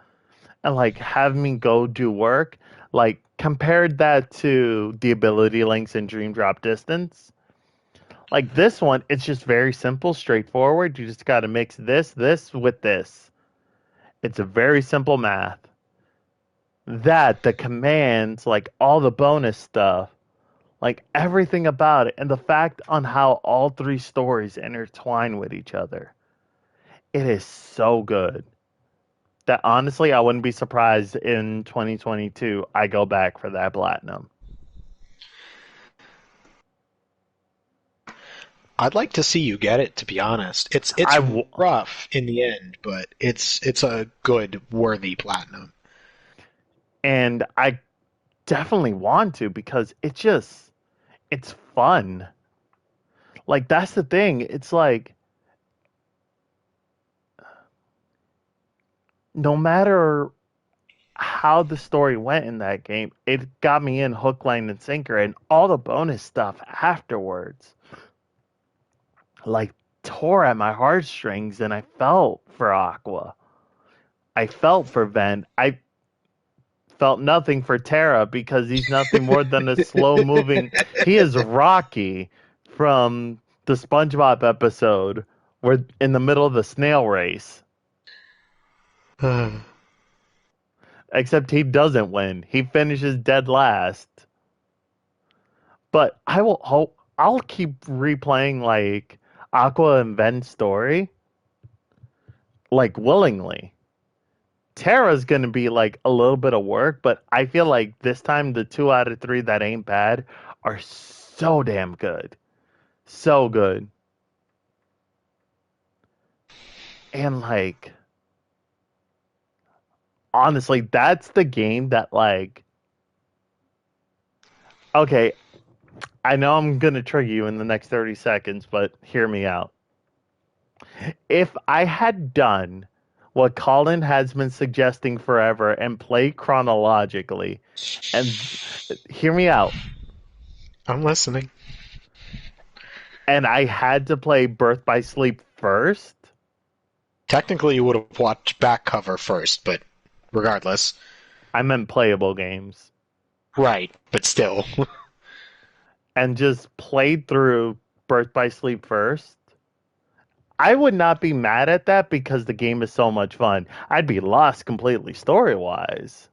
and like have me go do work, like compared that to the ability links in Dream Drop Distance. Like this one, it's just very simple, straightforward. You just got to mix this with this. It's a very simple math. That, the commands, like all the bonus stuff, like everything about it, and the fact on how all three stories intertwine with each other. It is so good that honestly, I wouldn't be surprised in 2022 I go back for that platinum. I'd like to see you get it, to be honest. It's rough in the end, but it's a good, worthy platinum. And I definitely want to because it's fun. Like that's the thing. It's like no matter how the story went in that game, it got me in hook, line, and sinker, and all the bonus stuff afterwards, like tore at my heartstrings, and I felt for Aqua. I felt for Ven. I felt nothing for Terra because he's nothing more than a slow moving. He is Rocky from the SpongeBob episode where in the middle of the snail race. Except he doesn't win. He finishes dead last. But I'll keep replaying like Aqua and Ven's story, like willingly. Terra's gonna be like a little bit of work, but I feel like this time the 2 out of 3 that ain't bad are so damn good. So good. And like honestly, that's the game that like okay, I know I'm gonna trigger you in the next 30 seconds, but hear me out. If I had done what Colin has been suggesting forever and played chronologically, and hear me out, I'm listening. and I had to play Birth by Sleep first, Technically, you would have watched back cover first, but regardless. I meant playable games, Right, but still. and just played through Birth by Sleep first, I would not be mad at that because the game is so much fun. I'd be lost completely story wise.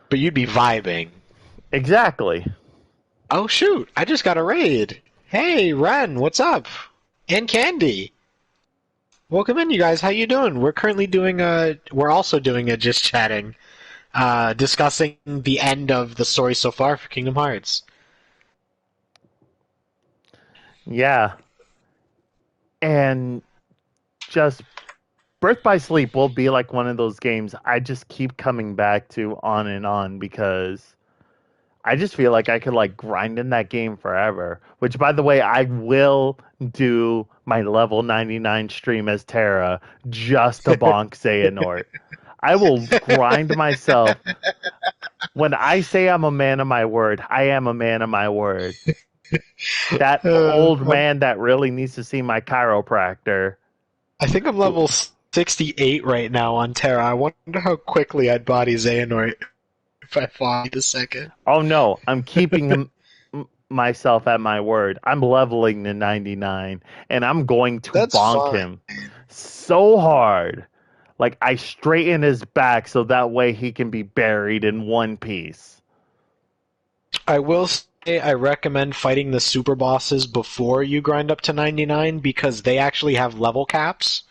But you'd be vibing. Exactly. Oh shoot, I just got a raid. Hey, Ren, what's up? And Candy. Welcome in, you guys. How you doing? We're also doing a just chatting, discussing the end of the story so far for Kingdom Hearts. Yeah. And just Birth by Sleep will be like one of those games I just keep coming back to on and on because I just feel like I could like grind in that game forever. Which, by the way, I will do my level 99 stream as Terra just to bonk Xehanort. I will grind myself. When I say I'm a man of my word, I am a man of my word. That old man that really needs to see my chiropractor. I think I'm level 68 right now on Terra. I wonder how quickly I'd body Xehanort if I fought a second. Oh no, I'm keeping myself at my word. I'm leveling to 99, and I'm going to bonk him so hard. Like, I straighten his back so that way he can be buried in one piece. I will say I recommend fighting the super bosses before you grind up to 99 because they actually have level caps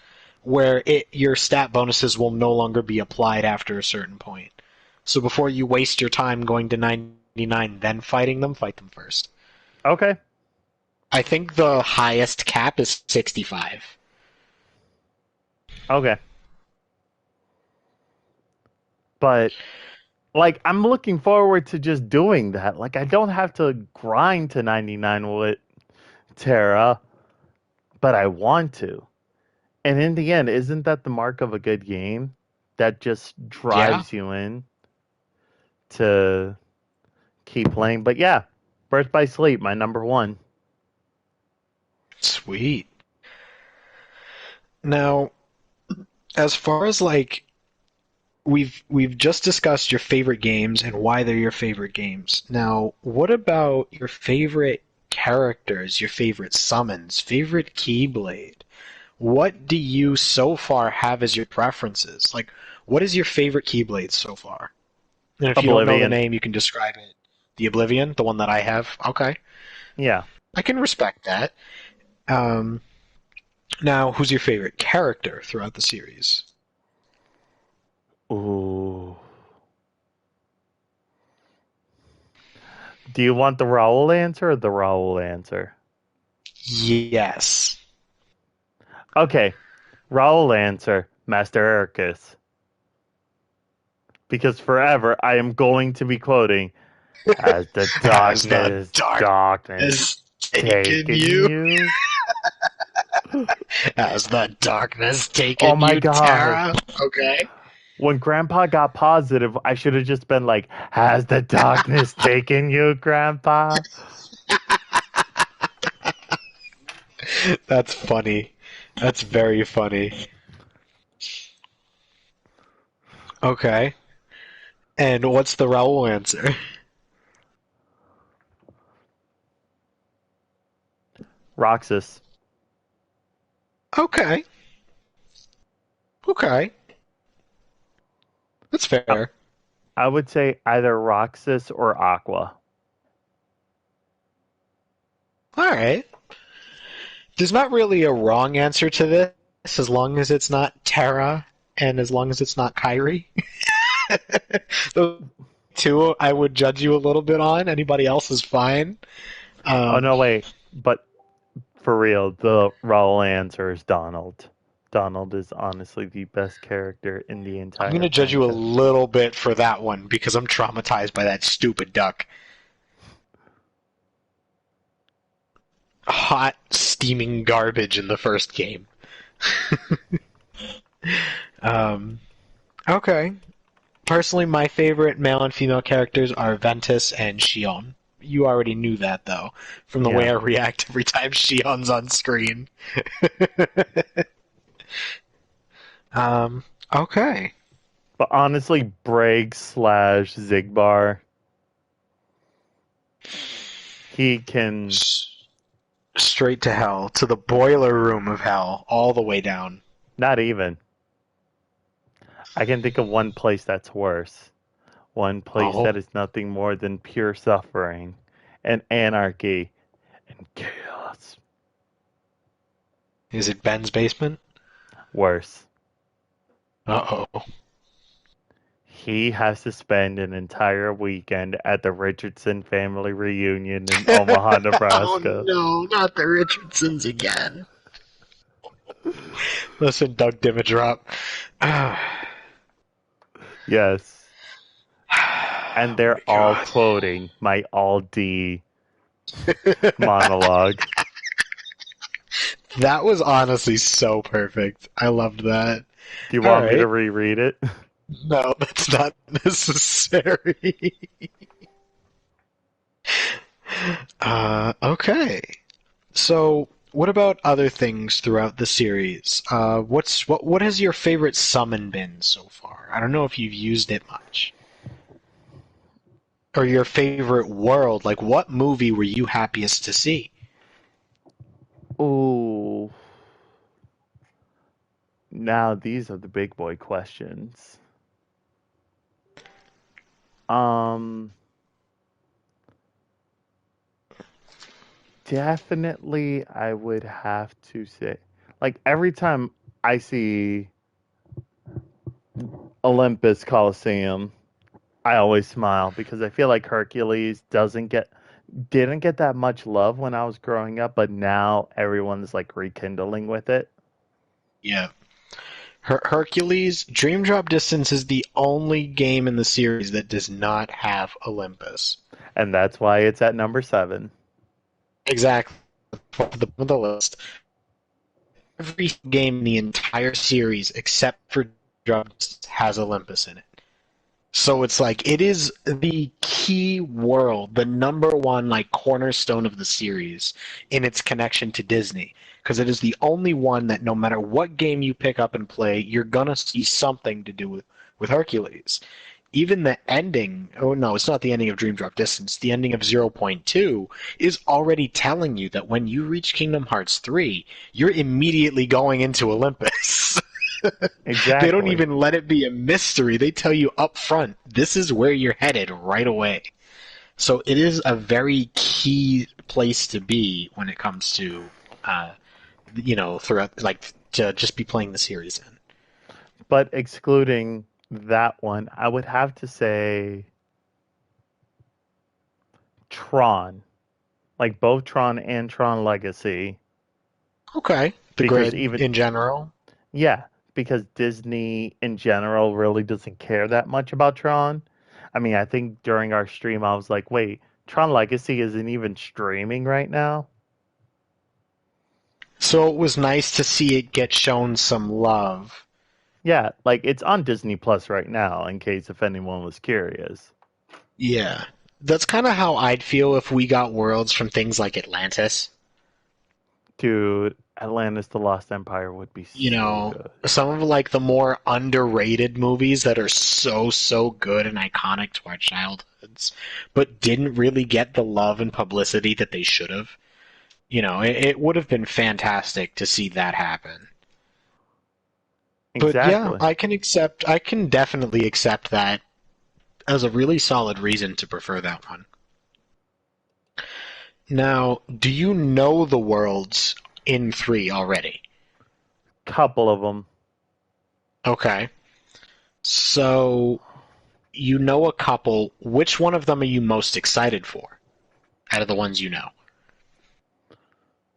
where your stat bonuses will no longer be applied after a certain point. So before you waste your time going to 99 then fight them first. Okay. I think the highest cap is 65. Okay. But like, I'm looking forward to just doing that. Like, I don't have to grind to 99 with Terra, but I want to. And in the end, isn't that the mark of a good game? That just drives you in to keep playing. But yeah, Birth by Sleep, my number one. Sweet. Now, as far as like we've just discussed your favorite games and why they're your favorite games. Now, what about your favorite characters, your favorite summons, favorite Keyblade? What do you so far have as your preferences? Like, what is your favorite Keyblade so far? And if you don't know the name, you can describe it. The Oblivion, the one that I have. Okay. Yeah. I can respect that. Now, who's your favorite character throughout the series? Ooh. Do you want the Raoul answer or the Raoul answer? Yes. Okay. Raoul answer, Master Ericus. Because forever I am going to be quoting as the darkness taken you. Has the darkness taken you, Tara? Okay. When Grandpa got positive, I should have just been like, has the darkness taken you, Grandpa? That's funny. That's very funny. Okay. And what's the Raoul answer? Roxas. Okay. Okay. That's fair. I would say either Roxas or Aqua. All right. There's not really a wrong answer to this, as long as it's not Terra and as long as it's not Kyrie. Those two, I would judge you a little bit on. Anybody else is fine. Oh no, wait. But for real, the raw answer is Donald. Donald is honestly the best character in the I'm entire going to judge you a franchise. little bit for that one because I'm traumatized by that stupid duck. Hot, steaming garbage in the first game. Okay. Personally, my favorite male and female characters are Ventus and Shion. You already knew that, though, from the way I react every time Shion's on screen. Okay. But honestly, Bragg / Zigbar, he can... Straight to hell, to the boiler room of hell, all the way down. Not even. I can think of one place that's worse. One place that is nothing more than pure suffering and anarchy and chaos. Is it Ben's basement? Worse. Uh-oh. He has to spend an entire weekend at the Richardson family reunion in Omaha, Nebraska. Oh no, not the Richardsons again. Listen, Doug Dimmadrop. Yes. And they're all quoting my all D monologue. That was honestly so perfect. I loved that. Do you want me to reread it? No, that's not necessary. Okay. So, what about other things throughout the series? What has your favorite summon been so far? I don't know if you've used it much. Or your favorite world, like what movie were you happiest to see? Ooh. Now these are the big boy questions. Definitely I would have to say, like every time I see Olympus Coliseum, I always smile because I feel like Hercules didn't get that much love when I was growing up, but now everyone's like rekindling with it. Yeah. Hercules, Dream Drop Distance is the only game in the series that does not have Olympus. And that's why it's at number 7. Exactly. The list. Every game in the entire series except for Drop Distance has Olympus in it. So it's like, it is the key world, the number one like cornerstone of the series in its connection to Disney. Because it is the only one that no matter what game you pick up and play, you're going to see something to do with Hercules. Even the ending, oh no, it's not the ending of Dream Drop Distance, the ending of 0.2 is already telling you that when you reach Kingdom Hearts 3, you're immediately going into Olympus. Exactly. They don't even let it be a mystery. They tell you up front, this is where you're headed right away. So it is a very key place to be when it comes to, throughout, like, to just be playing the series in. But excluding that one, I would have to say Tron. Like both Tron and Tron Legacy. Okay. The grid in general? Yeah, because Disney in general really doesn't care that much about Tron. I mean, I think during our stream I was like, wait, Tron Legacy isn't even streaming right now? So it was nice to see it get shown some love. Yeah, like it's on Disney Plus right now, in case if anyone was curious. Yeah. That's kind of how I'd feel if we got worlds from things like Atlantis. Dude, Atlantis the Lost Empire would be so good. Some of like the more underrated movies that are so good and iconic to our childhoods, but didn't really get the love and publicity that they should have. It would have been fantastic to see that happen. Exactly. But yeah, I can definitely accept that as a really solid reason to prefer that one. Now, do you know the worlds in 3 already? Couple of them. Okay. So, you know a couple. Which one of them are you most excited for out of the ones you know?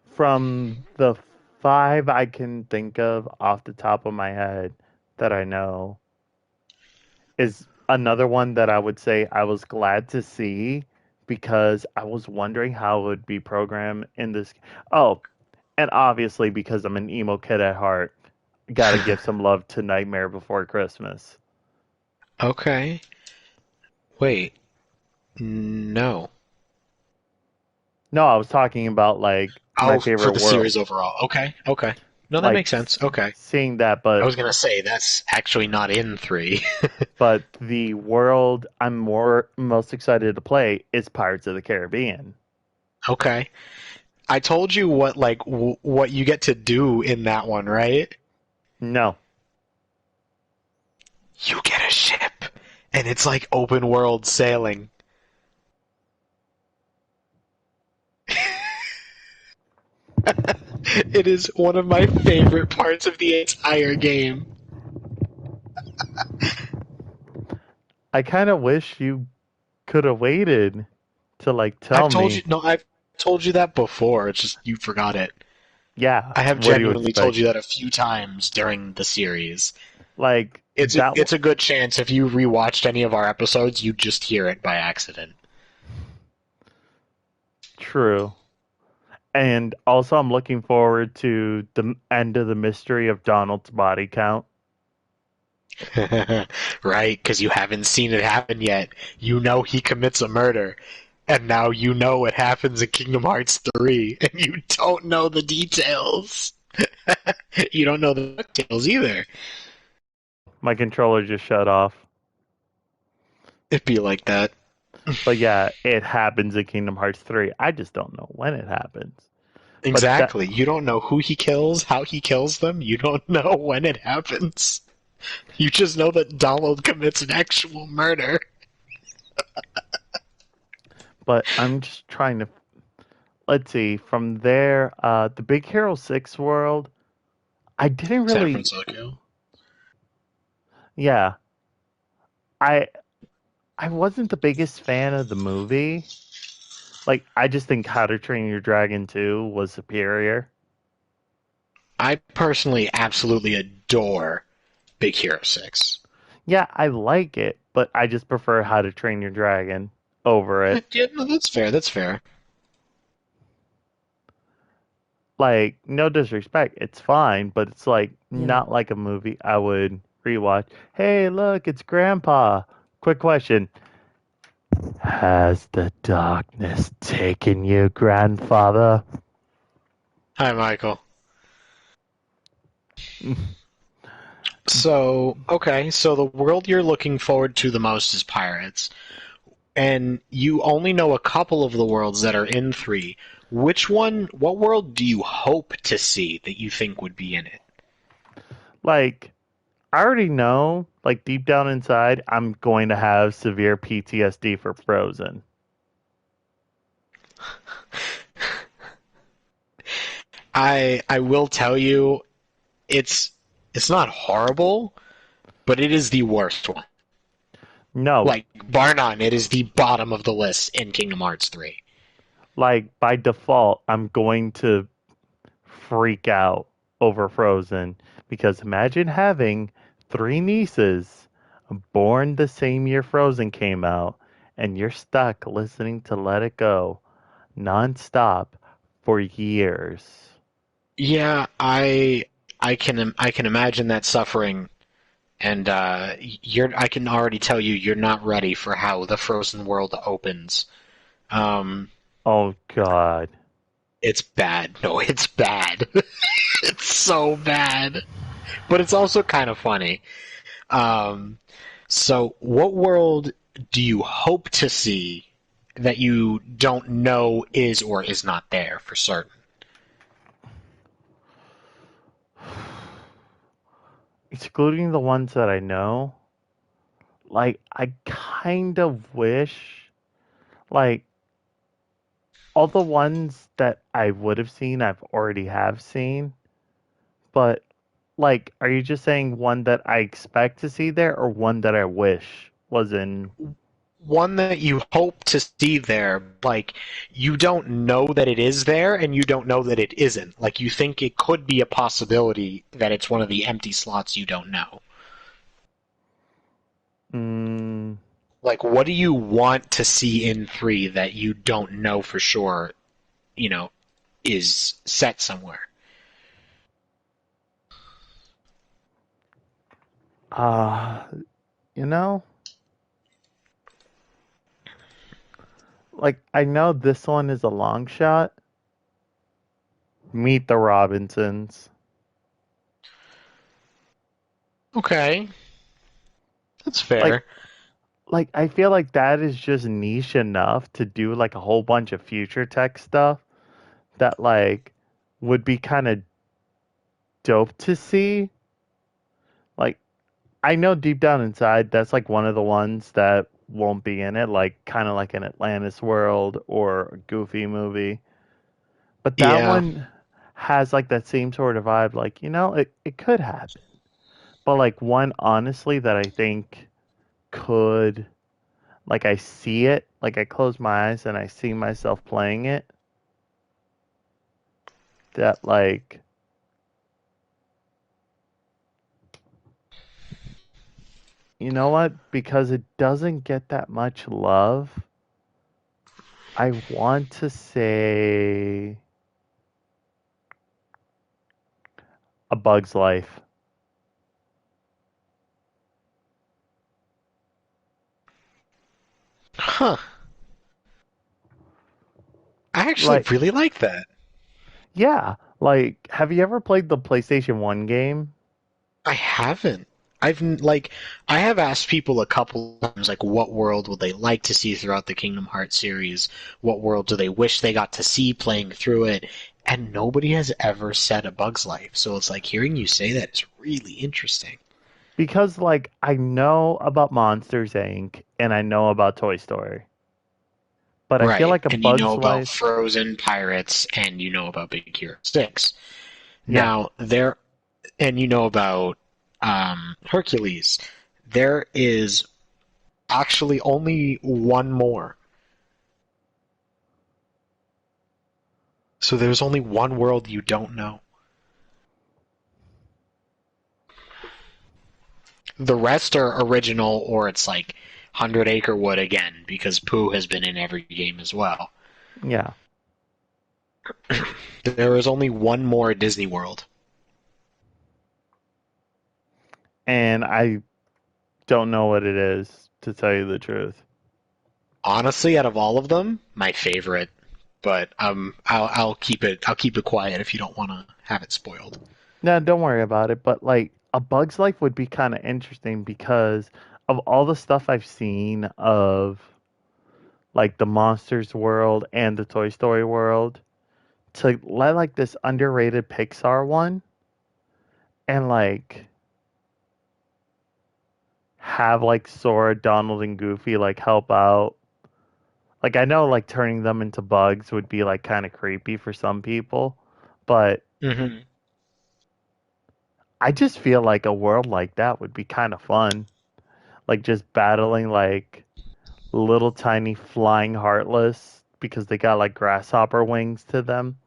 From the 5 I can think of off the top of my head that I know is another one that I would say I was glad to see because I was wondering how it would be programmed in this. Oh, and obviously because I'm an emo kid at heart, gotta give some love to Nightmare Before Christmas. Okay. Wait. No. No, I was talking about like my Oh, for favorite the world. series overall. Okay. Okay. No, that Like makes sense. Okay. seeing that, I but was gonna say that's actually not in 3. the world I'm most excited to play is Pirates of the Caribbean. Okay. I told you what what you get to do in that one, right? No. You get a ship, and it's like open world sailing. It is one of my favorite parts of the entire game. I kind of wish you could have waited to like tell me. I've told you that before. It's just you forgot it. Yeah, I have what do you genuinely told expect? you that a few times during the series. Like It's that it's a good chance if you rewatched any of our episodes, you'd just hear it by accident. true. And also I'm looking forward to the end of the mystery of Donald's body count. Right? Because you haven't seen it happen yet. You know he commits a murder, and now you know what happens in Kingdom Hearts 3, and you don't know the details. You don't know the details either. My controller just shut off. It'd be like that. But yeah, it happens in Kingdom Hearts 3. I just don't know when it happens. But that Exactly. You don't know who he kills, how he kills them. You don't know when it happens. You just know that Donald commits an actual murder. but I'm just trying to let's see from there the Big Hero 6 world. I didn't San really Francisco. yeah. I I wasn't the biggest fan of the movie. Like I just think How to Train Your Dragon 2 was superior. I personally absolutely adore Big Hero 6. Yeah, I like it, but I just prefer How to Train Your Dragon over it. Yeah, no, that's fair. That's fair. Like, no disrespect, it's fine, but it's like Yeah. not like a movie I would rewatch. Hey, look, it's Grandpa. Quick question. Has the darkness taken you, grandfather? Hi, Michael. So, okay, so the world you're looking forward to the most is Pirates, and you only know a couple of the worlds that are in 3. What world do you hope to see that you think would be in it? Like, I already know, like deep down inside, I'm going to have severe PTSD for Frozen. I will tell you, it's it's not horrible, but it is the worst one. No, Like, bar none, it is the bottom of the list in Kingdom Hearts 3. like by default, I'm going to freak out over Frozen because imagine having 3 nieces born the same year Frozen came out and you're stuck listening to Let It Go nonstop for years. Yeah, I can imagine that suffering, and I can already tell you you're not ready for how the Frozen world opens. Um, Oh god. it's bad. No, it's bad. It's so bad, but it's also kind of funny. Um, so, what world do you hope to see that you don't know is or is not there for certain? Excluding the ones that I know, like I kind of wish like all the ones that I would have seen, I've already have seen. But like, are you just saying one that I expect to see there, or one that I wish was in? One that you hope to see there, like you don't know that it is there, and you don't know that it isn't. Like you think it could be a possibility that it's one of the empty slots you don't know. Mm, Like, what do you want to see in 3 that you don't know for sure, you know, is set somewhere? uh, you know, like I know this one is a long shot. Meet the Robinsons. Okay, that's Like, fair. like I feel like that is just niche enough to do like a whole bunch of future tech stuff that like would be kind of dope to see. Like I know deep down inside that's like one of the ones that won't be in it, like kind of like an Atlantis world or a Goofy movie. But that Yeah. one has like that same sort of vibe, like, it could happen. But like one honestly that I think could, like, I see it, like I close my eyes and I see myself playing it, that like you know what? Because it doesn't get that much love, I want to say A Bug's Life. Huh. I actually Like, really like that. yeah, like, have you ever played the PlayStation 1 game? I haven't. I have asked people a couple times, like, what world would they like to see throughout the Kingdom Hearts series? What world do they wish they got to see playing through it? And nobody has ever said A Bug's Life. So it's like hearing you say that is really interesting. Because, like, I know about Monsters Inc. and I know about Toy Story. But I feel Right. like A And you know Bug's about Life, Frozen Pirates, and you know about Big Hero 6. yeah. Now, and you know about Hercules. There is actually only one more. So there's only one world you don't know. The rest are original, or it's like 100 Acre Wood again, because Pooh has been in every game as well. Yeah. There is only one more Disney World. And I don't know what it is, to tell you the truth. Honestly, out of all of them, my favorite. But I'll keep it quiet if you don't want to have it spoiled. No, don't worry about it. But like A Bug's Life would be kind of interesting because of all the stuff I've seen of like the Monsters world and the Toy Story world, to let like this underrated Pixar one and like have like Sora, Donald, and Goofy like help out. Like I know like turning them into bugs would be like kind of creepy for some people, but Mm-hmm. I just feel like a world like that would be kind of fun. Like just battling like little tiny flying heartless because they got like grasshopper wings to them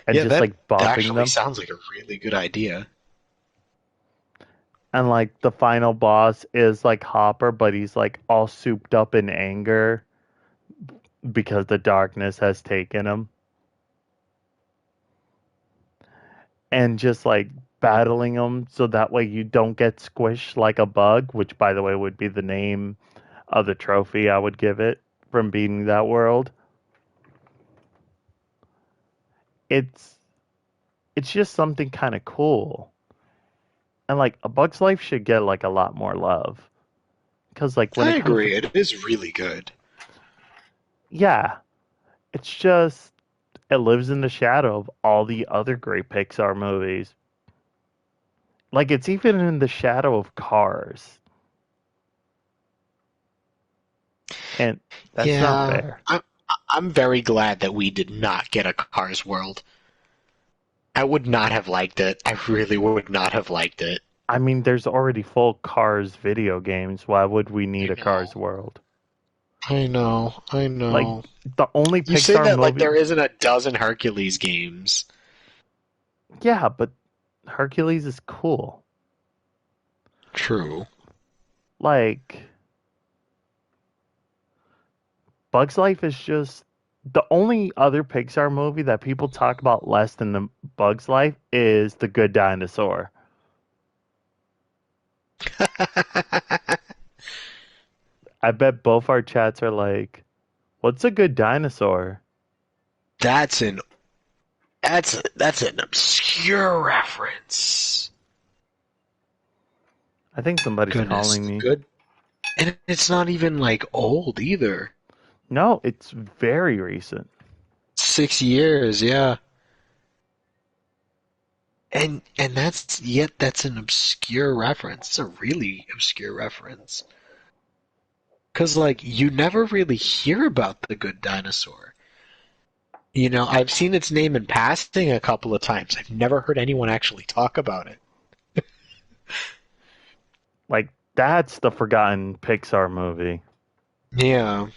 and Yeah, just that like bopping actually them. sounds like a really good idea. And like the final boss is like Hopper, but he's like all souped up in anger because the darkness has taken him. And just like battling him so that way you don't get squished like a bug, which by the way would be the name of the trophy I would give it from beating that world. It's it's just something kind of cool. And like A Bug's Life should get like a lot more love cuz like when I it comes to, agree. It is really good. yeah, it's just it lives in the shadow of all the other great Pixar movies. Like it's even in the shadow of Cars. And that's not Yeah, fair. I'm very glad that we did not get a Cars World. I would not have liked it. I really would not have liked it. I mean, there's already full Cars video games. Why would we need a I know. Cars World? I know. I Like, know. the only You say Pixar that like movie. there isn't a dozen Hercules games. Yeah, but Hercules is cool. True. Like, Bug's Life is just the only other Pixar movie that people talk about less than the Bug's Life is The Good Dinosaur. I bet both our chats are like, "What's a good dinosaur?" That's an that's an obscure reference. I think somebody's Goodness, calling me. good. And it's not even like old either. No, it's very recent. 6 years, yeah. And that's an obscure reference. It's a really obscure reference. 'Cause like you never really hear about the good dinosaur. You know, I've seen its name in passing a couple of times. I've never heard anyone actually talk about it. Like, that's the forgotten Pixar movie. Yeah.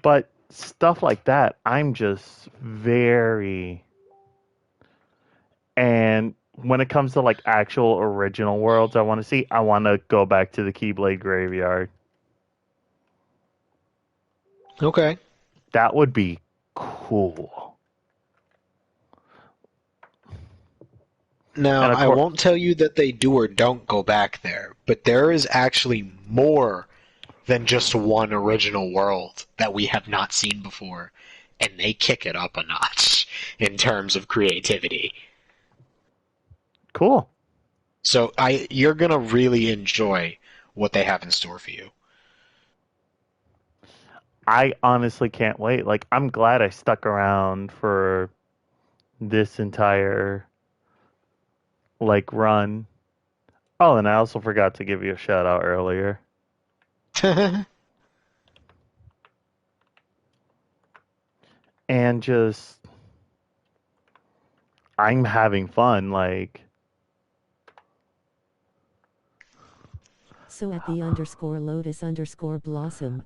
But stuff like that, I'm just very. And when it comes to like actual original worlds I want to see, I want to go back to the Keyblade Graveyard. Okay. That would be cool. Now, And of I course, won't tell you that they do or don't go back there, but there is actually more than just one original world that we have not seen before, and they kick it up a notch in terms of creativity. cool. So you're gonna really enjoy what they have in store for you. I honestly can't wait. Like, I'm glad I stuck around for this entire like run. Oh, and I also forgot to give you a shout out earlier. And just I'm having fun. Like, So at the _Lotus_Blossom.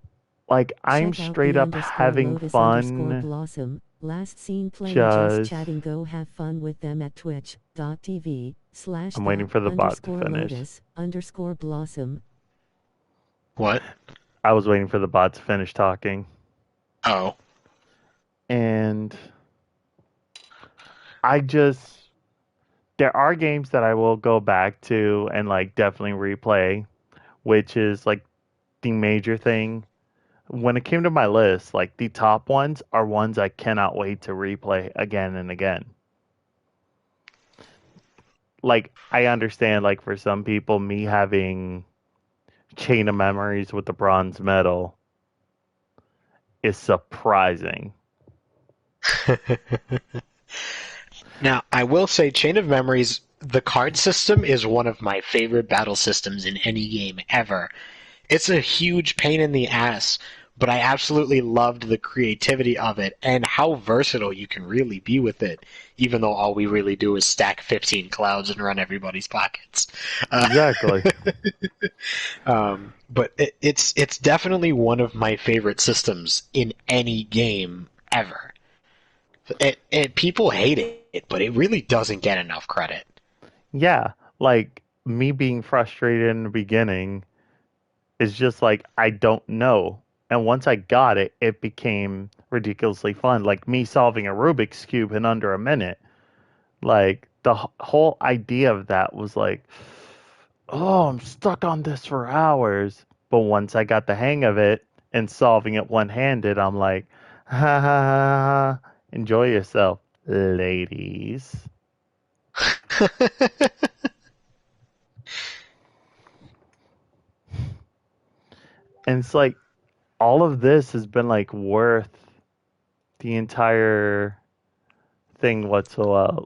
I'm Check out straight the up having fun. _Blossom. Last seen playing just Just chatting. Go have fun with them at twitch.tv / I'm waiting for the bot to finish. _Lotus_Blossom. What? I was waiting for the bot to finish talking. Oh. And there are games that I will go back to and like definitely replay, which is like the major thing. When it came to my list, like the top ones are ones I cannot wait to replay again and again. Like, I understand, like, for some people, me having Chain of Memories with the bronze medal is surprising. Now, I will say Chain of Memories, the card system is one of my favorite battle systems in any game ever. It's a huge pain in the ass, but I absolutely loved the creativity of it and how versatile you can really be with it, even though all we really do is stack 15 clouds and run everybody's pockets. Exactly. But it's definitely one of my favorite systems in any game ever. People hate it, but it really doesn't get enough credit. Yeah, like, me being frustrated in the beginning is just like, I don't know. And once I got it, it became ridiculously fun. Like, me solving a Rubik's Cube in under a minute. Like, the whole idea of that was like, oh, I'm stuck on this for hours. But once I got the hang of it and solving it one-handed, I'm like, ha ha ha, enjoy yourself, ladies. And it's like, all of this has been like worth the entire thing whatsoever.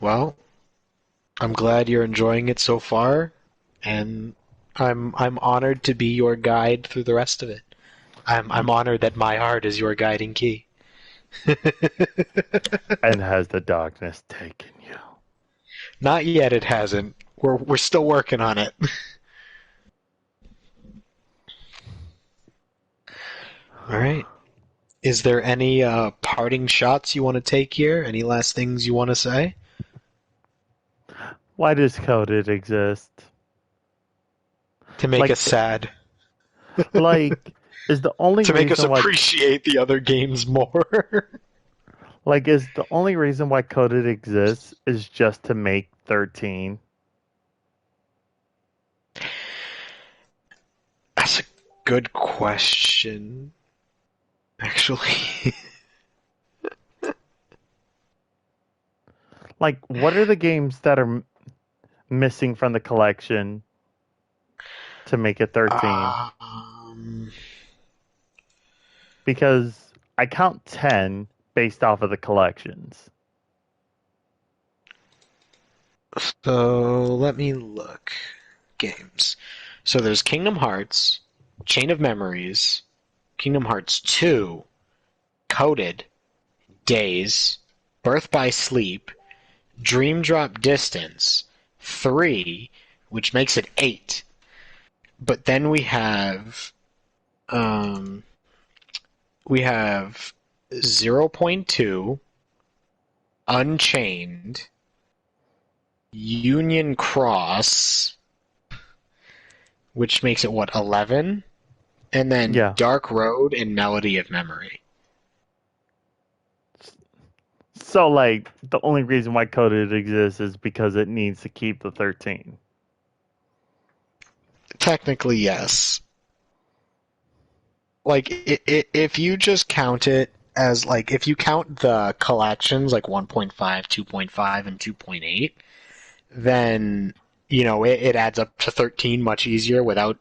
Well, I'm glad you're enjoying it so far. and I'm honored to be your guide through the rest of it. I'm honored that my heart is your guiding key. And has the darkness taken you? Not yet. It hasn't. We're still working on it. All right. Is there any parting shots you want to take here? Any last things you want to say? Why does coded exist? To make Like, us sad. Like, is the only To make us reason why appreciate the other games more. is the only reason why coded exists is just to make 13? That's a good question. Actually. Like, what are the games that are missing from the collection to make it 13? Because I count 10 based off of the collections. So let me look. Games. So there's Kingdom Hearts, Chain of Memories, Kingdom Hearts 2, Coded, Days, Birth by Sleep, Dream Drop Distance, 3, which makes it 8. But then we have 0.2, Unchained, Union Cross, which makes it, 11? And then Dark Road and Melody of Memory. So, like, the only reason why coded exists is because it needs to keep the 13. Technically, yes. Like, if you just count it as, like, if you count the collections, like 1.5, 2.5, and 2.8, then, it adds up to 13 much easier without,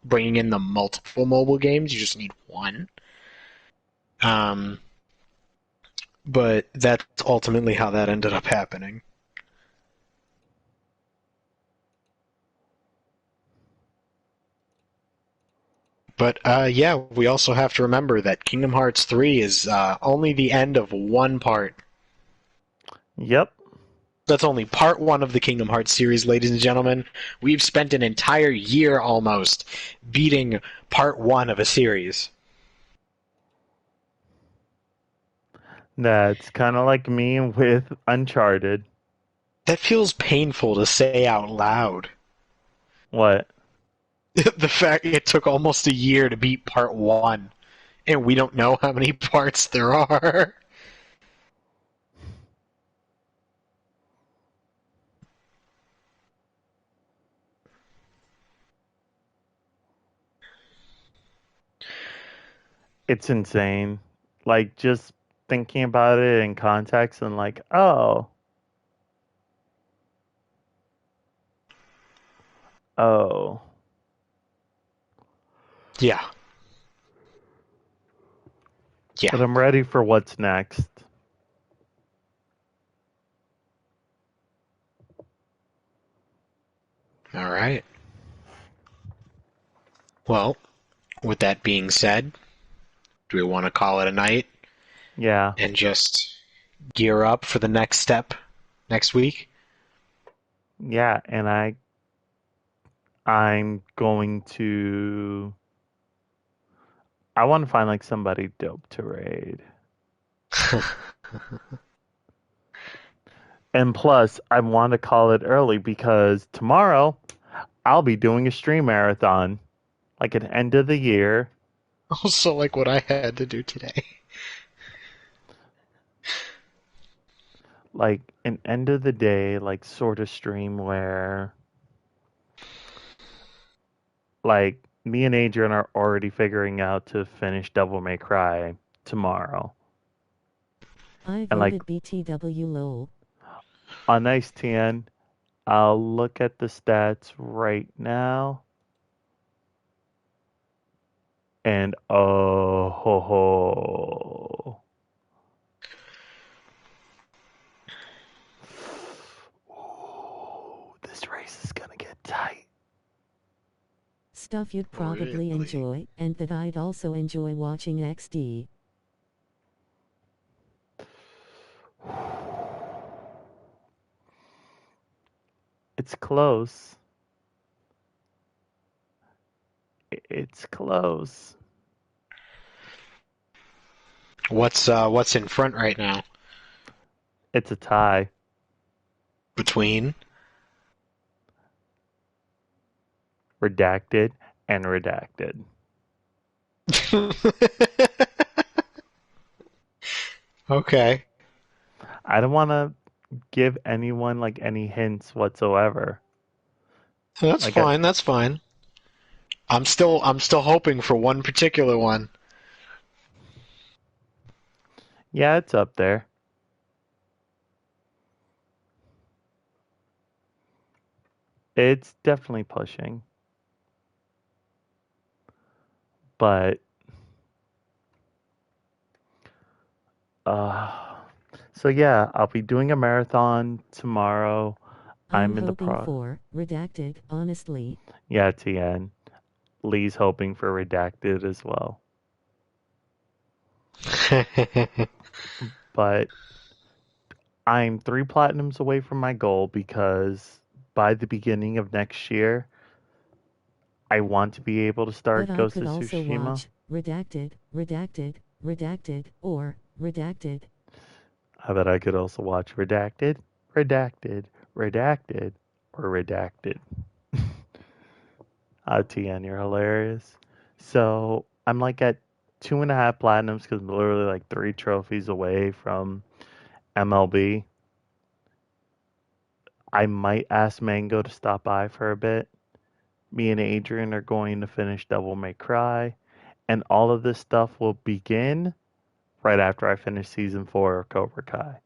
bringing in the multiple mobile games. You just need one. But that's ultimately how that ended up happening. But yeah, we also have to remember that Kingdom Hearts 3 is only the end of one part. Yep. That's only part 1 of the Kingdom Hearts series, ladies and gentlemen. We've spent an entire year almost beating part 1 of a series. That's kind of like me with Uncharted. That feels painful to say out loud. What? The fact it took almost a year to beat part 1, and we don't know how many parts there are. It's insane. Like, just thinking about it in context and like, oh. Oh. Yeah. Yeah. But I'm ready for what's next. All right. Well, with that being said, do we want to call it a night? Yeah. And just gear up for the next step next week? Yeah, and I'm going to I want to find like somebody dope to raid. And plus, I want to call it early because tomorrow I'll be doing a stream marathon, like at end of the year. Also, like what I had to do today. Like an end of the day, like sort of stream where, like, me and Adrian are already figuring out to finish Devil May Cry tomorrow. I And like voted BTW lol. on Ice TN, I'll look at the stats right now. And oh ho ho. Ooh, this race is gonna get tight. stuff you'd Oh, probably really? enjoy, and that I'd also enjoy watching XD. It's close. It's close. What's in front right now? It's a tie. Between? Redacted and redacted. Okay. I don't want to give anyone like any hints whatsoever. That's Like fine. That's fine. I'm still hoping for one particular one. yeah, it's up there. It's definitely pushing. But so yeah, I'll be doing a marathon tomorrow. I'm in the hoping for redacted, honestly. Yeah, Tien. Lee's hoping for redacted as well. But I'm 3 platinums away from my goal because by the beginning of next year, I want to be able to But start I Ghost could of also Tsushima. watch redacted, redacted, redacted, or redacted. I bet I could also watch Redacted, Redacted, Redacted, or Redacted. Tien, you're hilarious. So I'm like at 2.5 platinums because I'm literally like 3 trophies away from MLB. I might ask Mango to stop by for a bit. Me and Adrian are going to finish Devil May Cry, and all of this stuff will begin right after I finish season 4 of Cobra Kai.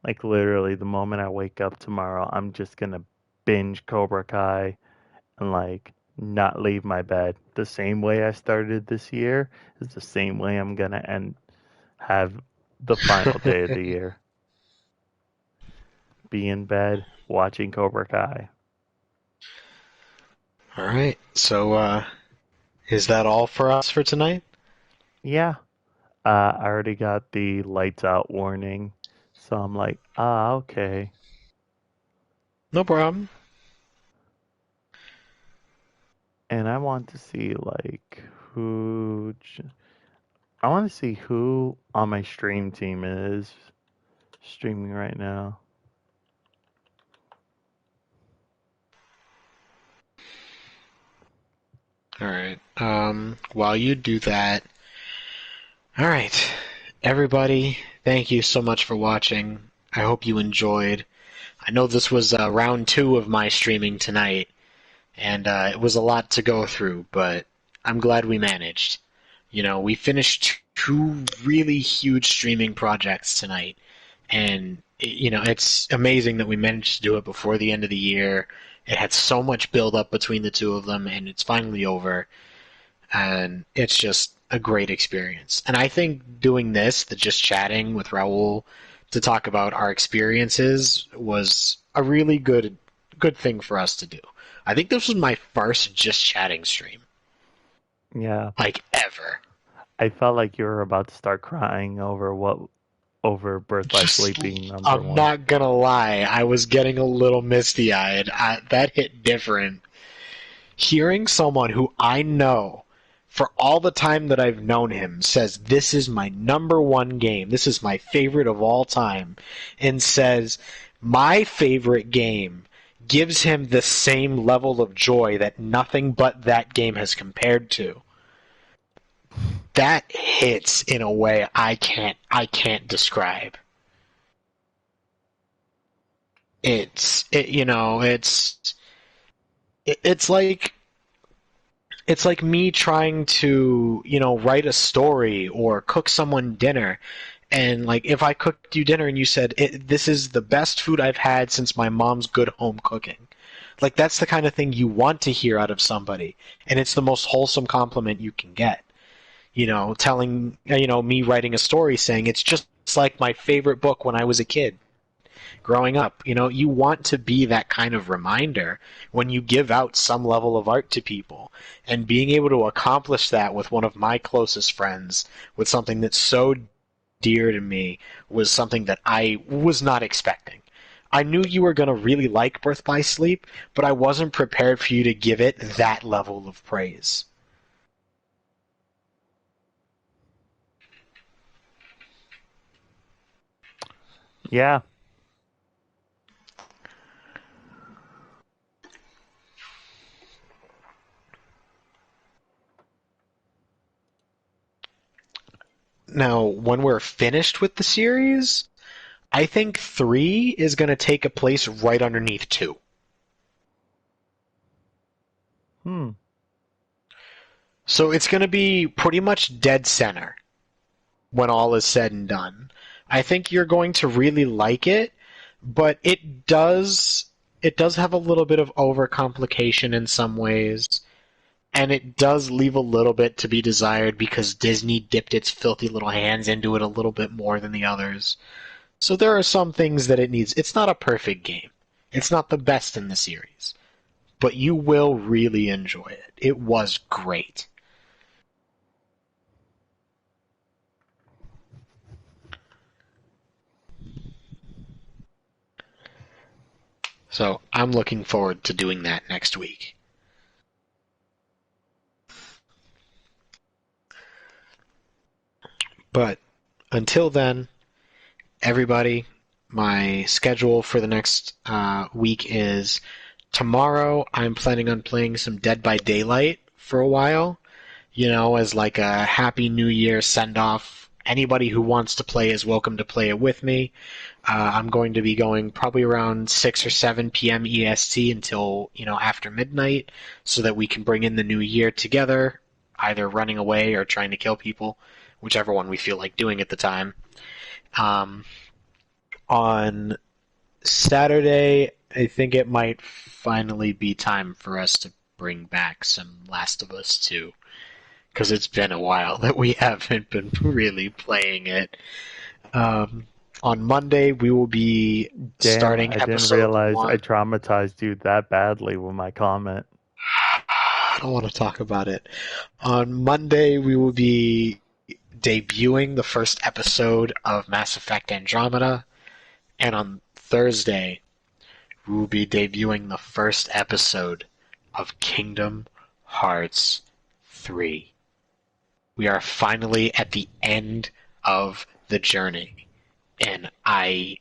Like literally the moment I wake up tomorrow, I'm just gonna binge Cobra Kai and like not leave my bed. The same way I started this year is the same way I'm gonna have the final day of the year. Be in bed watching Cobra Kai. All right. So, is that all for us for tonight? Yeah. I already got the lights out warning, so I'm like, okay. No problem. And I want to see like who. I want to see who on my stream team is streaming right now. All right. While you do that, all right, everybody, thank you so much for watching. I hope you enjoyed. I know this was round 2 of my streaming tonight, and it was a lot to go through, but I'm glad we managed. You know, we finished 2 really huge streaming projects tonight, and you know, it's amazing that we managed to do it before the end of the year. It had so much build up between the 2 of them, and it's finally over, and it's just a great experience. And I think doing this, the just chatting with Raul to talk about our experiences, was a really good thing for us to do. I think this was my first just chatting stream. Yeah. Like ever. I felt like you were about to start crying over Birth by Sleep being number I'm 1. not gonna lie, I was getting a little misty-eyed. That hit different. Hearing someone who I know for all the time that I've known him says this is my number 1 game, this is my favorite of all time, and says my favorite game gives him the same level of joy that nothing but that game has compared to. That hits in a way I can't describe. It's like me trying to, write a story or cook someone dinner. And like if I cooked you dinner and you said this is the best food I've had since my mom's good home cooking. Like that's the kind of thing you want to hear out of somebody, and it's the most wholesome compliment you can get. Telling me writing a story saying it's just like my favorite book when I was a kid. growing up. You want to be that kind of reminder when you give out some level of art to people. And being able to accomplish that with one of my closest friends, with something that's so dear to me, was something that I was not expecting. I knew you were going to really like Birth by Sleep, but I wasn't prepared for you to give it that level of praise. Yeah. Now, when we're finished with the series, I think 3 is going to take a place right underneath 2. So it's going to be pretty much dead center when all is said and done. I think you're going to really like it, but it does have a little bit of overcomplication in some ways, and it does leave a little bit to be desired because Disney dipped its filthy little hands into it a little bit more than the others. So there are some things that it needs. It's not a perfect game. It's not the best in the series, but you will really enjoy it. It was great. So I'm looking forward to doing that next week. But until then, everybody, my schedule for the next week is tomorrow. I'm planning on playing some Dead by Daylight for a while, as like a Happy New Year send off. Anybody who wants to play is welcome to play it with me. I'm going to be going probably around 6 or 7 p.m. EST until, after midnight so that we can bring in the new year together, either running away or trying to kill people, whichever one we feel like doing at the time. On Saturday, I think it might finally be time for us to bring back some Last of Us 2, because it's been a while that we haven't been really playing it. On Monday, we will be starting I episode didn't realize 1. I traumatized you that badly with my comment. I don't want to talk about it. On Monday, we will be debuting the first episode of Mass Effect Andromeda, and on Thursday, we will be debuting the first episode of Kingdom Hearts 3. We are finally at the end of the journey, and I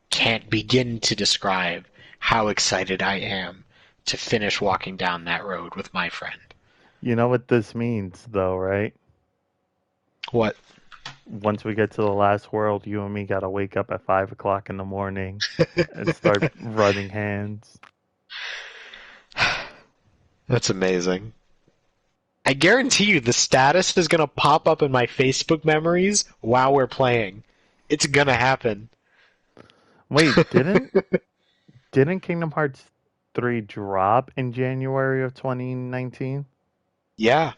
can't begin to describe how excited I am to finish walking down that road with my friend. You know what this means, though, right? What? Once we get to the last world, you and me gotta wake up at 5 o'clock in the morning and start running hands. That's amazing. I guarantee you the status is going to pop up in my Facebook memories while we're playing. It's going to happen. Wait, didn't Kingdom Hearts 3 drop in January of 2019? Yeah.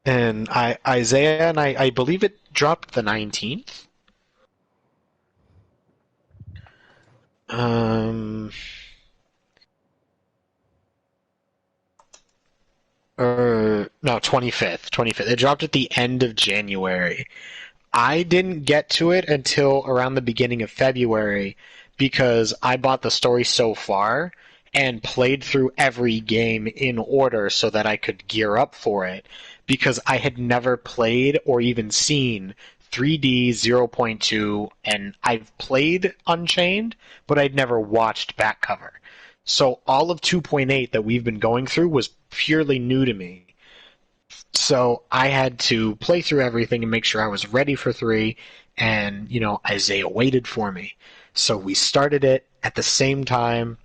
And Isaiah, and I believe it dropped the 19th. No, 25th. 25th. It dropped at the end of January. I didn't get to it until around the beginning of February because I bought the story so far and played through every game in order so that I could gear up for it because I had never played or even seen 3D 0.2, and I've played Unchained, but I'd never watched back cover. So all of 2.8 that we've been going through was purely new to me. So I had to play through everything and make sure I was ready for 3, and, Isaiah waited for me. So we started it at the same time,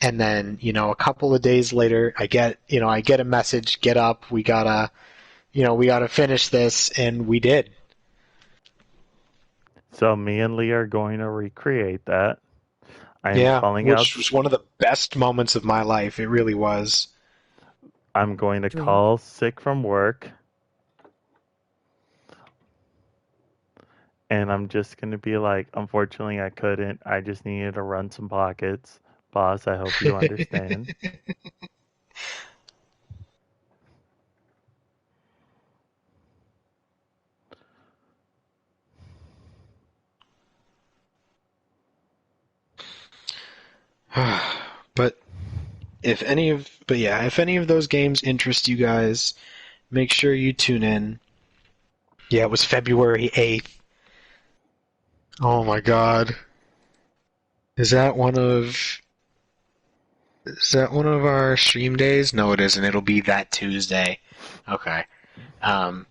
and then, a couple of days later, I get a message, get up, we gotta finish this, and we did. So me and Lee are going to recreate that. Which was one of the best moments of my life. It really was. I'm going to call sick from work And I'm just going to be like, unfortunately, I couldn't. I just needed to run some pockets. Boss, I hope you understand. But if any of those games interest you guys, make sure you tune in. Yeah, it was February 8th. Oh my god. Is that one of our stream days? No, it isn't. It'll be that Tuesday. Okay. Um,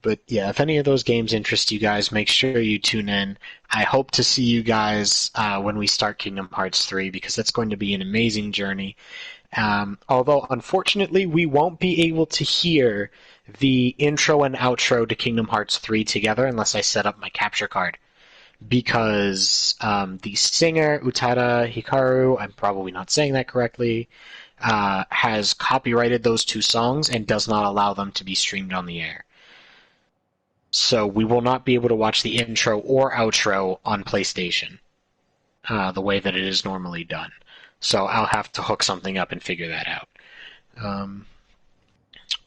but yeah, if any of those games interest you guys, make sure you tune in. I hope to see you guys when we start Kingdom Hearts 3 because that's going to be an amazing journey. Although, unfortunately, we won't be able to hear the intro and outro to Kingdom Hearts 3 together unless I set up my capture card. Because the singer, Utada Hikaru, I'm probably not saying that correctly, has copyrighted those two songs and does not allow them to be streamed on the air. So we will not be able to watch the intro or outro on PlayStation the way that it is normally done. So I'll have to hook something up and figure that out.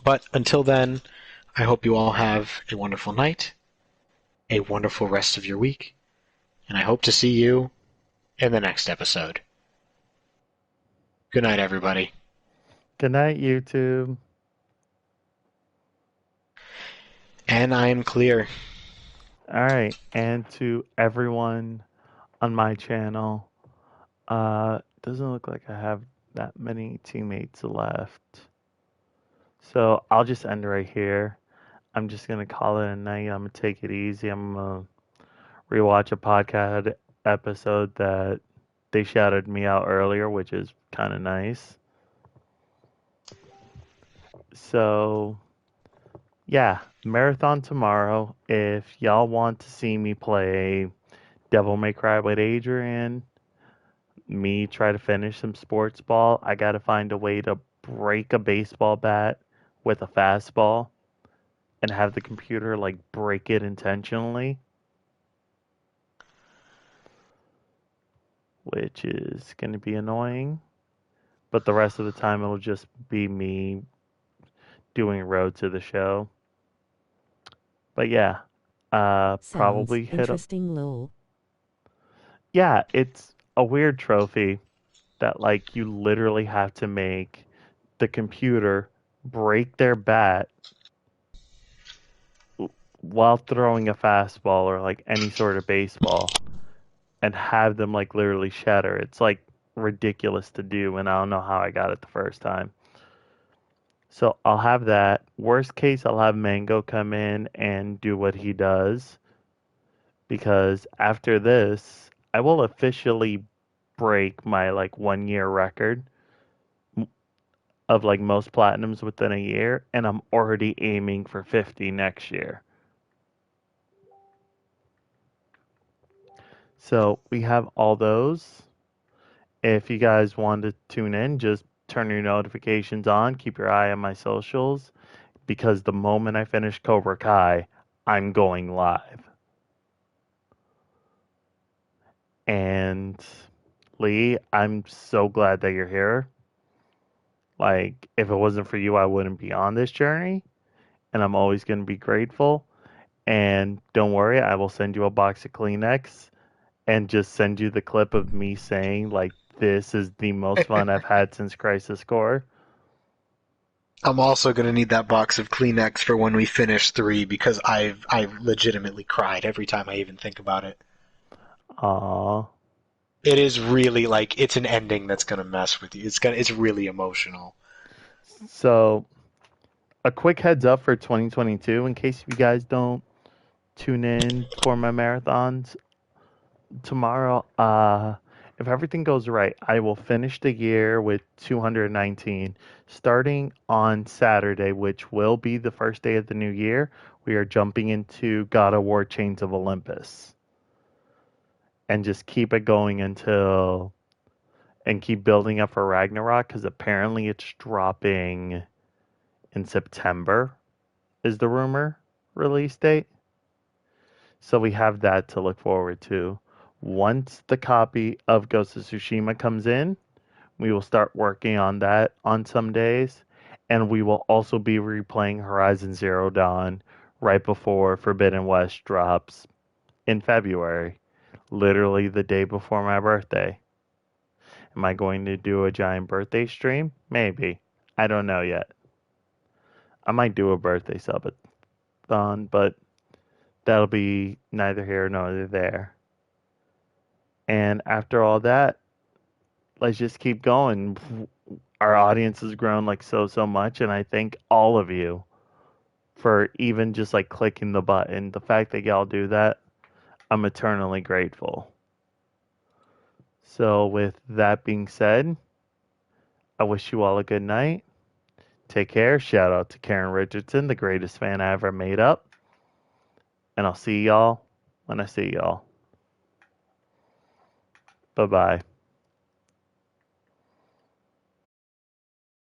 But until then, I hope you all have a wonderful night, a wonderful rest of your week, and I hope to see you in the next episode. Good night, everybody. Good night, YouTube. And I am clear. Alright, and to everyone on my channel, doesn't look like I have that many teammates left. So I'll just end right here. I'm just gonna call it a night. I'm gonna take it easy. I'm gonna rewatch a podcast episode that they shouted me out earlier, which is kind of nice. So yeah, marathon tomorrow. If y'all want to see me play Devil May Cry with Adrian, me try to finish some sports ball, I gotta find a way to break a baseball bat with a fastball and have the computer like break it intentionally, which is gonna be annoying. But the rest of the time it'll just be me doing road to the show. But yeah, probably hit up. Interesting, lol. Yeah, it's a weird trophy that like you literally have to make the computer break their bat while throwing a fastball or like any sort of baseball and have them like literally shatter. It's like ridiculous to do, and I don't know how I got it the first time. So I'll have that. Worst case, I'll have Mango come in and do what he does. Because after this, I will officially break my like 1 year record of like most platinums within a year, and I'm already aiming for 50 next year. So we have all those. If you guys want to tune in, just turn your notifications on, keep your eye on my socials, because the moment I finish Cobra Kai, I'm going live. And Lee, I'm so glad that you're here. Like, if it wasn't for you, I wouldn't be on this journey. And I'm always going to be grateful. And don't worry, I will send you a box of Kleenex and just send you the clip of me saying, like, this is the most fun I've had since Crisis Core. I'm also going to need that box of Kleenex for when we finish 3 because I've legitimately cried every time I even think about it. Aww. It is really like it's an ending that's going to mess with you. It's really emotional. So, a quick heads up for 2022 in case you guys don't tune in for my marathons tomorrow. If everything goes right, I will finish the year with 219. Starting on Saturday, which will be the first day of the new year, we are jumping into God of War Chains of Olympus. And just keep it going until. And keep building up for Ragnarok because apparently it's dropping in September, is the rumor release date. So we have that to look forward to. Once the copy of Ghost of Tsushima comes in, we will start working on that on some days, and we will also be replaying Horizon Zero Dawn right before Forbidden West drops in February, literally the day before my birthday. Am I going to do a giant birthday stream? Maybe. I don't know yet. I might do a birthday subathon, but that'll be neither here nor there. And after all that, let's just keep going. Our audience has grown like so much, and I thank all of you for even just like clicking the button. The fact that y'all do that, I'm eternally grateful. So with that being said, I wish you all a good night. Take care. Shout out to Karen Richardson, the greatest fan I ever made up. And I'll see y'all when I see y'all. Bye bye.